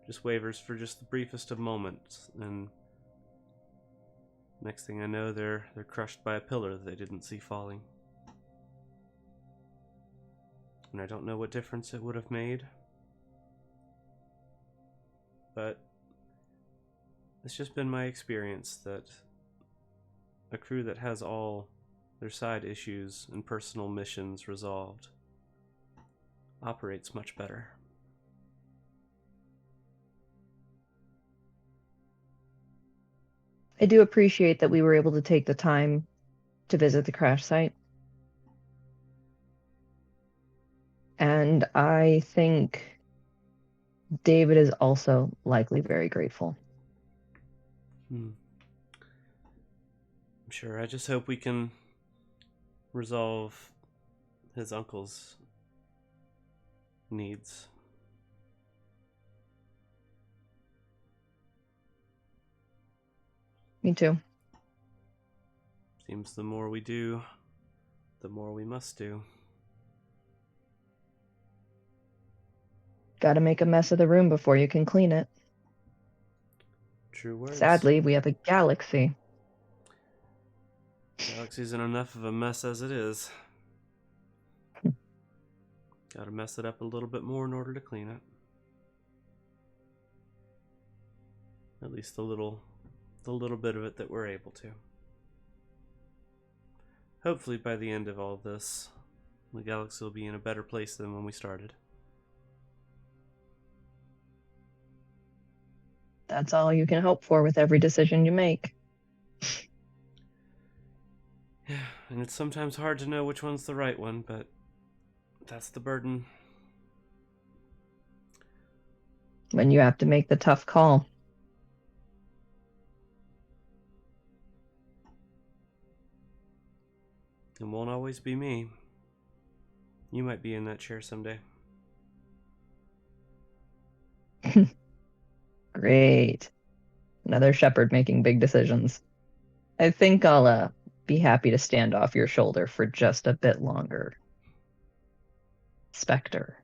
just wavers for just the briefest of moments, and next thing I know, they're crushed by a pillar that they didn't see falling. And I don't know what difference it would have made, but it's just been my experience that a crew that has all their side issues and personal missions resolved operates much better. I do appreciate that we were able to take the time to visit the crash site. And I think David is also likely very grateful. I'm sure. I just hope we can resolve his uncle's needs. Me too. Seems the more we do, the more we must do. Gotta make a mess of the room before you can clean it. True words. Sadly, we have a galaxy. Galaxy isn't enough of a mess as it is. Gotta mess it up a little bit more in order to clean it. At least the little bit of it that we're able to. Hopefully by the end of all this, the galaxy will be in a better place than when we started. That's all you can hope for with every decision you make. Yeah, and it's sometimes hard to know which one's the right one, but that's the burden. When you have to make the tough call. It won't always be me. You might be in that chair someday. Great. Another Shepard making big decisions. I think I'll be happy to stand off your shoulder for just a bit longer. Spectre.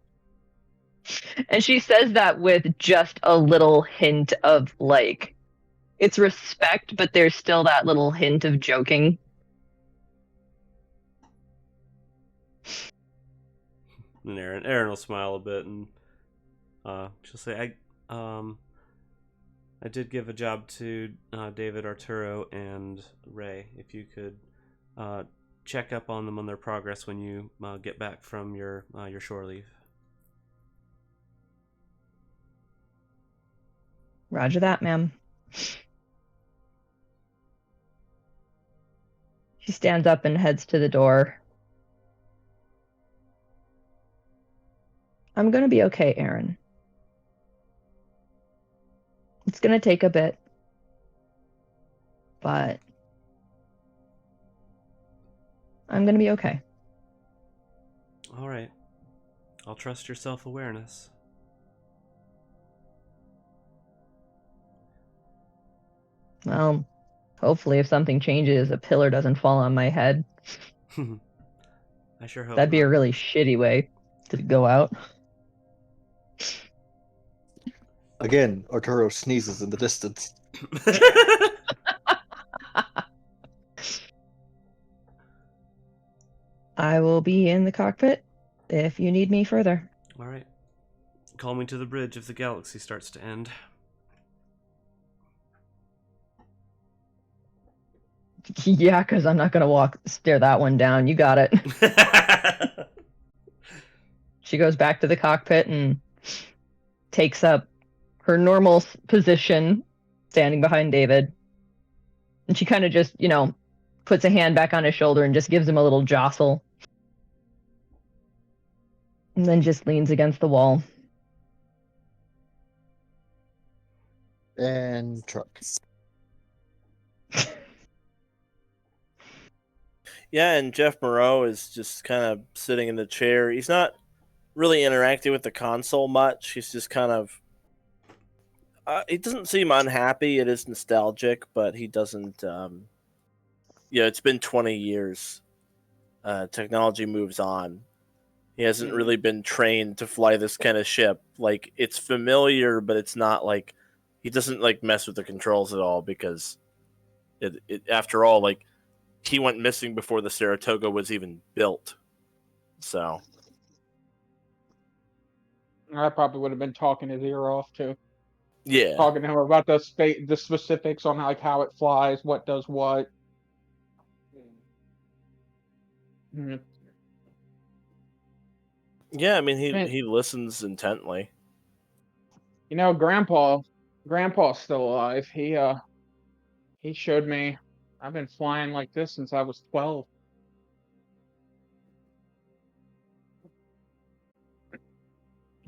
And she says that with just a little hint of, like, it's respect, but there's still that little hint of joking. And Aryn will smile a bit, and she'll say, I did give a job to David, Arturo, and Ray. If you could check up on them on their progress when you get back from your shore leave. Roger that, ma'am. She stands up and heads to the door. I'm gonna be okay, Aryn. It's gonna take a bit, but I'm gonna be okay. All right. I'll trust your self-awareness. Well, hopefully if something changes, a pillar doesn't fall on my head. I sure hope That'd be not. a really shitty way to go out. Again, Arturo sneezes in the distance. I will be in the cockpit if you need me further. All right. Call me to the bridge if the galaxy starts to end. Yeah, because I'm not gonna stare that one down. You got it. She goes back to the cockpit and takes up her normal position, standing behind David. And she kind of just, puts a hand back on his shoulder and just gives him a little jostle. And then just leans against the wall. And truck. Yeah, and Jeff Moreau is just kind of sitting in the chair. He's not really interacting with the console much. He's just kind of... he doesn't seem unhappy. It is nostalgic, but he doesn't... it's been 20 years. Technology moves on. He hasn't really been trained to fly this kind of ship. Like, it's familiar, but it's not like... He doesn't, like, mess with the controls at all because, after all, like, he went missing before the Saratoga was even built. So... I probably would have been talking his ear off, too. Yeah. Talking to him about the specifics on how it flies, what does what. Mm. Yeah, I mean, he listens intently. Grandpa's still alive. He showed me. I've been flying like this since I was 12.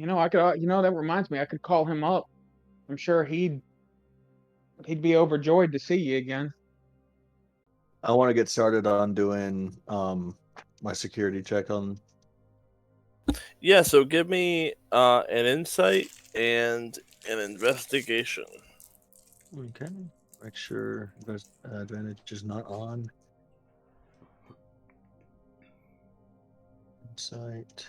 I could. That reminds me. I could call him up. I'm sure he'd be overjoyed to see you again. I want to get started on doing my security check on. Yeah, so give me an insight and an investigation. Okay. Make sure advantage is not on. Insight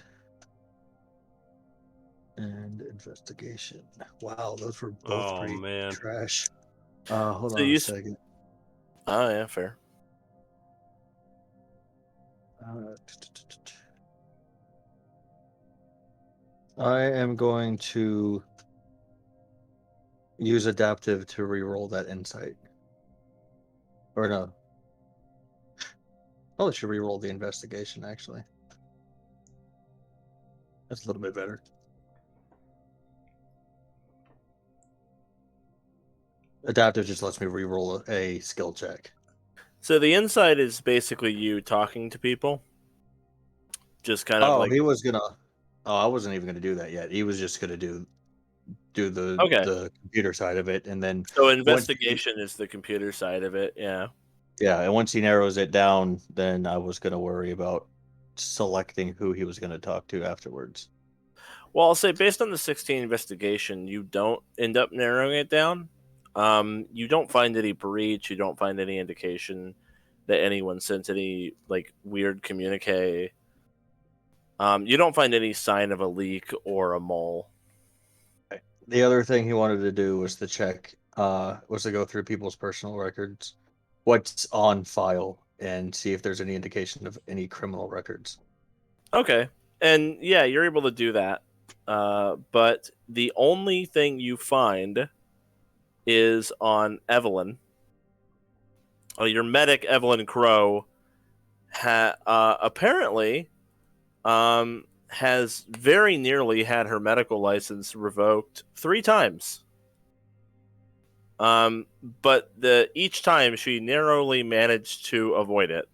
and investigation. Wow, those were both pretty trash. Hold on a second. Oh, yeah, fair. I am going to use adaptive to reroll that insight. Or no. Probably should reroll the investigation, actually. That's a little bit better. Adaptive just lets me reroll a skill check. So the insight is basically you talking to people. Just kind of like... he was gonna... Oh, I wasn't even gonna do that yet. He was just gonna do the computer side of it, and then... So investigation is the computer side of it, yeah. Yeah, and once he narrows it down, then I was gonna worry about selecting who he was gonna talk to afterwards. Well, I'll say based on the 16 investigation, you don't end up narrowing it down. You don't find any breach. You don't find any indication that anyone sent any like weird communique. You don't find any sign of a leak or a mole. The other thing he wanted to do was to check, was to go through people's personal records, what's on file, and see if there's any indication of any criminal records. Okay, and yeah, you're able to do that. But the only thing you find is on Evelyn. Your medic, Evelyn Crow, apparently has very nearly had her medical license revoked 3 times. But each time she narrowly managed to avoid it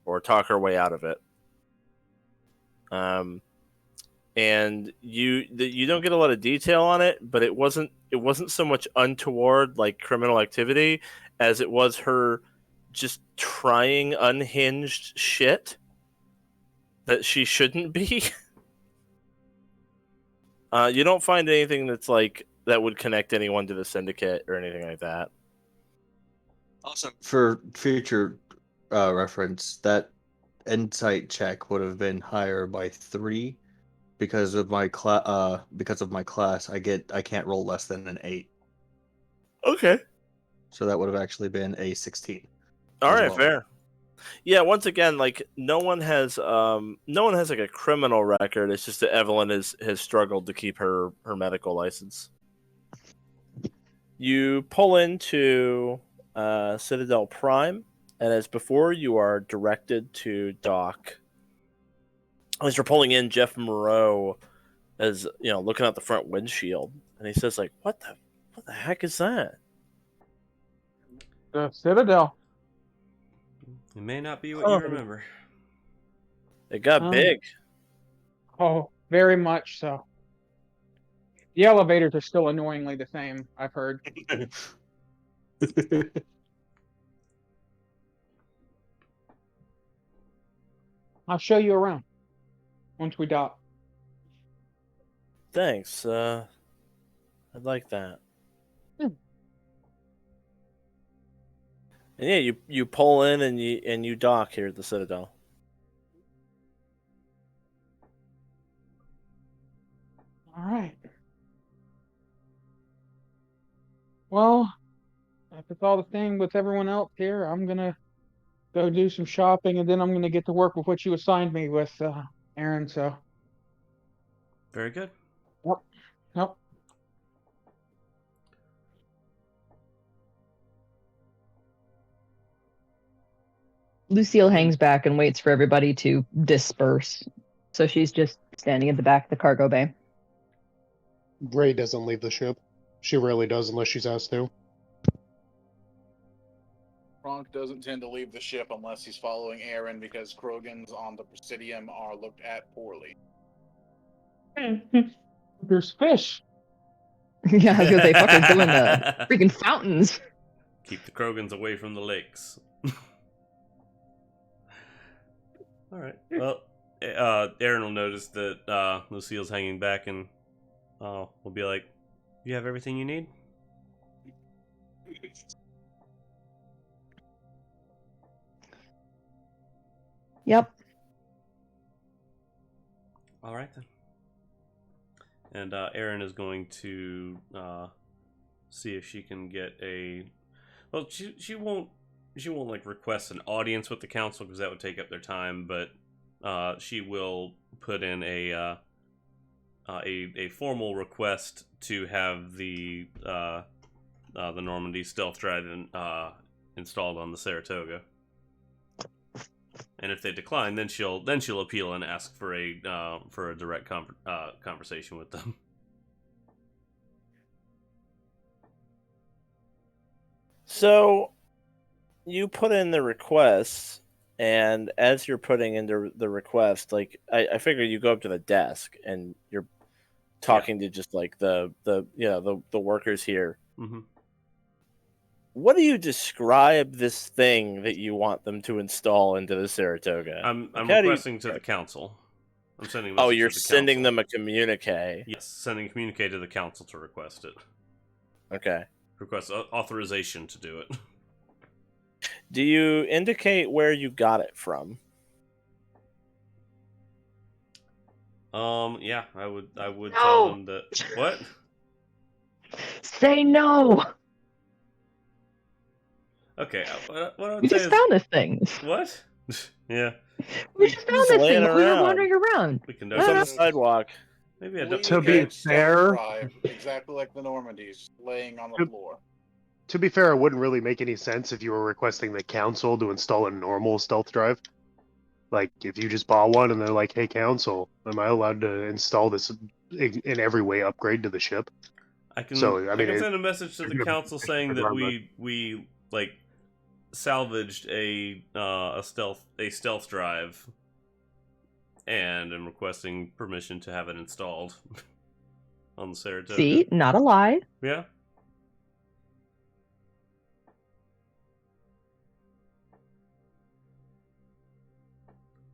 or talk her way out of it. And you don't get a lot of detail on it, but it wasn't so much untoward like criminal activity as it was her just trying unhinged shit that she shouldn't be. You don't find anything that's like that would connect anyone to the syndicate or anything like that. Also, for future reference, that insight check would have been higher by 3. Because of my class, I can't roll less than an 8. Okay. So that would have actually been a 16. All right, fair. Yeah, once again, like no one has like a criminal record. It's just that Evelyn has struggled to keep her medical license. You pull into Citadel Prime, and as before, you are directed to dock. As you're pulling in, Jeff Moreau is looking out the front windshield, and he says, "Like, what the heck is that?" The Citadel. It may not be what you remember. It got big. Oh, very much so. The elevators are still annoyingly the same, I've heard. I'll show you around once we dock. Thanks. I'd like that. And yeah, you pull in and you dock here at the Citadel. All right. Well, if it's all the same with everyone else here, I'm gonna go do some shopping, and then I'm gonna get to work with what you assigned me with, Aryn. So. Very good. Yep. Lucille hangs back and waits for everybody to disperse. So she's just standing at the back of the cargo bay. Ray doesn't leave the ship. She rarely does unless she's asked to. Kronk doesn't tend to leave the ship unless he's following Aryn because Krogans on the Presidium are looked at poorly. There's fish. Yeah, I was gonna say, fucking go in the freaking fountains. Keep the Krogans away from the lakes. All right. Well, Aryn will notice that Lucille's hanging back, and we'll be like, "You have everything you need?" Yep. All right then. And Aryn is going to see if she can get a. Well, she won't like request an audience with the council because that would take up their time, but she will put in a formal request to have the Normandy stealth drive installed on the Saratoga. And if they decline, then she'll appeal and ask for a direct conversation with them. So, you put in the request, and as you're putting in the request, like I figure you go up to the desk and you're talking to just like the workers here. Mm-hmm. What do you describe this thing that you want them to install into the Saratoga? I'm requesting to the council. I'm sending. Oh, you're to the sending council. them a communique. Yes, sending a communique to the council to request it. Okay. Request authorization to do it. Do you indicate where you got it from? Yeah, I would No! tell them that. What? Say no! Okay, what I would We say just is found this thing. what? Yeah, We just found Just this laying thing. We were around. wandering around. we can It's on the sidewalk. Maybe I don't. To be Bleeding edge stealth fair- drive, exactly like the Normandy's, laying on the floor. To be fair, it wouldn't really make any sense if you were requesting the council to install a normal stealth drive. Like, if you just bought one and they're like, "Hey, council, am I allowed to install this in every way upgrade to the ship?" I can. So, I mean, can send a message to the it's- council saying that we like salvaged a stealth drive, and am requesting permission to have it installed on the Saratoga. See? Not a lie. Yeah.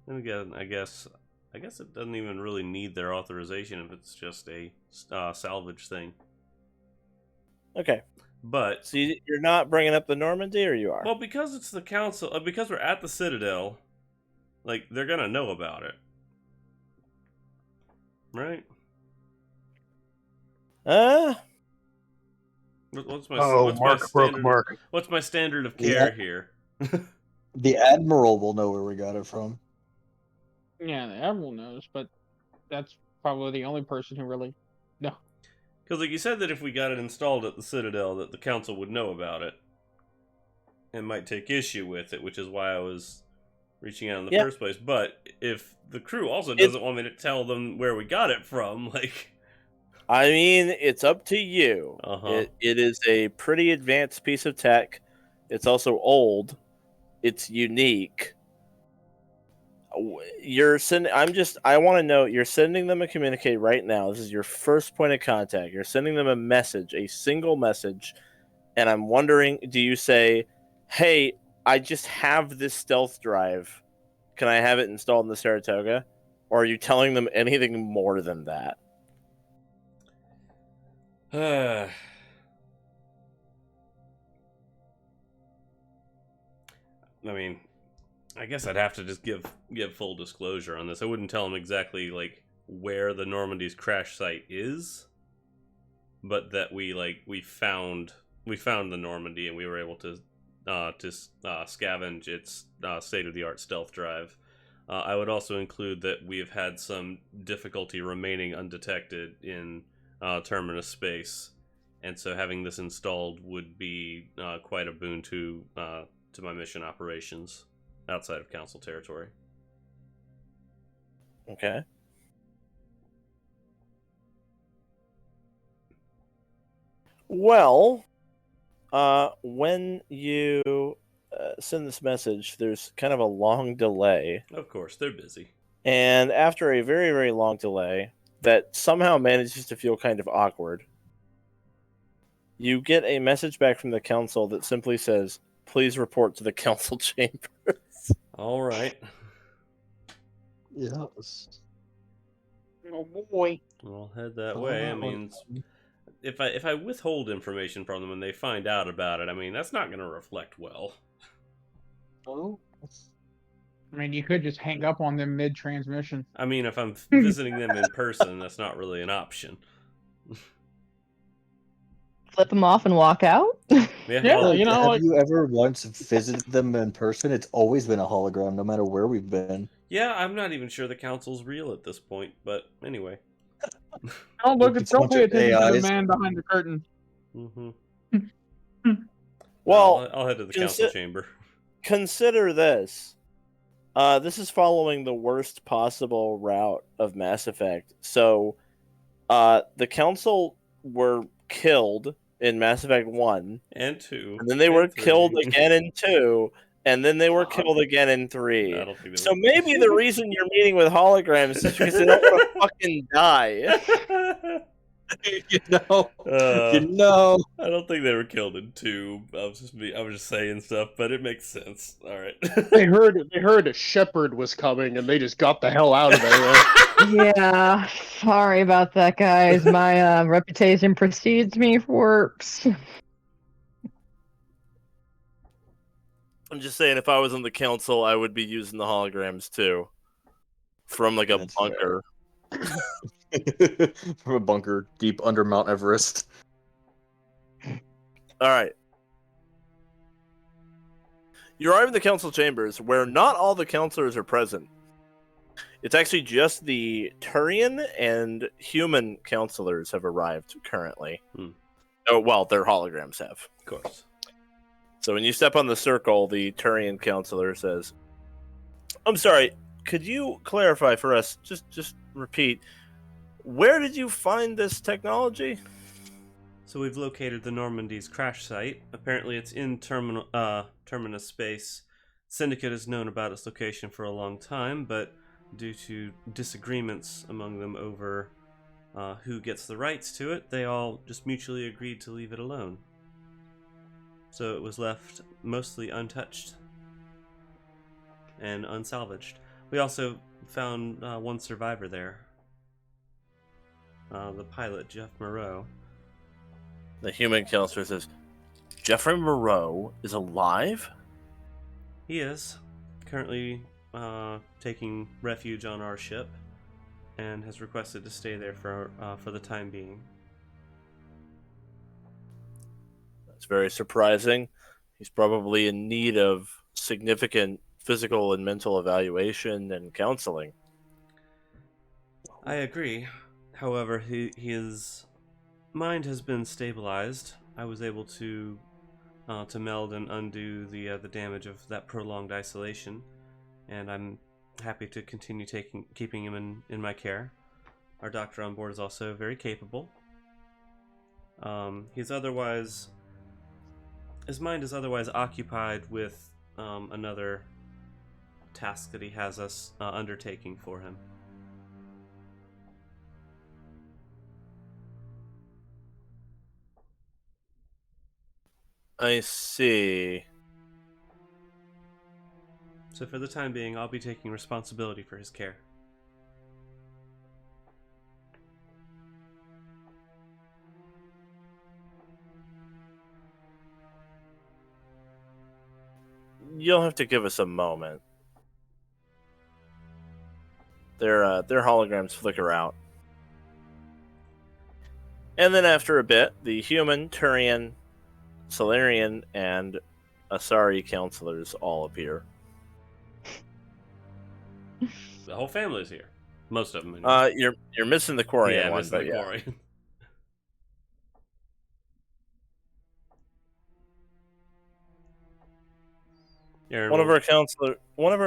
And again, I guess it doesn't even really need their authorization if it's just a salvage thing. Okay. But So you're not bringing up the Normandy, or you are? well, because it's the council, because we're at the Citadel, like they're gonna know about it, right? What's my Mark broke standard? Mark. What's my standard of care here? The Admiral will know where we got it from. Yeah, the Admiral knows, but that's probably the only person who really. No. Because like you said that if we got it installed at the Citadel, that the council would know about it and might take issue with it, which is why I was reaching out in the first place. But if the crew also doesn't want me to tell them where we got it from, like, I mean, it's up to you. It is a pretty advanced piece of tech. It's also old. It's unique. I want to know, you're sending them a communique right now. This is your first point of contact. You're sending them a message, a single message. And I'm wondering, do you say, "Hey, I just have this stealth drive. Can I have it installed in the Saratoga?" Or are you telling them anything more than that? I mean, I guess I'd have to just give full disclosure on this. I wouldn't tell them exactly like where the Normandy's crash site is, but that we found the Normandy and we were able to scavenge its state-of-the-art stealth drive. I would also include that we have had some difficulty remaining undetected in Terminus space, and so having this installed would be quite a boon to my mission operations outside of Council territory. Okay. Well, when you send this message, there's kind of a long delay. Of course, they're busy. And after a very, very long delay, that somehow manages to feel kind of awkward. You get a message back from the council that simply says, "Please report to the council chambers." All right. Yes. Oh boy. I'll head that way. I mean, if I withhold information from them and they find out about it, I mean, that's not going to reflect well. Oh. I mean, you could just hang up on them mid-transmission. I mean, if I'm visiting them in person, that's not really an option. Flip them off and walk out? Yeah, Yeah, well, you know, Have like, you ever once visited them in person? It's always been a hologram, no matter where we've been. yeah, I'm not even sure the council's real at this point, but anyway. oh look, It's a don't bunch pay of attention to the AIs. man behind the curtain. Mm-hmm. Well, I'll head to the council chamber. Consider this. This is following the worst possible route of Mass Effect. So, the council were killed in Mass Effect 1, And 2. and then they and were 3. killed again in 2, and then they were God. killed again in 3. I don't think they So were- maybe the reason you're meeting with holograms is because they don't want to fucking die. you know, Uh, you know. I don't think they were killed in 2. I was just saying stuff, but it makes sense. All right. They heard a Shepard was coming, and they just got the hell out of there. Yeah, sorry about that, guys. My reputation precedes me for works. I'm just saying, if I was on the council, I would be using the holograms too, from like a That's bunker. From a bunker deep under Mount Everest. All right. You arrive in the council chambers, where not all the counselors are present. It's actually just the Turian and human counselors have arrived currently. Oh, well, their holograms have. Of course. So when you step on the circle, the Turian counselor says, "I'm sorry, could you clarify for us, just repeat, where did you find this technology?" So we've located the Normandy's crash site. Apparently it's in Terminus space. Syndicate has known about its location for a long time, but due to disagreements among them over who gets the rights to it, they all just mutually agreed to leave it alone. So it was left mostly untouched and unsalvaged. We also found one survivor there. The pilot, Jeff Moreau. The human counselor says, "Jeffrey Moreau is alive?" He is currently taking refuge on our ship and has requested to stay there for the time being. That's very surprising. He's probably in need of significant physical and mental evaluation and counseling. I agree. However, his mind has been stabilized. I was able to meld and undo the damage of that prolonged isolation, and I'm happy to continue keeping him in my care. Our doctor on board is also very capable. His mind is otherwise occupied with another task that he has us undertaking for him. I see. So for the time being, I'll be taking responsibility for his care. You'll have to give us a moment. Their holograms flicker out. And then after a bit, the human, Turian, Solarian, and Asari counselors all appear. The whole family's here. Most of them. Anyway. You're missing the Quarian one, missing but the yeah. Quarian. Aryn One of will-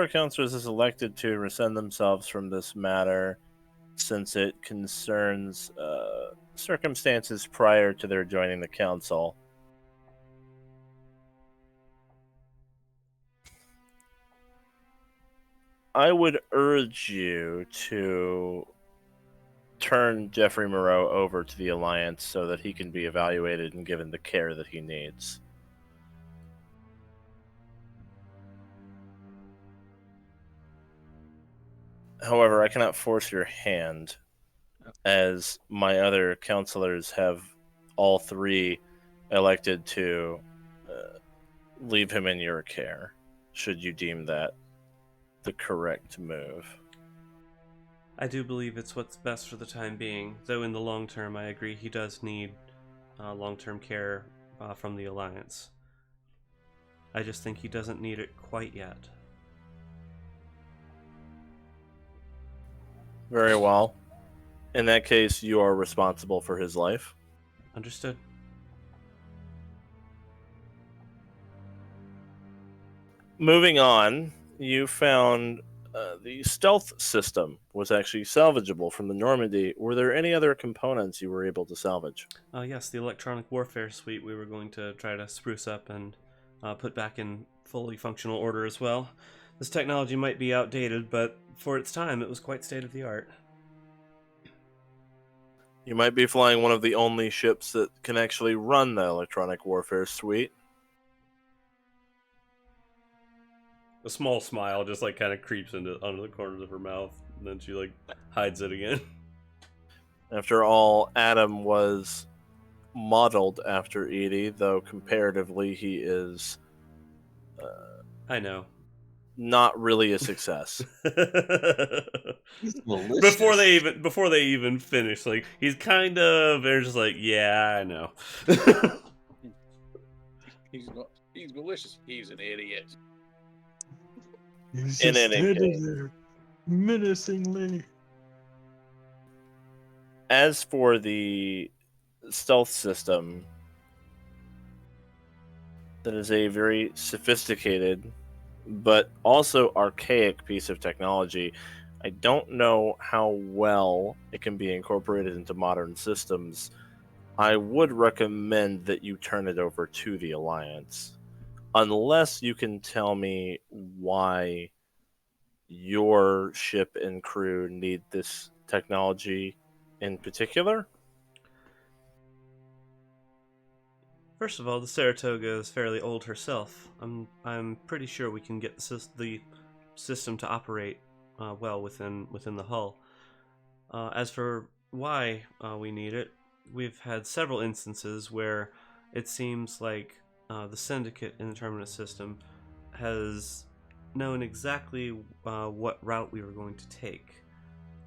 our counselors is elected to rescind themselves from this matter, since it concerns circumstances prior to their joining the council. I would urge you to turn Jeffrey Moreau over to the Alliance so that he can be evaluated and given the care that he needs. However, I cannot force your hand, as my other counselors have all three elected to leave him in your care, should you deem that the correct move. I do believe it's what's best for the time being, though in the long term I agree he does need long-term care from the Alliance. I just think he doesn't need it quite yet. Very well. In that case, you are responsible for his life. Understood. Moving on, you found the stealth system was actually salvageable from the Normandy. Were there any other components you were able to salvage? Yes, the electronic warfare suite we were going to try to spruce up and put back in fully functional order as well. This technology might be outdated, but for its time it was quite state-of-the-art. You might be flying one of the only ships that can actually run the electronic warfare suite. A small smile just like kind of creeps under the corners of her mouth, and then she like hides it again. After all, Adam was modeled after Edie, though comparatively he is I know. not really a success. before they even finish, like he's kind of, they're just like, yeah, I know. He's malicious. He's an idiot. He's In just any standing case. there, menacingly. As for the stealth system, that is a very sophisticated but also archaic piece of technology. I don't know how well it can be incorporated into modern systems. I would recommend that you turn it over to the Alliance, unless you can tell me why your ship and crew need this technology in particular. First of all, the Saratoga is fairly old herself. I'm pretty sure we can get the system to operate well within the hull. As for why we need it, we've had several instances where it seems like the Syndicate in the Terminus system has known exactly what route we were going to take.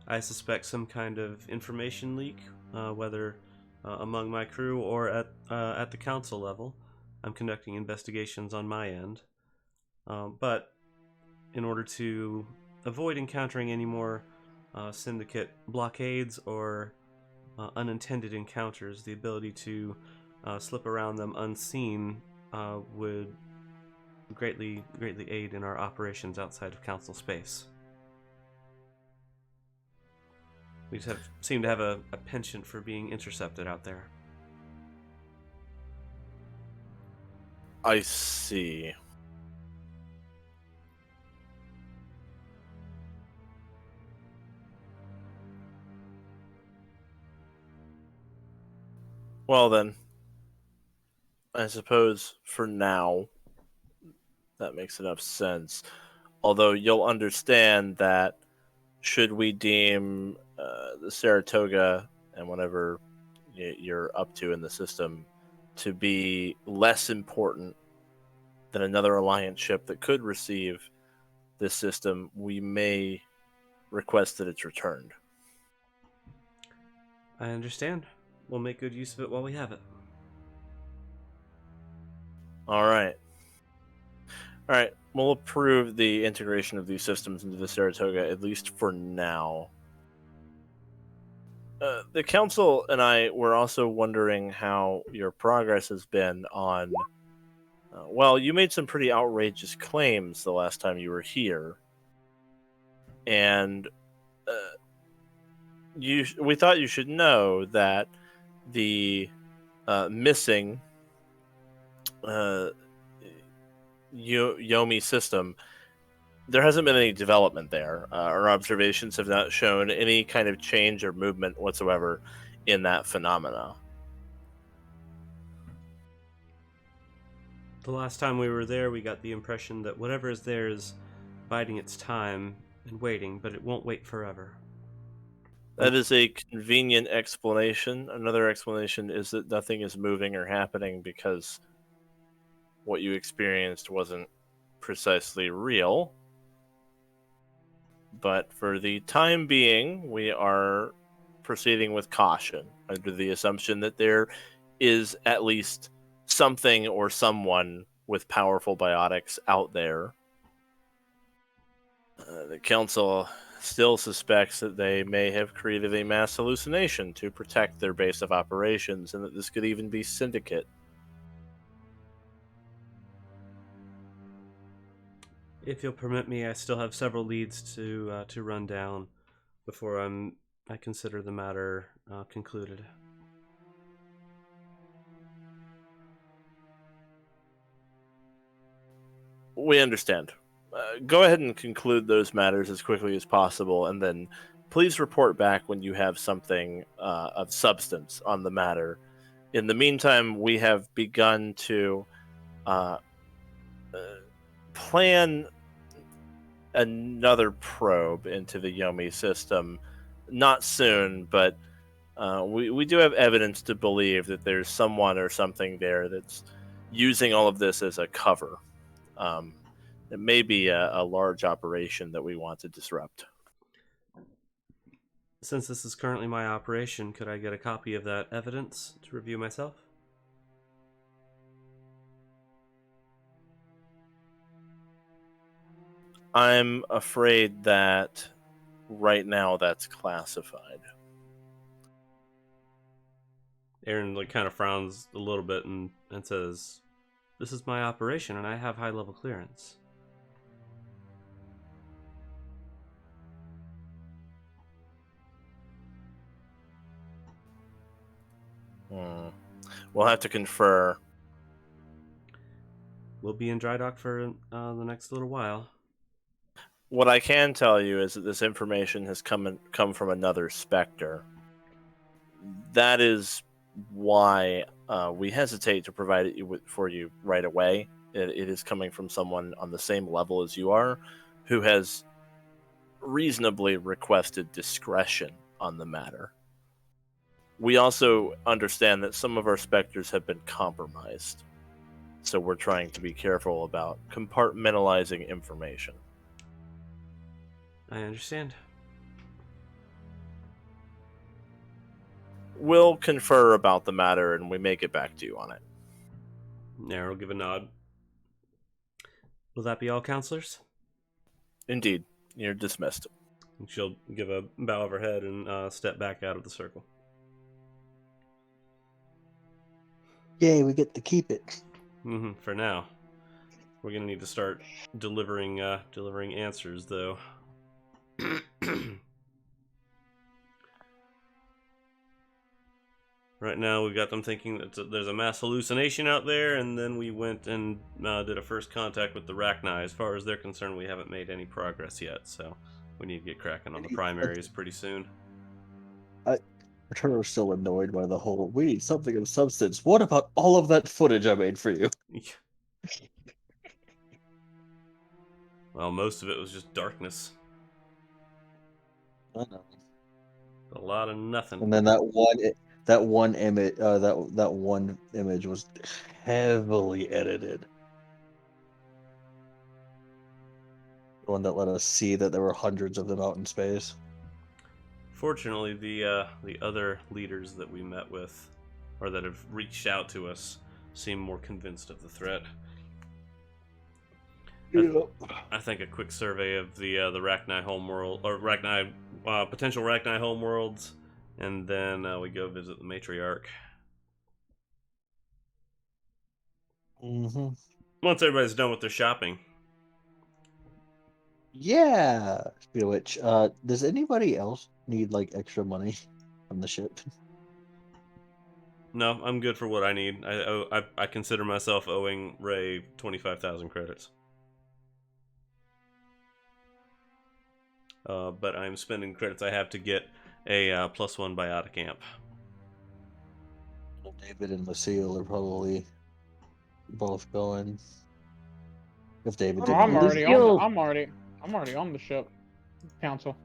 I suspect some kind of information leak, whether among my crew or at the council level. I'm conducting investigations on my end. But in order to avoid encountering any more Syndicate blockades or unintended encounters, the ability to slip around them unseen would greatly aid in our operations outside of council space. We just seem to have a penchant for being intercepted out there. I see. Well then, I suppose for now, that makes enough sense. Although you'll understand that should we deem the Saratoga and whatever you're up to in the system to be less important than another Alliance ship that could receive this system, we may request that it's returned. I understand. We'll make good use of it while we have it. All right. We'll approve the integration of these systems into the Saratoga, at least for now. The Council and I were also wondering how your progress has been on... well, you made some pretty outrageous claims the last time you were here. And we thought you should know that the missing Yomi system there hasn't been any development there. Our observations have not shown any kind of change or movement whatsoever in that phenomena. The last time we were there, we got the impression that whatever is there is biding its time and waiting, but it won't wait forever. That is a convenient explanation. Another explanation is that nothing is moving or happening because what you experienced wasn't precisely real. But for the time being, we are proceeding with caution under the assumption that there is at least something or someone with powerful biotics out there. The Council still suspects that they may have created a mass hallucination to protect their base of operations, and that this could even be Syndicate. If you'll permit me, I still have several leads to run down before I consider the matter concluded. We understand. Go ahead and conclude those matters as quickly as possible, and then please report back when you have something of substance on the matter. In the meantime, we have begun to plan another probe into the Yomi system. Not soon, but we do have evidence to believe that there's someone or something there that's using all of this as a cover. It may be a large operation that we want to disrupt. Since this is currently my operation, could I get a copy of that evidence to review myself? I'm afraid that right now that's classified. Aryn kind of frowns a little bit and says, "This is my operation and I have high-level clearance." We'll have to confer. We'll be in dry dock for the next little while. What I can tell you is that this information has come from another Spectre. That is why we hesitate to provide it for you right away. It is coming from someone on the same level as you are, who has reasonably requested discretion on the matter. We also understand that some of our Spectres have been compromised, so we're trying to be careful about compartmentalizing information. I understand. We'll confer about the matter and we may get back to you on it. Nara will give a nod. Will that be all, counselors? Indeed. You're dismissed. And she'll give a bow of her head and step back out of the circle. Yay, we get to keep it. For now. We're going to need to start delivering answers, though. Right now, we've got them thinking that there's a mass hallucination out there, and then we went and did a first contact with the Rachni. As far as they're concerned, we haven't made any progress yet, so we need to get cracking on the primaries pretty soon. Arturo's still annoyed by the whole, we need something of substance. What about all of that footage I made for you? Well, most of it was just darkness. I know. A lot of nothing. And then that one image, that one image was heavily edited. The one that let us see that there were hundreds of them out in space. Fortunately, the other leaders that we met with, or that have reached out to us, seem more convinced of the threat. I think a quick survey of the Rachni homeworld, or potential Rachni homeworlds, and then we go visit the matriarch. Mm-hmm. Once everybody's done with their shopping. Yeah. Speaking of which, does anybody else need like extra money on the ship? No, I'm good for what I need. I consider myself owing Ray 25,000 credits. but I'm spending credits I have to get a +1 biotic amp. David and Lucille are probably both going. If David Oh, didn't I'm already. already Lucille- on. I'm already on the ship. Council.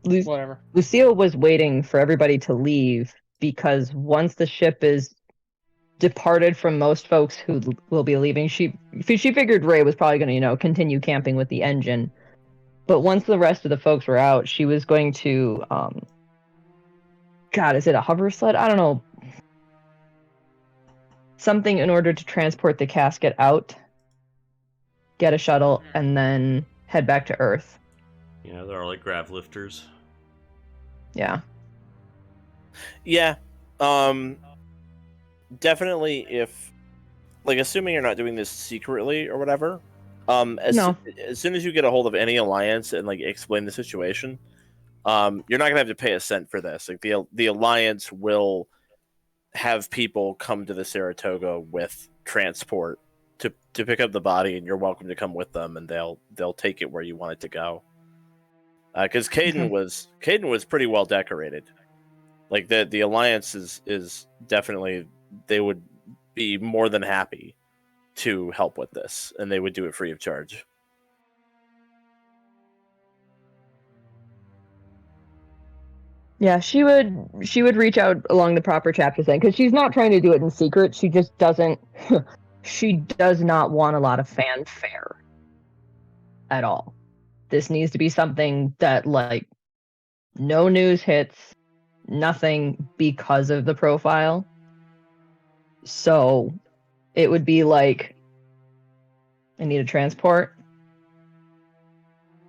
Lu- Whatever. Lucille was waiting for everybody to leave because once the ship is departed from most folks who will be leaving, she figured Ray was probably going to, continue camping with the engine. But once the rest of the folks were out, she was going to, God, is it a hover sled? I don't know. Something in order to transport the casket out, get a shuttle, and then head back to Earth. Yeah, there are like grav lifters. Yeah. Yeah. Definitely if, like, assuming you're not doing this secretly or whatever, as soon as you get a hold of any alliance and, like, explain the situation, you're not gonna have to pay a cent for this. Like, the alliance will have people come to the Saratoga with transport to pick up the body, and you're welcome to come with them, and they'll take it where you want it to go. Because Caden was pretty well decorated. Like, the alliance is definitely, they would be more than happy to help with this, and they would do it free of charge. Yeah, she would reach out along the proper chapters then, because she's not trying to do it in secret. She just doesn't. She does not want a lot of fanfare at all. This needs to be something that, like, no news hits, nothing, because of the profile. So it would be like, I need a transport.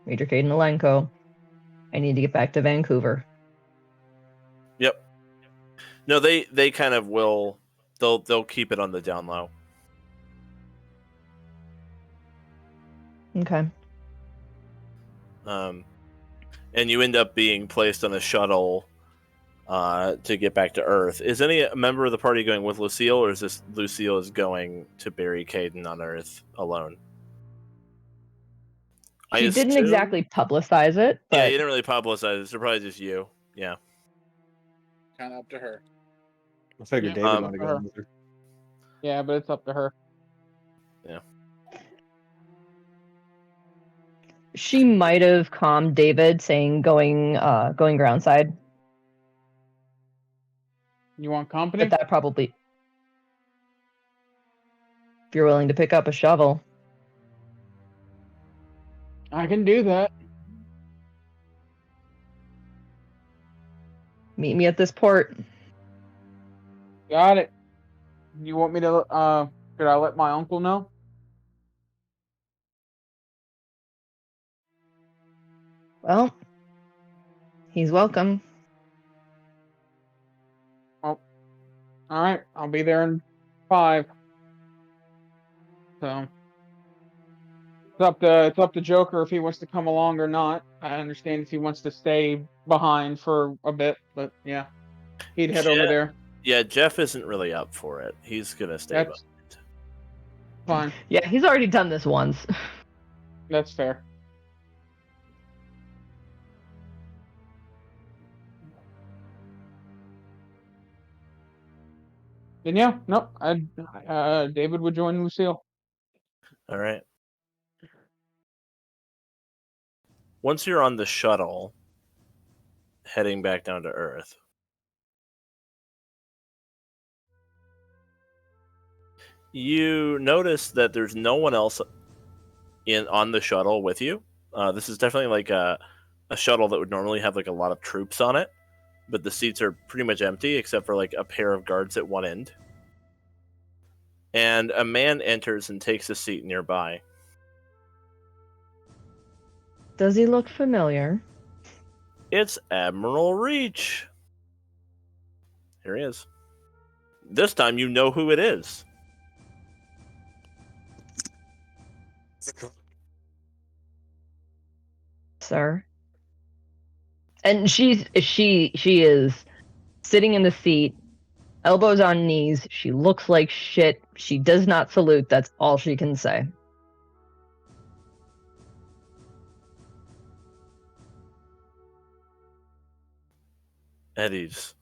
Major Caden Alenko. I need to get back to Vancouver. Yep. No, they kind of will. They'll keep it on the down low. Okay. And you end up being placed on a shuttle to get back to Earth. Is any member of the party going with Lucille, or is this Lucille is going to bury Caden on Earth alone? She didn't exactly publicize it, but yeah, you didn't really publicize it. So probably just you. Yeah. Kind of up to her. I figured David might have gone with her. Yeah, but it's up to her. Yeah. she might have calmed David, saying going groundside. You want company? But that probably, if you're willing to pick up a shovel. I can do that. Meet me at this port. Got it. You want me to, could I let my uncle know? Well, he's welcome. Well, alright, I'll be there in 5. So it's up to Joker if he wants to come along or not. I understand if he wants to stay behind for a bit, but yeah. He'd head over there. Yeah, Jeff isn't really up for it. He's gonna stay behind. Fine. Yeah, he's already done this once. That's fair. Then yeah, nope. David would join Lucille. All right. Once you're on the shuttle, heading back down to Earth, you notice that there's no one else on the shuttle with you. This is definitely like a shuttle that would normally have like a lot of troops on it, but the seats are pretty much empty except for like a pair of guards at one end. And a man enters and takes a seat nearby. Does he look familiar? It's Admiral Reach. Here he is. This time you know who it is. Sir. And she is sitting in the seat, elbows on knees. She looks like shit. She does not salute. That's all she can say. Eddie's.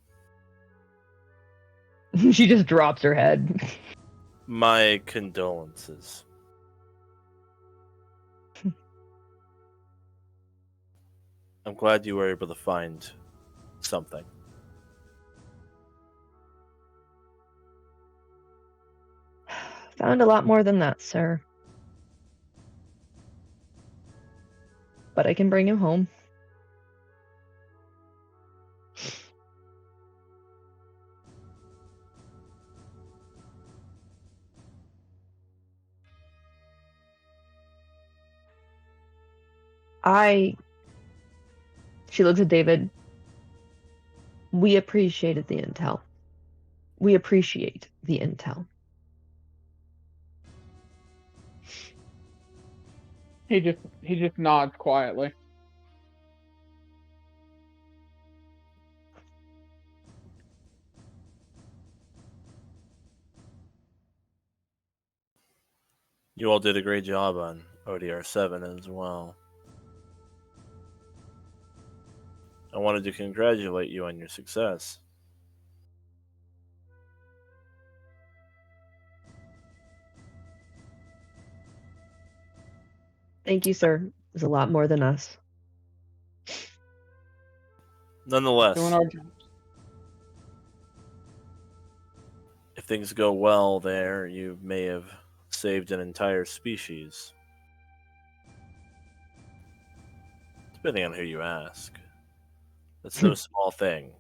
She just drops her head. My condolences. I'm glad you were able to find something. Found a lot more than that, sir. But I can bring him home. She looks at David. We appreciated the intel. We appreciate the intel. He just nods quietly. You all did a great job on ODR 7 as well. I wanted to congratulate you on your success. Thank you, sir. It was a lot more than us. Nonetheless, Doing our jobs. if things go well there, you may have saved an entire species. Depending on who you ask. That's no small thing.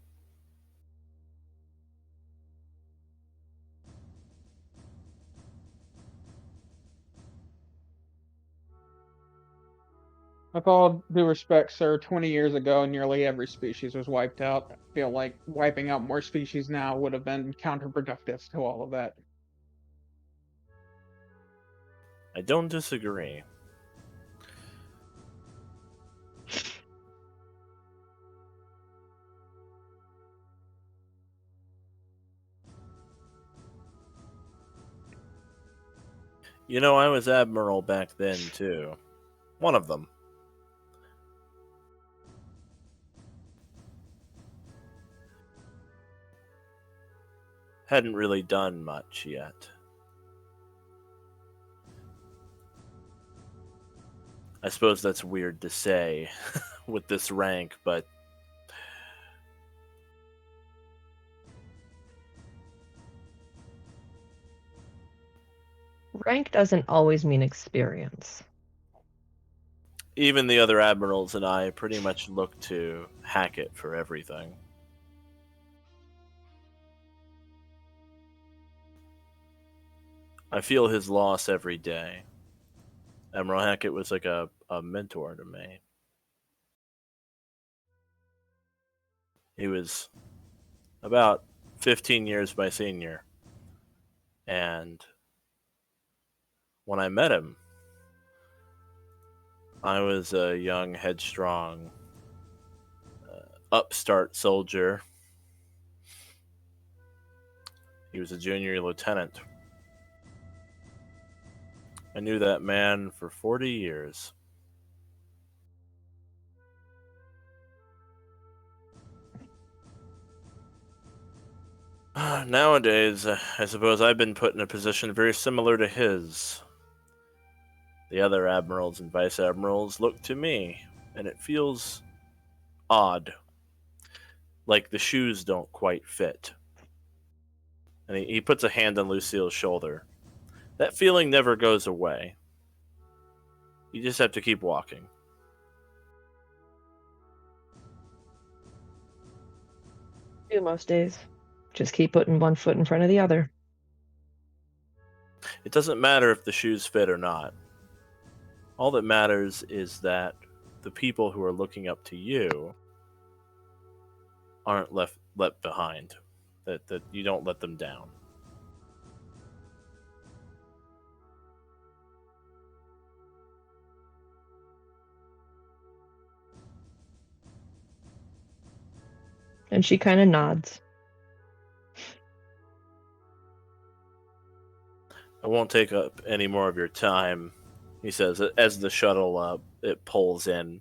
With all due respect, sir, 20 years ago, nearly every species was wiped out. I feel like wiping out more species now would have been counterproductive to all of that. I don't disagree. You know, I was Admiral back then, too. One of them. Hadn't really done much yet. I suppose that's weird to say with this rank, but Rank doesn't always mean experience. even the other admirals and I pretty much look to Hackett for everything. I feel his loss every day. Admiral Hackett was like a mentor to me. He was about 15 years my senior. And when I met him, I was a young, headstrong, upstart soldier. He was a junior lieutenant. I knew that man for 40 years. Nowadays, I suppose I've been put in a position very similar to his. The other admirals and vice admirals look to me, and it feels odd. Like the shoes don't quite fit. And he puts a hand on Lucille's shoulder. That feeling never goes away. You just have to keep walking. Do most days. Just keep putting one foot in front of the other. It doesn't matter if the shoes fit or not. All that matters is that the people who are looking up to you aren't left behind. That you don't let them down. And she kind of nods. I won't take up any more of your time, he says, as the shuttle it pulls in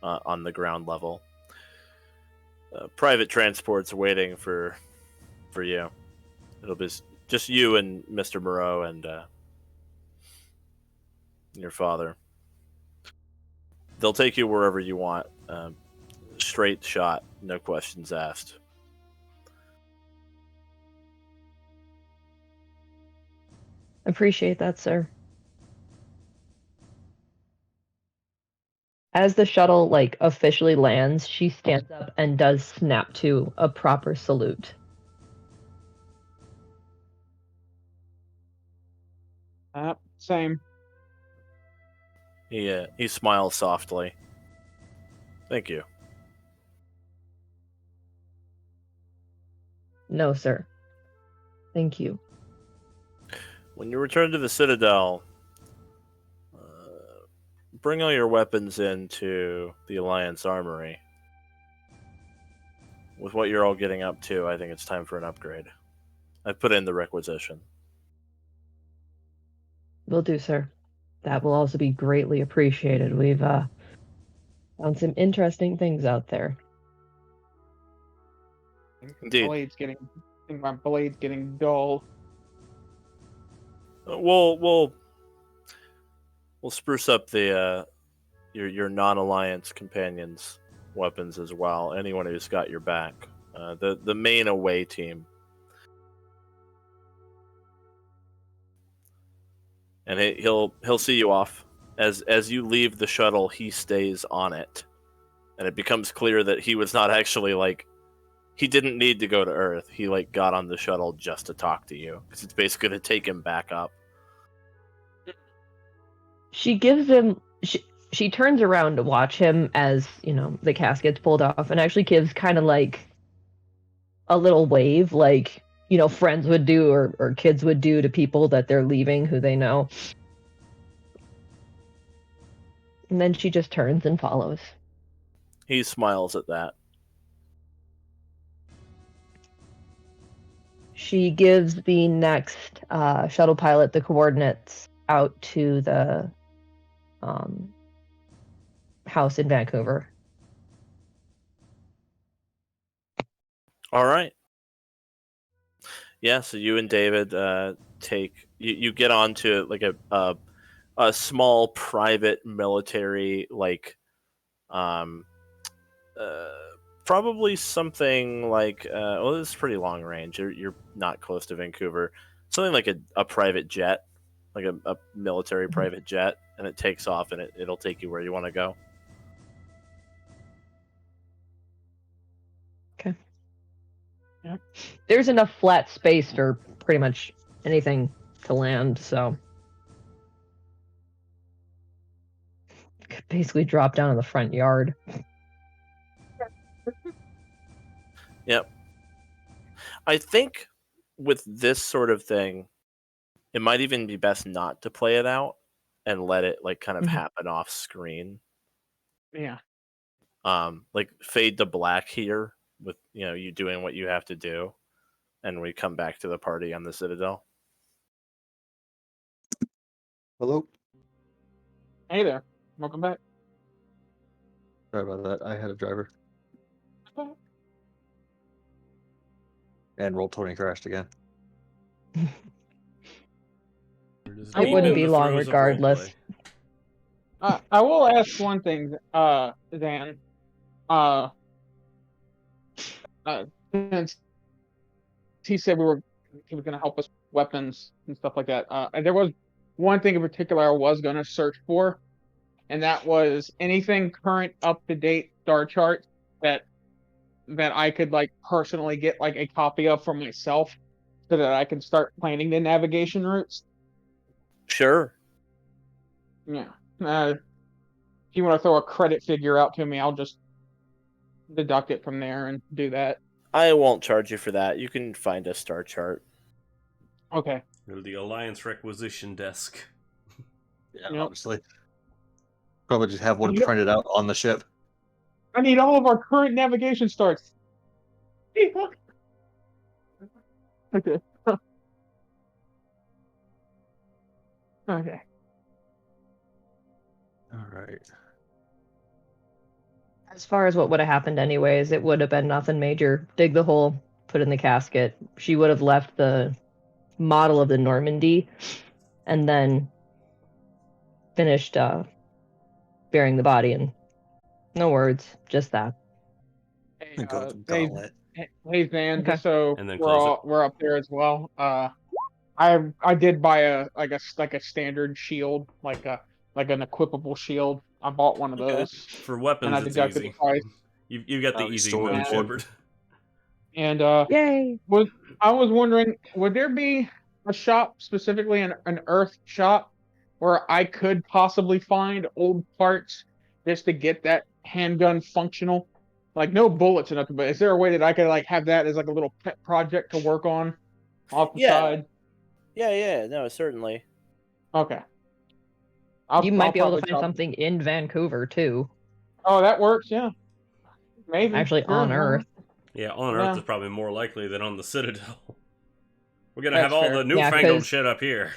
on the ground level. private transport's waiting for you. It'll be just you and Mr. Moreau and your father. They'll take you wherever you want. Straight shot, no questions asked. Appreciate that, sir. As the shuttle officially lands, she stands up and does snap to a proper salute. Same. He smiles softly. Thank you. No, sir. Thank you. When you return to the Citadel, bring all your weapons into the Alliance Armory. With what you're all getting up to, I think it's time for an upgrade. I've put in the requisition. Will do, sir. That will also be greatly appreciated. We've found some interesting things out there. Indeed. My blade's getting dull. We'll spruce up the your non-alliance companions' weapons as well. Anyone who's got your back. The main away team. And he'll see you off. As you leave the shuttle, he stays on it. And it becomes clear that he was not actually he didn't need to go to Earth. He got on the shuttle just to talk to you, because it's basically going to take him back up. She gives him. She turns around to watch him as the casket's pulled off, and actually gives kind of a little wave, friends would do or kids would do to people that they're leaving who they know. And then she just turns and follows. He smiles at that. She gives the next shuttle pilot the coordinates out to the house in Vancouver. All right. Yeah, so you and David you get onto a small private military probably something this is pretty long range. You're not close to Vancouver. Something like a private jet, like a military private jet, and it takes off and it'll take you where you want to go. Okay. Yeah. There's enough flat space for pretty much anything to land, so could basically drop down in the front yard. Yep. I think with this sort of thing, it might even be best not to play it out and let it kind of happen off screen. Yeah. Fade to black here with you doing what you have to do, and we come back to the party on the Citadel. Hello. Hey there. Welcome back. Sorry about that. I had a driver. And Roll20 crashed again. It wouldn't be long regardless. I will ask one thing, Dan. Since he said he was going to help us with weapons and stuff like that. And there was one thing in particular I was going to search for, and that was anything current, up to date star chart that I could personally get a copy of for myself, so that I can start planning the navigation routes. Sure. Yeah. If you want to throw a credit figure out to me, I'll just deduct it from there and do that. I won't charge you for that. You can find a star chart. Okay. The Alliance requisition desk. Yeah, Yep. honestly. Probably just have one printed out on the ship. I need all of our current navigation starts. Okay. Okay. All right. As far as what would have happened anyways, it would have been nothing major. Dig the hole, put in the casket. She would have left the model of the Normandy and then finished burying the body. And no words, just that. Hey, Golden hey, gauntlet. hey, Zan, Okay. just so And then we're up there as well. I did buy a standard shield, like an equipable shield. I bought one of Okay. those, For and weapons, I it's deducted easy. the price. You got the easy Store mode, it. Shepard. And Yay! I was wondering, would there be a shop, specifically an Earth shop, where I could possibly find old parts just to get that handgun functional? Like no bullets or nothing, but is there a way that I could like have that as like a little pet project to work on off the Yeah. side? Yeah, no, certainly. Okay. You might be able to probably find drop- something in Vancouver too. Oh, that works. Yeah. Maybe. Actually, Sure, on why not? Earth. Yeah, on Yeah. Earth is probably more likely than on the Citadel. We're gonna That's have all fair. the Yeah, newfangled 'cause- shit up here.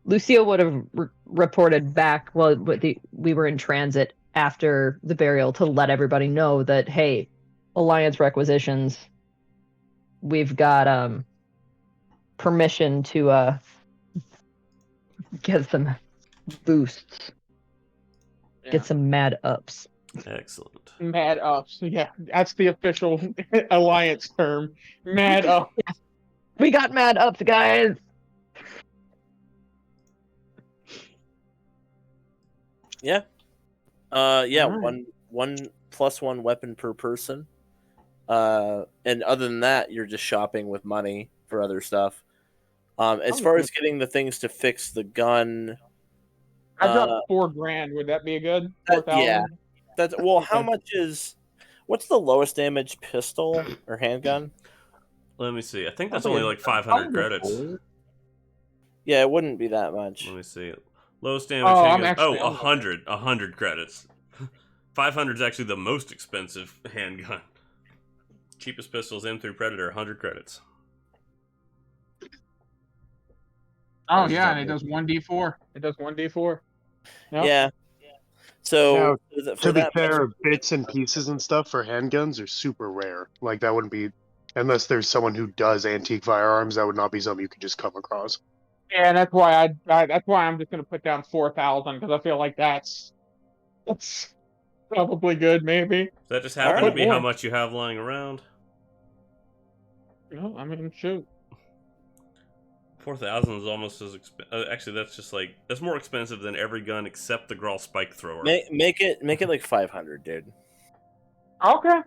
Lucille would have reported back. Well, we were in transit after the burial to let everybody know that hey, Alliance requisitions. We've got permission to get some boosts, Yeah. get some mad ups. Excellent. Mad ups. Yeah, that's the official Alliance term. Mad ups. We got mad ups, guys. Yeah. Alright. one plus one weapon per person. And other than that, you're just shopping with money for other stuff. As far as getting the things to fix the gun, I dropped $4,000. Would that be a good? That- 4,000. yeah. that's well. How Okay. much is? What's the lowest damage pistol or handgun? Let me see. I think that's Probably only like 500 credits. Yeah, it wouldn't be that much. Let me see. Lowest damage Oh, I'm handgun. actually- Oh, I'm- 100 credits. 500 is actually the most expensive handgun. Cheapest pistol is M3 Predator, 100 credits. Oh yeah, and it does 1d4. It does 1d4. Yep. Yeah. So Now, for To be that fair, bits and pieces and stuff for handguns are super rare. Like that wouldn't be, unless there's someone who does antique firearms, that would not be something you could just come across. Yeah, that's why that's why I'm just gonna put down 4,000 because I feel like that's probably good, maybe. Does that just happen Alright. to be how More. much you have lying around? No, I mean shoot. 4,000 is almost as actually, that's just like that's more expensive than every gun except the Grawl Spike Thrower. make it like 500, dude. Okay,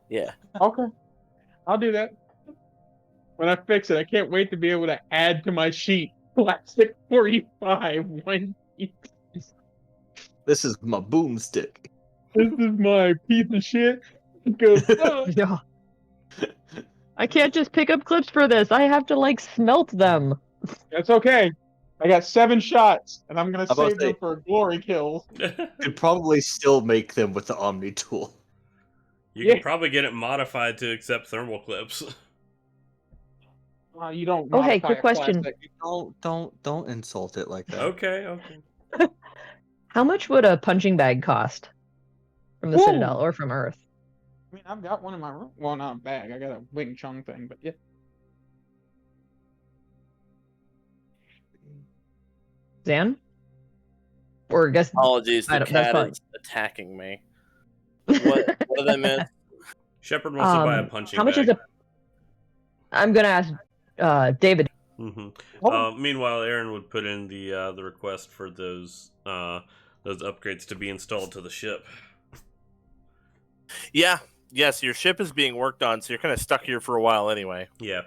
Yeah. okay, I'll do that. When I fix it, I can't wait to be able to add to my sheet. Plastic 45. This is my boomstick. This is my piece of shit. It goes, "Oh." Yeah. I can't just pick up clips for this. I have to like smelt them. That's okay. I got 7 shots, and I'm gonna I'm about to save them say- for glory kills. Could probably still make them with the Omni tool. You Yeah. can probably get it modified to accept thermal clips. You don't. Oh, hey, modify quick a question. plastic. Don't insult it like that. Okay. How much would a punching bag cost from the Ooh. Citadel or from Earth? I mean, I've got one in my room. Well, not a bag. I got a Wing Chun thing, but yeah. Zan? Or I guess Apologies, I the don't- that's cat fine. is attacking me. What did I miss? Shepard wants to buy a punching how much bag. is a? I'm gonna ask David. Meanwhile, Aryn would put in the request for those upgrades to be installed to the ship. Yeah. Yes, your ship is being worked on, so you're kind of stuck here for a while anyway. Yeah,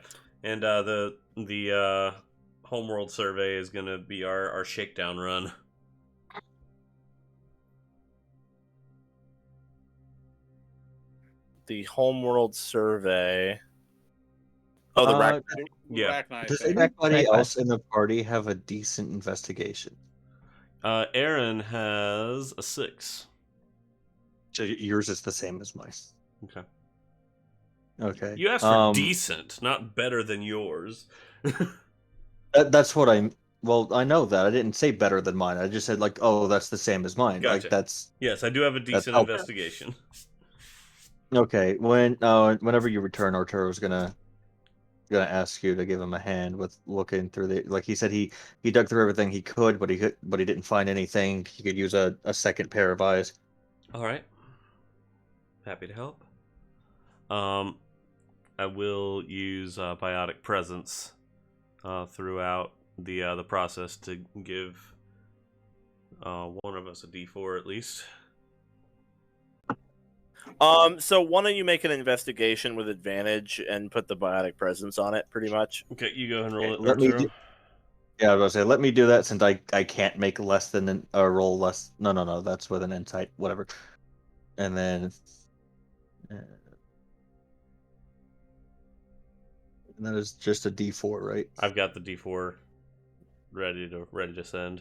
and the homeworld survey is gonna be our shakedown run. The homeworld survey. Oh, the rack. Yeah. Does thing. anybody Right. else in the party have a decent investigation? Aryn has a 6. So yours is the same as mine. Okay. Okay. You asked for decent, not better than yours. That's what I'm Well, I know that. I didn't say better than mine. I just said like, oh, that's the same as mine. Gotcha. Like that's Yes, I do have a decent helpful. investigation. Okay. Whenever you return, Arturo's gonna ask you to give him a hand with looking through the. Like he said, he dug through everything he could, but he didn't find anything. He could use a second pair of eyes. All right. Happy to help. I will use biotic presence throughout the process to give one of us a D4 at least. So why don't you make an investigation with advantage and put the biotic presence on it, pretty much. Okay, you go ahead and roll it, Let me Arturo. Yeah, I was gonna say, let me do that since I can't make less than roll less. No, that's with an insight, whatever. And then, and that is just a D4, right? I've got the D4 ready to send.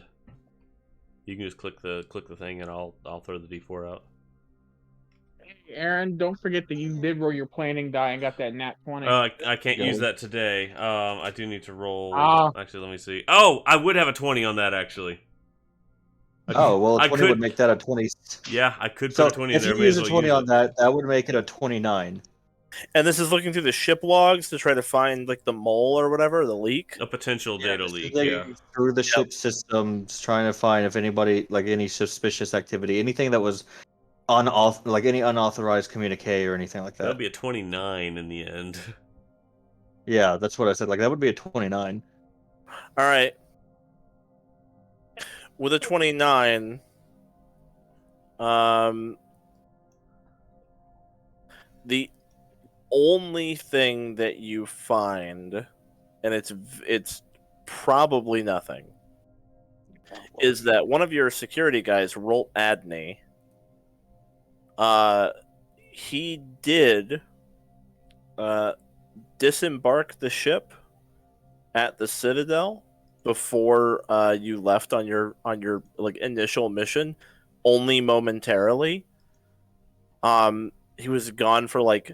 You can just click the thing, and I'll throw the D4 out. Aaron, don't forget that you did roll your planning die and got that nat 20. I can't use that today. I do need to roll. Ah. Actually, let me see. Oh, I would have a 20 on that actually. Oh, well, a 20 could would make that a 20. Yeah, I could put So a 20 in if there. you May use as a well 20 use on it. that would make it a 29. And this is looking through the ship logs to try to find like the mole or whatever, the leak. A potential data just leak. digging Yeah. through the ship systems, trying to find if anybody, like any suspicious activity, anything that was like any unauthorized communique or anything like That'll that. be a 29 in the end. Yeah, that's what I said. Like that would be a 29. All right. With a 29, the only thing that you find, and it's probably nothing, is that one of your security guys, Rolt Adney, he did disembark the ship at the Citadel before you left on your like initial mission, only momentarily. He was gone for like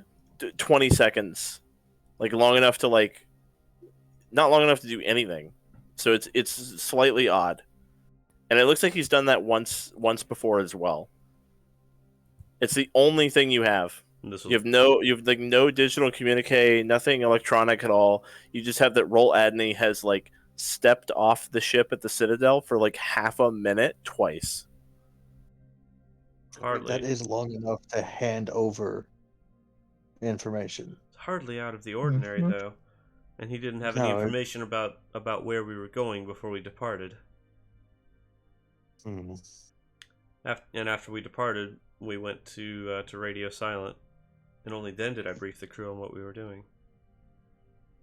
20 seconds, like long enough to like not long enough to do anything. So it's slightly odd, and it looks like he's done that once before as well. It's the only thing you have. You have no digital communique, nothing electronic at all. You just have that Rolt Adney has like stepped off the ship at the Citadel for like half a minute twice. Hardly. That is long enough to hand over information. It's hardly out of the ordinary though, and he didn't have any information about where we were going before we departed. Hmm. And after we departed, we went to radio silent, and only then did I brief the crew on what we were doing.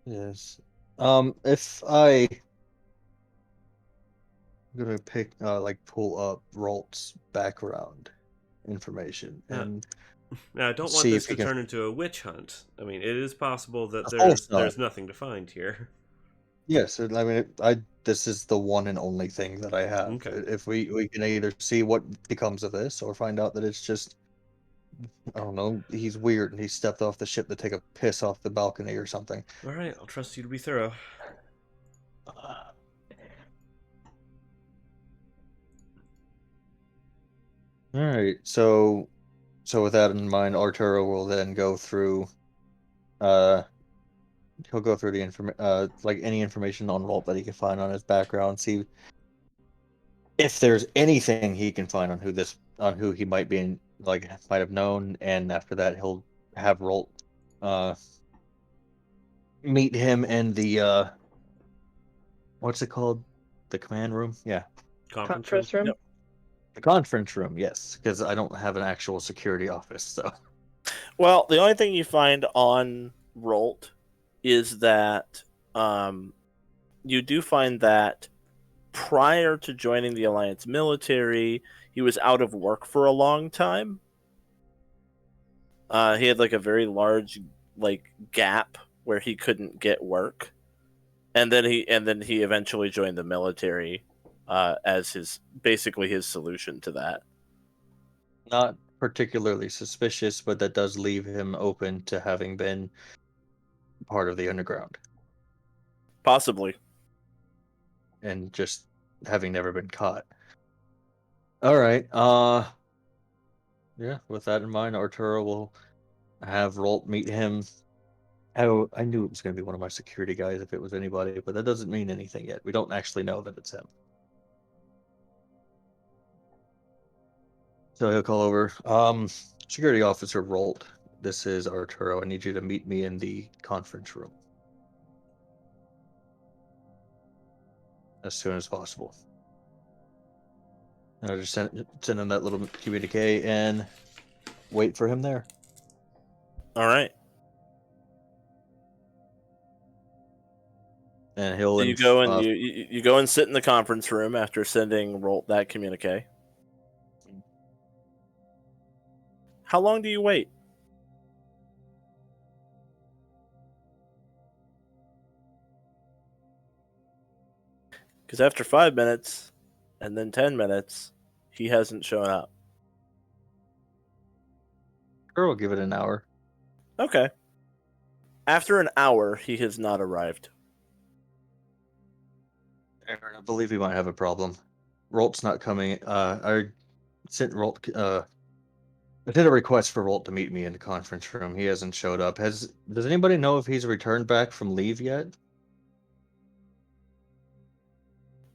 Yes. If I'm gonna pull up Rolt's background information and now I don't want see this if to he can- turn into a witch hunt. I mean, it is possible that Of course not. there's nothing to find here. Yes, I mean, this is the one and only thing that I have. Okay. If we can either see what becomes of this or find out that it's just, I don't know, he's weird and he stepped off the ship to take a piss off the balcony or something. All right, I'll trust you to be thorough. All right, so with that in mind, Arturo will then go through, he'll go through the like any information on Rolt that he can find on his background, see if there's anything he can find on who he might have known, and after that he'll have Rolt meet him in the what's it called? The command room? Yeah. Conference room? Yep. The conference room, yes, because I don't have an actual security office, so. Well, the only thing you find on Rolt is that you do find that prior to joining the Alliance military, he was out of work for a long time. He had like a very large like gap where he couldn't get work, and then he eventually joined the military as his solution to that. Not particularly suspicious, but that does leave him open to having been part of the underground. Possibly. and just having never been caught. All right. Yeah. With that in mind, Arturo will have Rolt meet him. Oh, I knew it was going to be one of my security guys if it was anybody, but that doesn't mean anything yet. We don't actually know that it's him. So he'll call over. Security Officer Rolt, this is Arturo. I need you to meet me in the conference room as soon as possible. And I'll just send him that little communique and wait for him there. All right. And he'll. So you go and you go and sit in the conference room after sending Rolt that communique. How long do you wait? Because after 5 minutes, and then 10 minutes, he hasn't shown up. Sure, we'll give it an hour. Okay. After an hour, he has not arrived. Aryn, I believe we might have a problem. Rolt's not coming. I sent Rolt. I did a request for Rolt to meet me in the conference room. He hasn't showed up. Does anybody know if he's returned back from leave yet?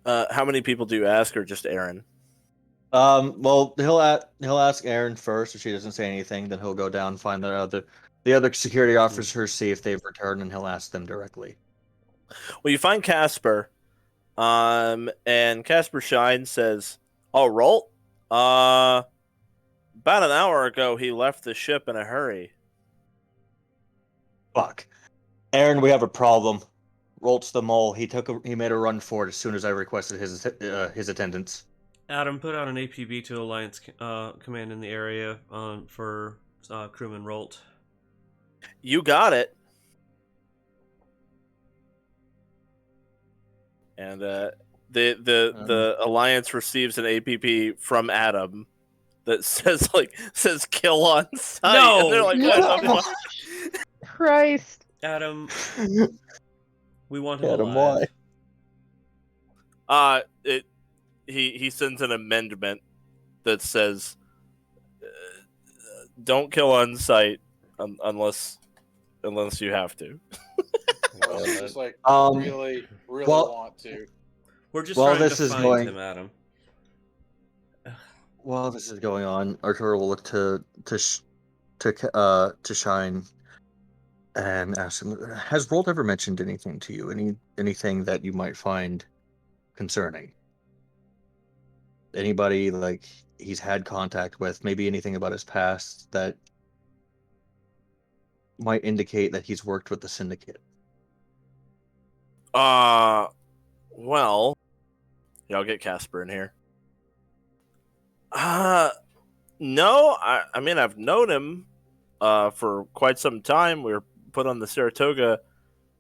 How many people do you ask, or just Aryn? Well, he'll ask Aryn first. If she doesn't say anything, then he'll go down and find the other security officers, see if they've returned, and he'll ask them directly. Well, you find Casper, and Casper Shine says, "Oh, Rolt, about an hour ago, he left the ship in a hurry." Fuck, Aryn, we have a problem. Rolt's the mole. He made a run for it as soon as I requested his attendance. Adam, put out an APB to Alliance Command in the area for Crewman Rolt. You got it. And the Alliance receives an APB from Adam that says kill on sight. No! And they're like, what the fuck? Christ. Adam, we want him Adam, alive. why? He sends an amendment that says don't kill on sight unless you have to. Well, it's just like really well, want to. We're just While trying this to is find going- him, Adam. While this is going on, Arturo will look to Shine and ask him, has Rolt ever mentioned anything to you? Anything that you might find concerning? Anybody like he's had contact with? Maybe anything about his past that might indicate that he's worked with the Syndicate? Well, yeah, I'll get Casper in here. No, I mean, I've known him for quite some time. We were put on the Saratoga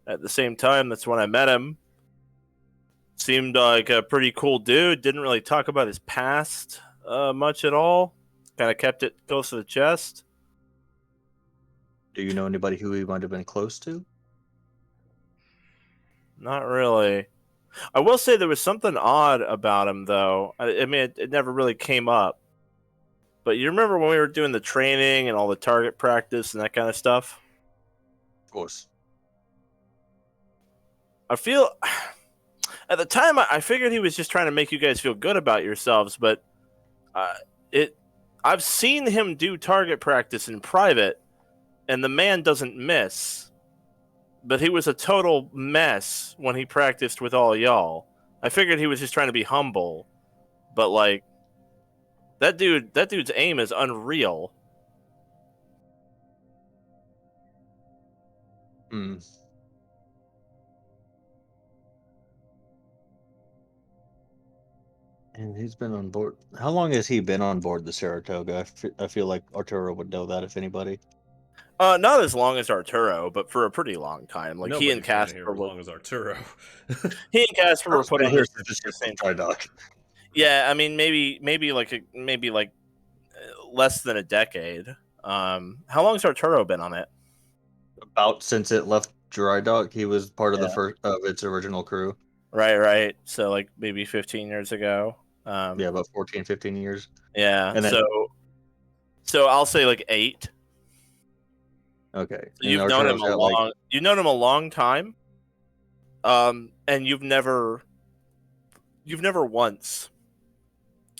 at the same time. That's when I met him. Seemed like a pretty cool dude. Didn't really talk about his past much at all. Kind of kept it close to the chest. Do you know anybody who he might have been close to? Not really. I will say there was something odd about him, though. I mean, it never really came up. But you remember when we were doing the training and all the target practice and that kind of stuff? Of course. I feel... At the time, I figured he was just trying to make you guys feel good about yourselves, but I've seen him do target practice in private, and the man doesn't miss. But he was a total mess when he practiced with all y'all. I figured he was just trying to be humble, but like that dude's aim is unreal. Hmm. And he's been on board. How long has he been on board the Saratoga? I feel like Arturo would know that if anybody. Not as long as Arturo, but for a pretty long time. Like he and Nobody's been here Casper as long as Arturo. he and Casper were put on here the same dry dock. Yeah, I mean maybe less than a decade. How long's Arturo been on it? About since it left dry dock, he was part of the first of its original crew. Right. So like maybe 15 years ago. Yeah, about 14, 15 years. Yeah. And then, So I'll say like 8. okay. So you've known him you've known him a long time. And you've never once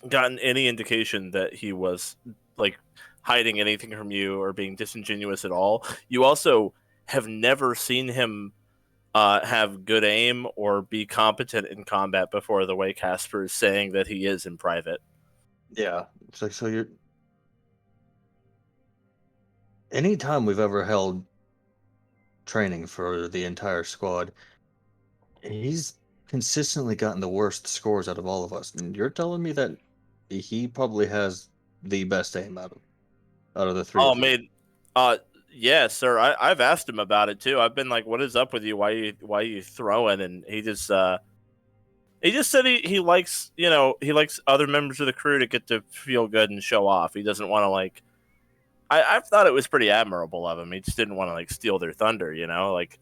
gotten any indication that he was like hiding anything from you or being disingenuous at all. You also have never seen him have good aim or be competent in combat before, the way Casper is saying that he is in private. Yeah. It's like, so you're. Anytime we've ever held training for the entire squad, he's consistently gotten the worst scores out of all of us. And you're telling me that he probably has the best aim out of the three Oh, of you. man. Yeah, sir. I've asked him about it too. I've been like, "What is up with you? Why are you throwing?" And he just said he likes, he likes other members of the crew to get to feel good and show off. He doesn't want to like. I thought it was pretty admirable of him. He just didn't want to like steal their thunder, like.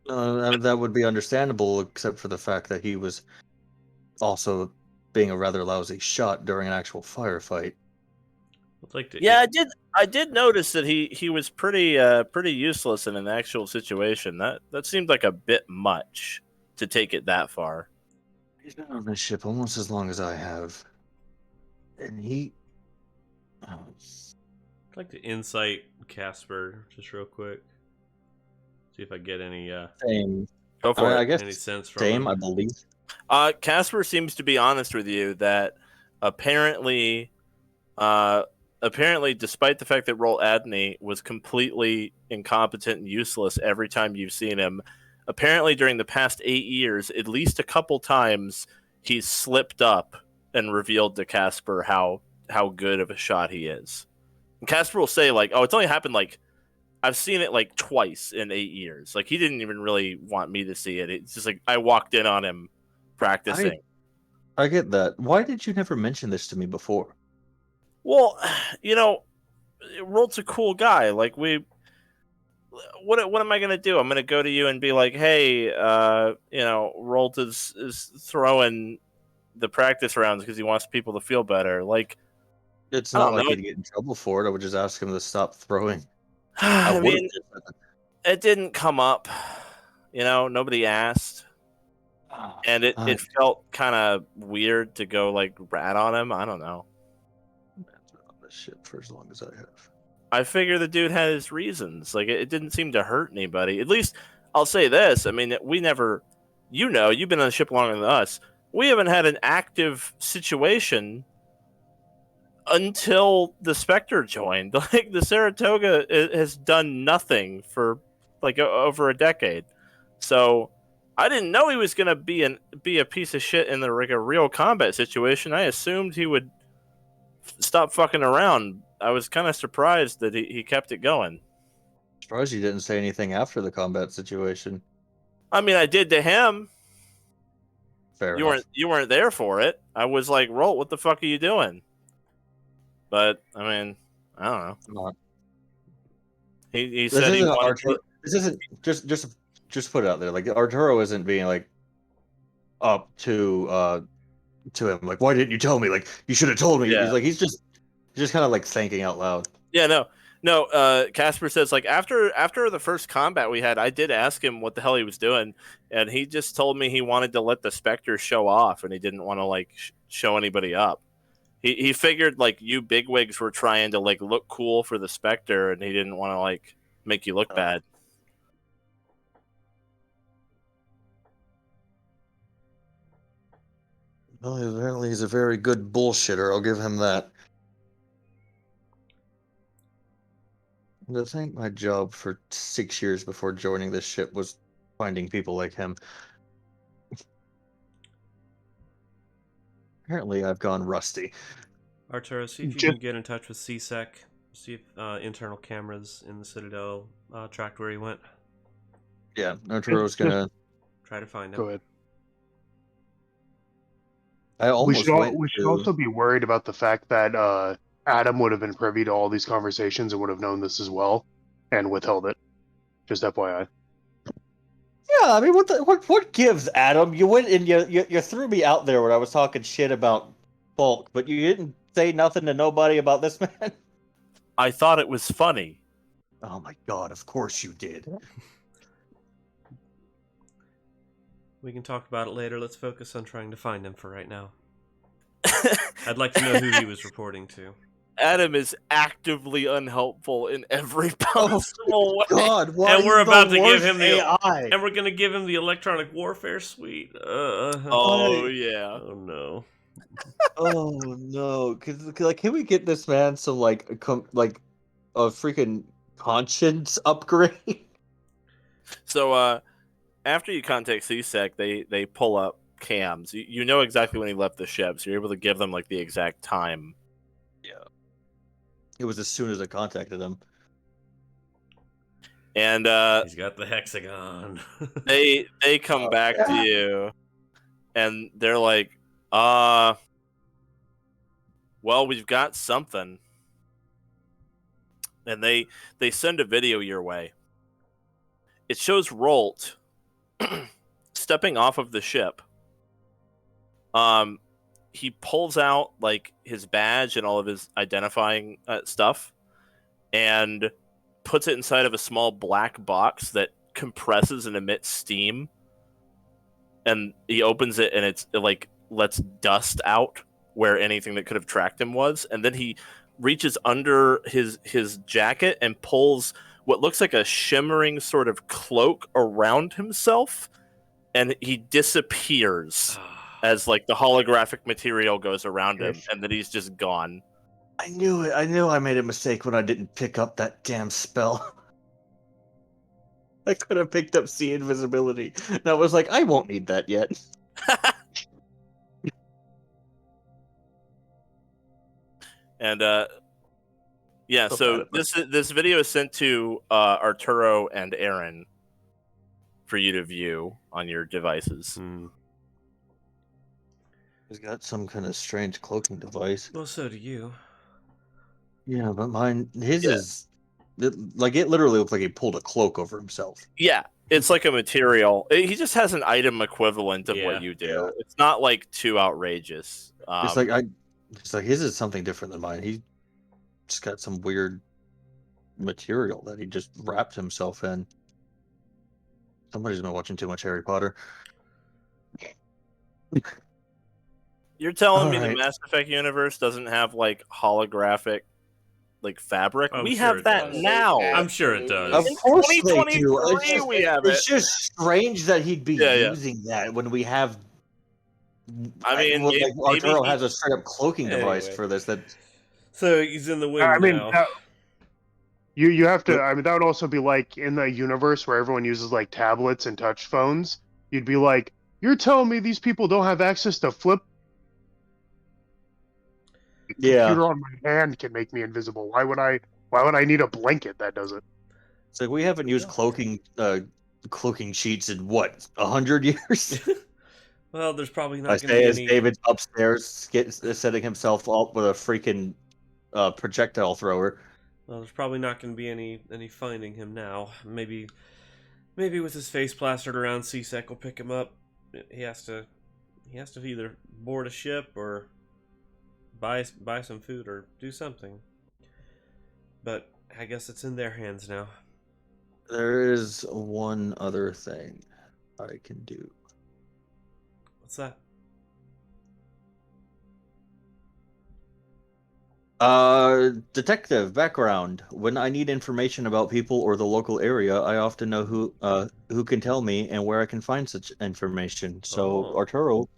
That would be understandable, except for the fact that he was also being a rather lousy shot during an actual firefight. Yeah, I did notice that he was pretty useless in an actual situation. That seemed like a bit much to take it that far. He's been on this ship almost as long as I have, and he. I'd like to insight Casper just real quick. See if I get any. Same. Go for it. I guess any sense from same. him. I believe. Casper seems to be honest with you that apparently, despite the fact that Roll Adney was completely incompetent and useless every time you've seen him, apparently during the past 8 years, at least a couple times, he's slipped up and revealed to Casper how good of a shot he is. And Casper will say like, "Oh, it's only happened like I've seen it like twice in 8 years. Like he didn't even really want me to see it. It's just like I walked in on him practicing." I get that. Why did you never mention this to me before? Well, Rolt's a cool guy. Like what am I gonna do? I'm gonna go to you and be like, "Hey, Rolt is throwing the practice rounds because he wants people to feel better." Like, It's not like he'd get in trouble for it. I would just ask him to stop throwing. I mean, it didn't come up. Nobody asked. And it felt kind of weird to go like rat on him. I don't know. I've been on this ship for as long as I have. I figure the dude had his reasons. Like it didn't seem to hurt anybody. At least I'll say this. I mean, we never, you've been on the ship longer than us. We haven't had an active situation until the Spectre joined. Like the Saratoga has done nothing for like over a decade. So I didn't know he was going to be a piece of shit in a real combat situation. I assumed he would stop fucking around. I was kind of surprised that he kept it going. Surprised you didn't say anything after the combat situation. I mean, I did to him. Fair enough. You weren't there for it. I was like, Rolt, what the fuck are you doing? But I mean, I don't know. He said he wanted. This isn't just put it out there. Like Arturo isn't being like up to him. Like, why didn't you tell me? Like, you should have told me. Yeah. He's just kind of like thinking out loud. Yeah, no. Casper says like after the first combat we had, I did ask him what the hell he was doing, and he just told me he wanted to let the Spectre show off, and he didn't want to like show anybody up. He figured like you bigwigs were trying to like look cool for the Spectre, and he didn't want to like make you look bad. Well, apparently he's a very good bullshitter. I'll give him that. I think my job for 6 years before joining this ship was finding people like him. Apparently, I've gone rusty. Arturo, see if you can get in touch with CSEC. See if internal cameras in the Citadel tracked where he went. Yeah, Arturo's gonna try to find him. Go ahead. We should also be worried about the fact that Adam would have been privy to all these conversations and would have known this as well, and withheld it. Just FYI. Yeah, I mean, what gives, Adam? You went and you threw me out there when I was talking shit about Bulk, but you didn't say nothing to nobody about this man. I thought it was funny. Oh my god! Of course you did. We can talk about it later. Let's focus on trying to find him for right now. I'd like to know who he was reporting to. Adam is actively unhelpful in every possible way. God, why And we're is the about to give worst him the AI? and we're gonna give him the electronic warfare suite. Oh yeah. Oh no. Oh no! Cause like, can we get this man some like a freaking conscience upgrade? So after you contact CSEC, they pull up cams. You know exactly when he left the ship, so you're able to give them like the exact time. Yeah. It was as soon as I contacted him. And He's got the hexagon. they come back to you, and they're like, well, we've got something. And they send a video your way. It shows Rolt stepping off of the ship. He pulls out like his badge and all of his identifying stuff, and puts it inside of a small black box that compresses and emits steam. And he opens it, and it like lets dust out where anything that could have tracked him was. And then he reaches under his jacket and pulls what looks like a shimmering sort of cloak around himself, and he disappears as like the holographic material goes around him, and then he's just gone. I knew it. I knew I made a mistake when I didn't pick up that damn spell. I could have picked up see invisibility. And I was like, I won't need that yet. And yeah, so this video is sent to Arturo and Aryn for you to view on your devices. He's got some kind of strange cloaking device. Well, so do you. Yeah, but his it literally looked like he pulled a cloak over himself. Yeah, it's like a material. He just has an item equivalent of what you do. Yeah. It's not like too outrageous. It's like his is something different than mine. He just got some weird material that he just wrapped himself in. Somebody's been watching too much Harry Potter. You're telling me the Mass Effect universe doesn't have like holographic like fabric? I'm we sure have it that does. now. I'm sure it does. Of course they do. 2023 we have it. It's just strange that he'd be using that when we have. I mean, like, maybe Arturo has a straight up cloaking device for this. That So he's in the wing I mean, now. you have to. I mean, that would also be like in the universe where everyone uses like tablets and touch phones. You'd be like, you're telling me these people don't have access to flip? The computer on my hand can make me invisible. Why would I need a blanket that does it? It's like we haven't used cloaking sheets in what 100 years. Well, there's probably not going to be as any. David's upstairs setting himself up with a freaking projectile thrower. Well, there's probably not going to be any finding him now. Maybe with his face plastered around, CSEC will pick him up. He has to either board a ship or buy some food or do something. But I guess it's in their hands now. There is one other thing I can do. What's that? Detective background. When I need information about people or the local area, I often know who can tell me and where I can find such information. So Arturo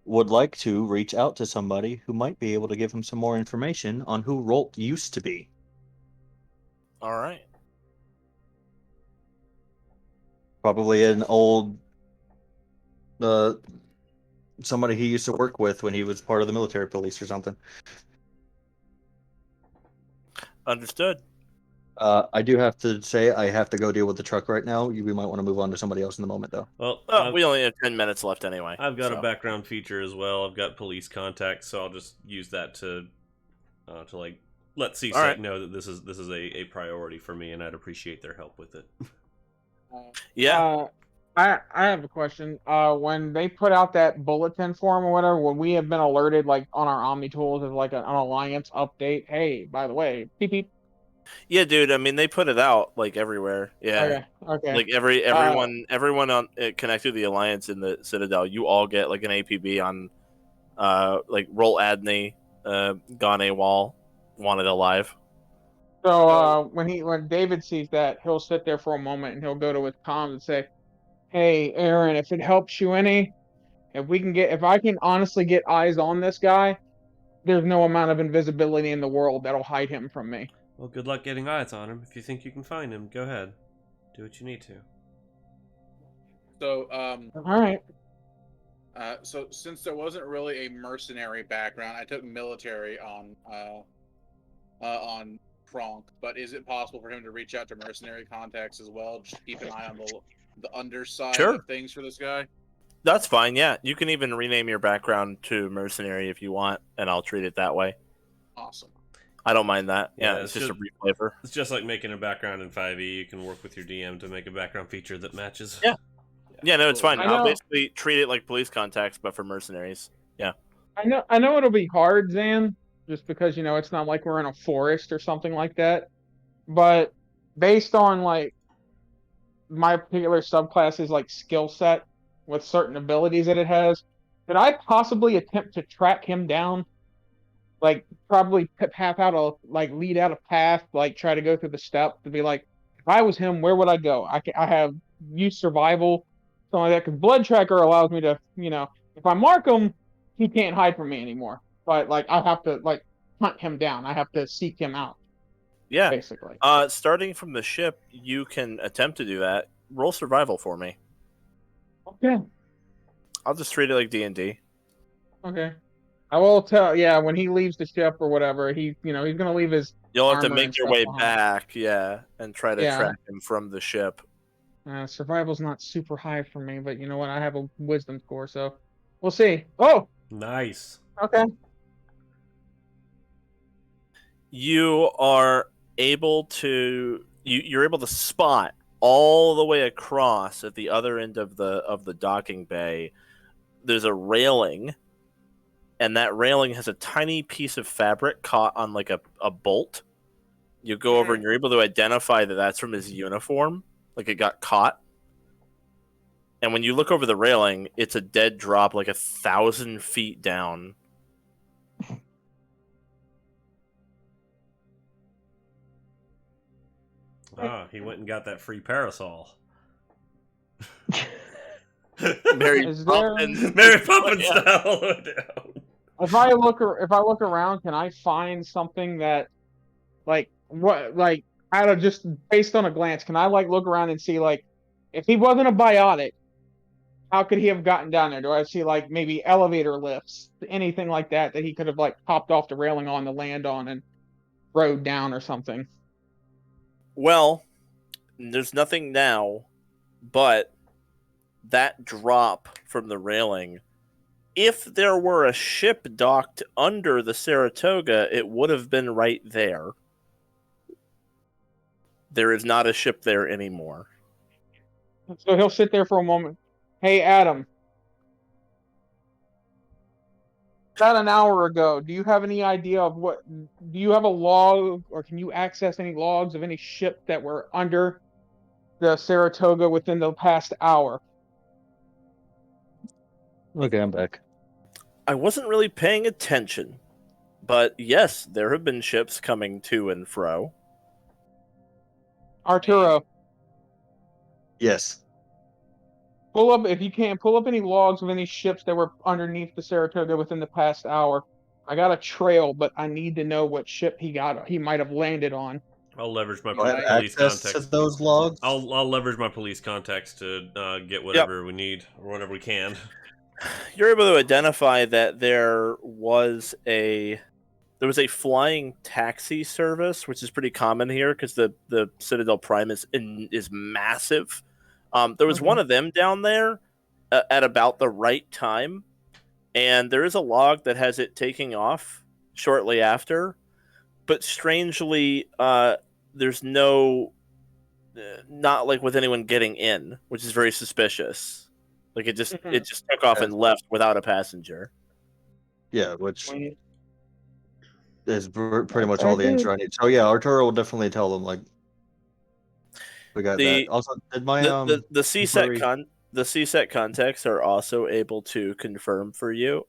would like to reach out to somebody who might be able to give him some more information on who Rolt used to be. All right. Probably an old somebody he used to work with when he was part of the military police or something. Understood. I do have to say I have to go deal with the truck right now. We might want to move on to somebody else in the moment, though. Well, we only have 10 minutes left anyway. I've got a background feature as well. I've got police contacts, so I'll just use that to like let CSEC know that this is a priority for me, and I'd appreciate their help with it. Yeah. I have a question. When they put out that bulletin form or whatever, would we have been alerted like on our Omni tools as like an alliance update? Hey, by the way, beep beep. Yeah, dude. I mean, they put it out like everywhere. Yeah, Okay, okay. like everyone on connected to the alliance in the Citadel. You all get like an APB on, like roll Adney, gone AWOL, wanted alive. So when David sees that, he'll sit there for a moment and he'll go to his comms and say, "Hey, Aryn, if it helps you any, if I can honestly get eyes on this guy, there's no amount of invisibility in the world that'll hide him from me." Well, good luck getting eyes on him. If you think you can find him, go ahead. Do what you need to. So, All right. so since there wasn't really a mercenary background, I took military on Kronk. But is it possible for him to reach out to mercenary contacts as well? Just keep an eye on the underside Sure. of things for this guy. That's fine. Yeah, you can even rename your background to mercenary if you want, and I'll treat it that way. Awesome. I don't mind that. Yeah, Yeah, it's just a reflavor. It's just like making a background in 5e. You can work with your DM to make a background feature that matches. Yeah. Yeah, no, it's fine. I I'll know- basically treat it like police contacts, but for mercenaries. Yeah. I know it'll be hard, Zan, just because it's not like we're in a forest or something like that. But based on like my particular subclass's like skill set with certain abilities that it has, could I possibly attempt to track him down? Like probably lead out a path, like try to go through the steps to be like, if I was him, where would I go? I have used survival, something like that, because blood tracker allows me to, if I mark him, he can't hide from me anymore. But like I have to like hunt him down. I have to seek him out. Yeah. Basically. Starting from the ship, you can attempt to do that. Roll survival for me. Okay. I'll just treat it like D&D. Okay. I will tell. Yeah, when he leaves the ship or whatever, he's gonna leave his. You'll have to armor make and your stuff way behind. back, yeah, and try to Yeah. track him from the ship. Survival's not super high for me, but you know what? I have a wisdom score, so we'll see. Oh, Nice. okay. You are able to you're able to spot all the way across at the other end of the docking bay. There's a railing, and that railing has a tiny piece of fabric caught on like a bolt. You go over and you're able to identify that that's from his uniform, like it got caught. And when you look over the railing, it's a dead drop like 1,000 feet down. Ah, he went and got that free parasol. Mary Is there- Poppins. Mary Poppins Yeah. style. If I look around, can I find something that, out of just based on a glance, can I look around and see if he wasn't a biotic, how could he have gotten down there? Do I see maybe elevator lifts, anything like that he could have popped off the railing on to land on and rode down or something? Well, there's nothing now, but that drop from the railing, if there were a ship docked under the Saratoga, it would have been right there. There is not a ship there anymore. So he'll sit there for a moment. Hey, Adam. About an hour ago, do you have any idea of do you have a log, or can you access any logs of any ship that were under the Saratoga within the past hour? Okay, I'm back. I wasn't really paying attention, but yes, there have been ships coming to and fro. Arturo, Yes. if you can, pull up any logs of any ships that were underneath the Saratoga within the past hour. I got a trail, but I need to know what ship he might have landed on. I'll leverage my Do I have police access contacts. to those logs? I'll leverage my police contacts to get whatever we need or whatever we can. You're able to identify that there was a flying taxi service, which is pretty common here because the Citadel Prime is massive. There was one of them down there at about the right time, and there is a log that has it taking off shortly after. But strangely, there's no not like with anyone getting in, which is very suspicious. Like it just took off and Yeah. left without a passenger. Yeah, which Wait, is pretty That's much our all the dude. answer I need. So yeah, Arturo will definitely tell them like we got The that. Also, did my the CSET inquiry- the CSET contacts are also able to confirm for you.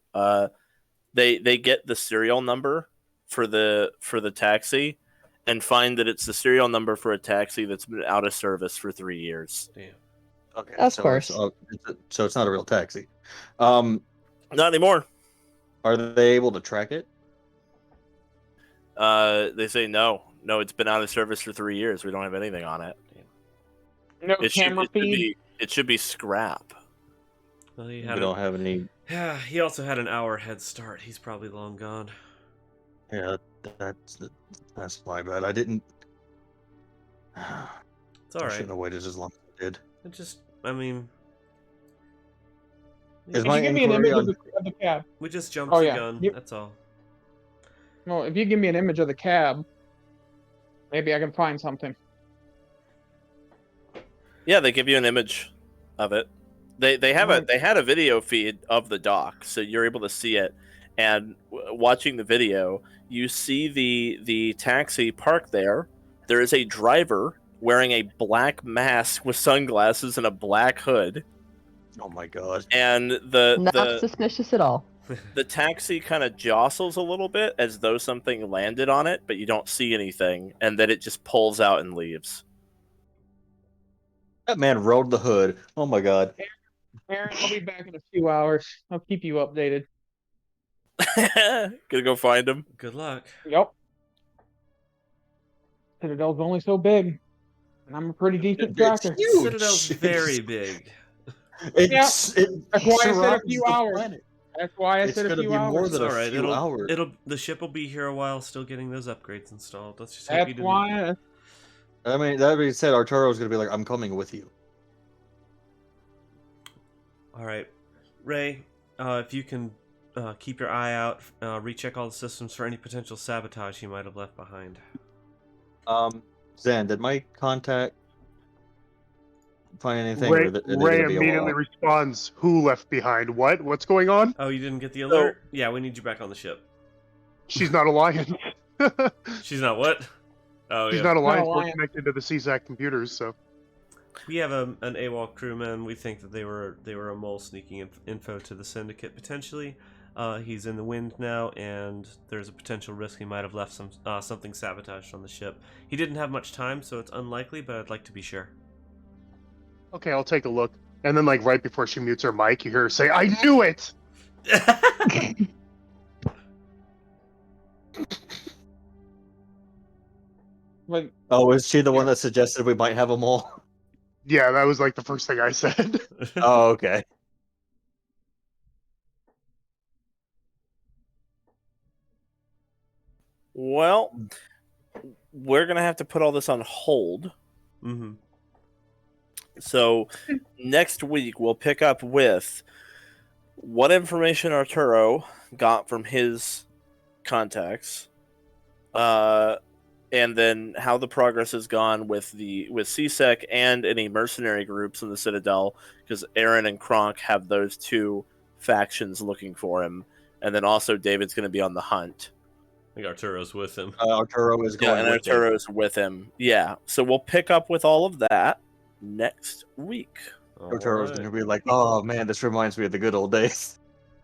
They get the serial number for the taxi, and find that it's the serial number for a taxi that's been out of service for 3 years. Damn. Okay, Of so course. so it's not a real taxi. Not anymore. Are they able to track it? They say no, it's been out of service for 3 years. We don't have anything on it. no camera feed. It should be scrap. Well, We don't have any. Yeah, he also had an hour head start. He's probably long gone. Yeah, that's my bad. I didn't. It's all I right. shouldn't have waited as long as I did. It just, I mean, Is Can my you give me an inquiry image on- of the cab? we just jumped Oh, the yeah. gun. Yep. That's all. Well, if you give me an image of the cab, maybe I can find something. Yeah, they give you an image of it. They had a video feed of the dock, so you're able to see it. And watching the video, you see the taxi parked there. There is a driver wearing a black mask with sunglasses and a black hood. Oh my god! And Not suspicious at all. the taxi kind of jostles a little bit as though something landed on it, but you don't see anything, and then it just pulls out and leaves. That man rode the hood. Oh my god! Aaron, I'll be back in a few hours. I'll keep you updated. Gonna go find him. Good luck. Yep. Citadel's only so big, and I'm a pretty decent tracker. huge. Citadel's very big. That's That's why I said a few hours. That's why I It's said a gonna few be more hours. It's than all a right. few hours. The ship will be here a while, still getting those upgrades installed. Let's just hope That's you didn't. why. I mean, that being said, Arturo's gonna be like, "I'm coming with you." All right, Ray, if you can keep your eye out, recheck all the systems for any potential sabotage he might have left behind. Zen, did my contact find anything? Ray, or are they Ray gonna be a immediately while? responds, "Who left behind? What? What's going on? Oh, you didn't get the alert? Yeah, we need you back on the ship. She's not alliance. She's not what? Oh, She's yeah. not alliance. We're alliance. connected to the CSAC computers, so We have an AWOL crewman. We think that they were a mole sneaking info to the syndicate potentially. He's in the wind now, and there's a potential risk he might have left something sabotaged on the ship. He didn't have much time, so it's unlikely, but I'd like to be sure. okay, I'll take a look." And then, like right before she mutes her mic, you hear her say, "I knew it." Like, Oh, is she the one that suggested we might have them all? Yeah, that was like the first thing I said. Oh, okay. Well, we're gonna have to put all this on hold. Mm-hmm. So next week we'll pick up with what information Arturo got from his contacts, and then how the progress has gone with CSEC and any mercenary groups in the Citadel, because Aryn and Kronk have those two factions looking for him, and then also David's going to be on the hunt. I think Arturo's with him. Arturo is going Yeah, and with it. Arturo's with him. Yeah, so we'll pick up with all of that next week. Arturo's going to be like, "Oh man, this reminds me of the good old days."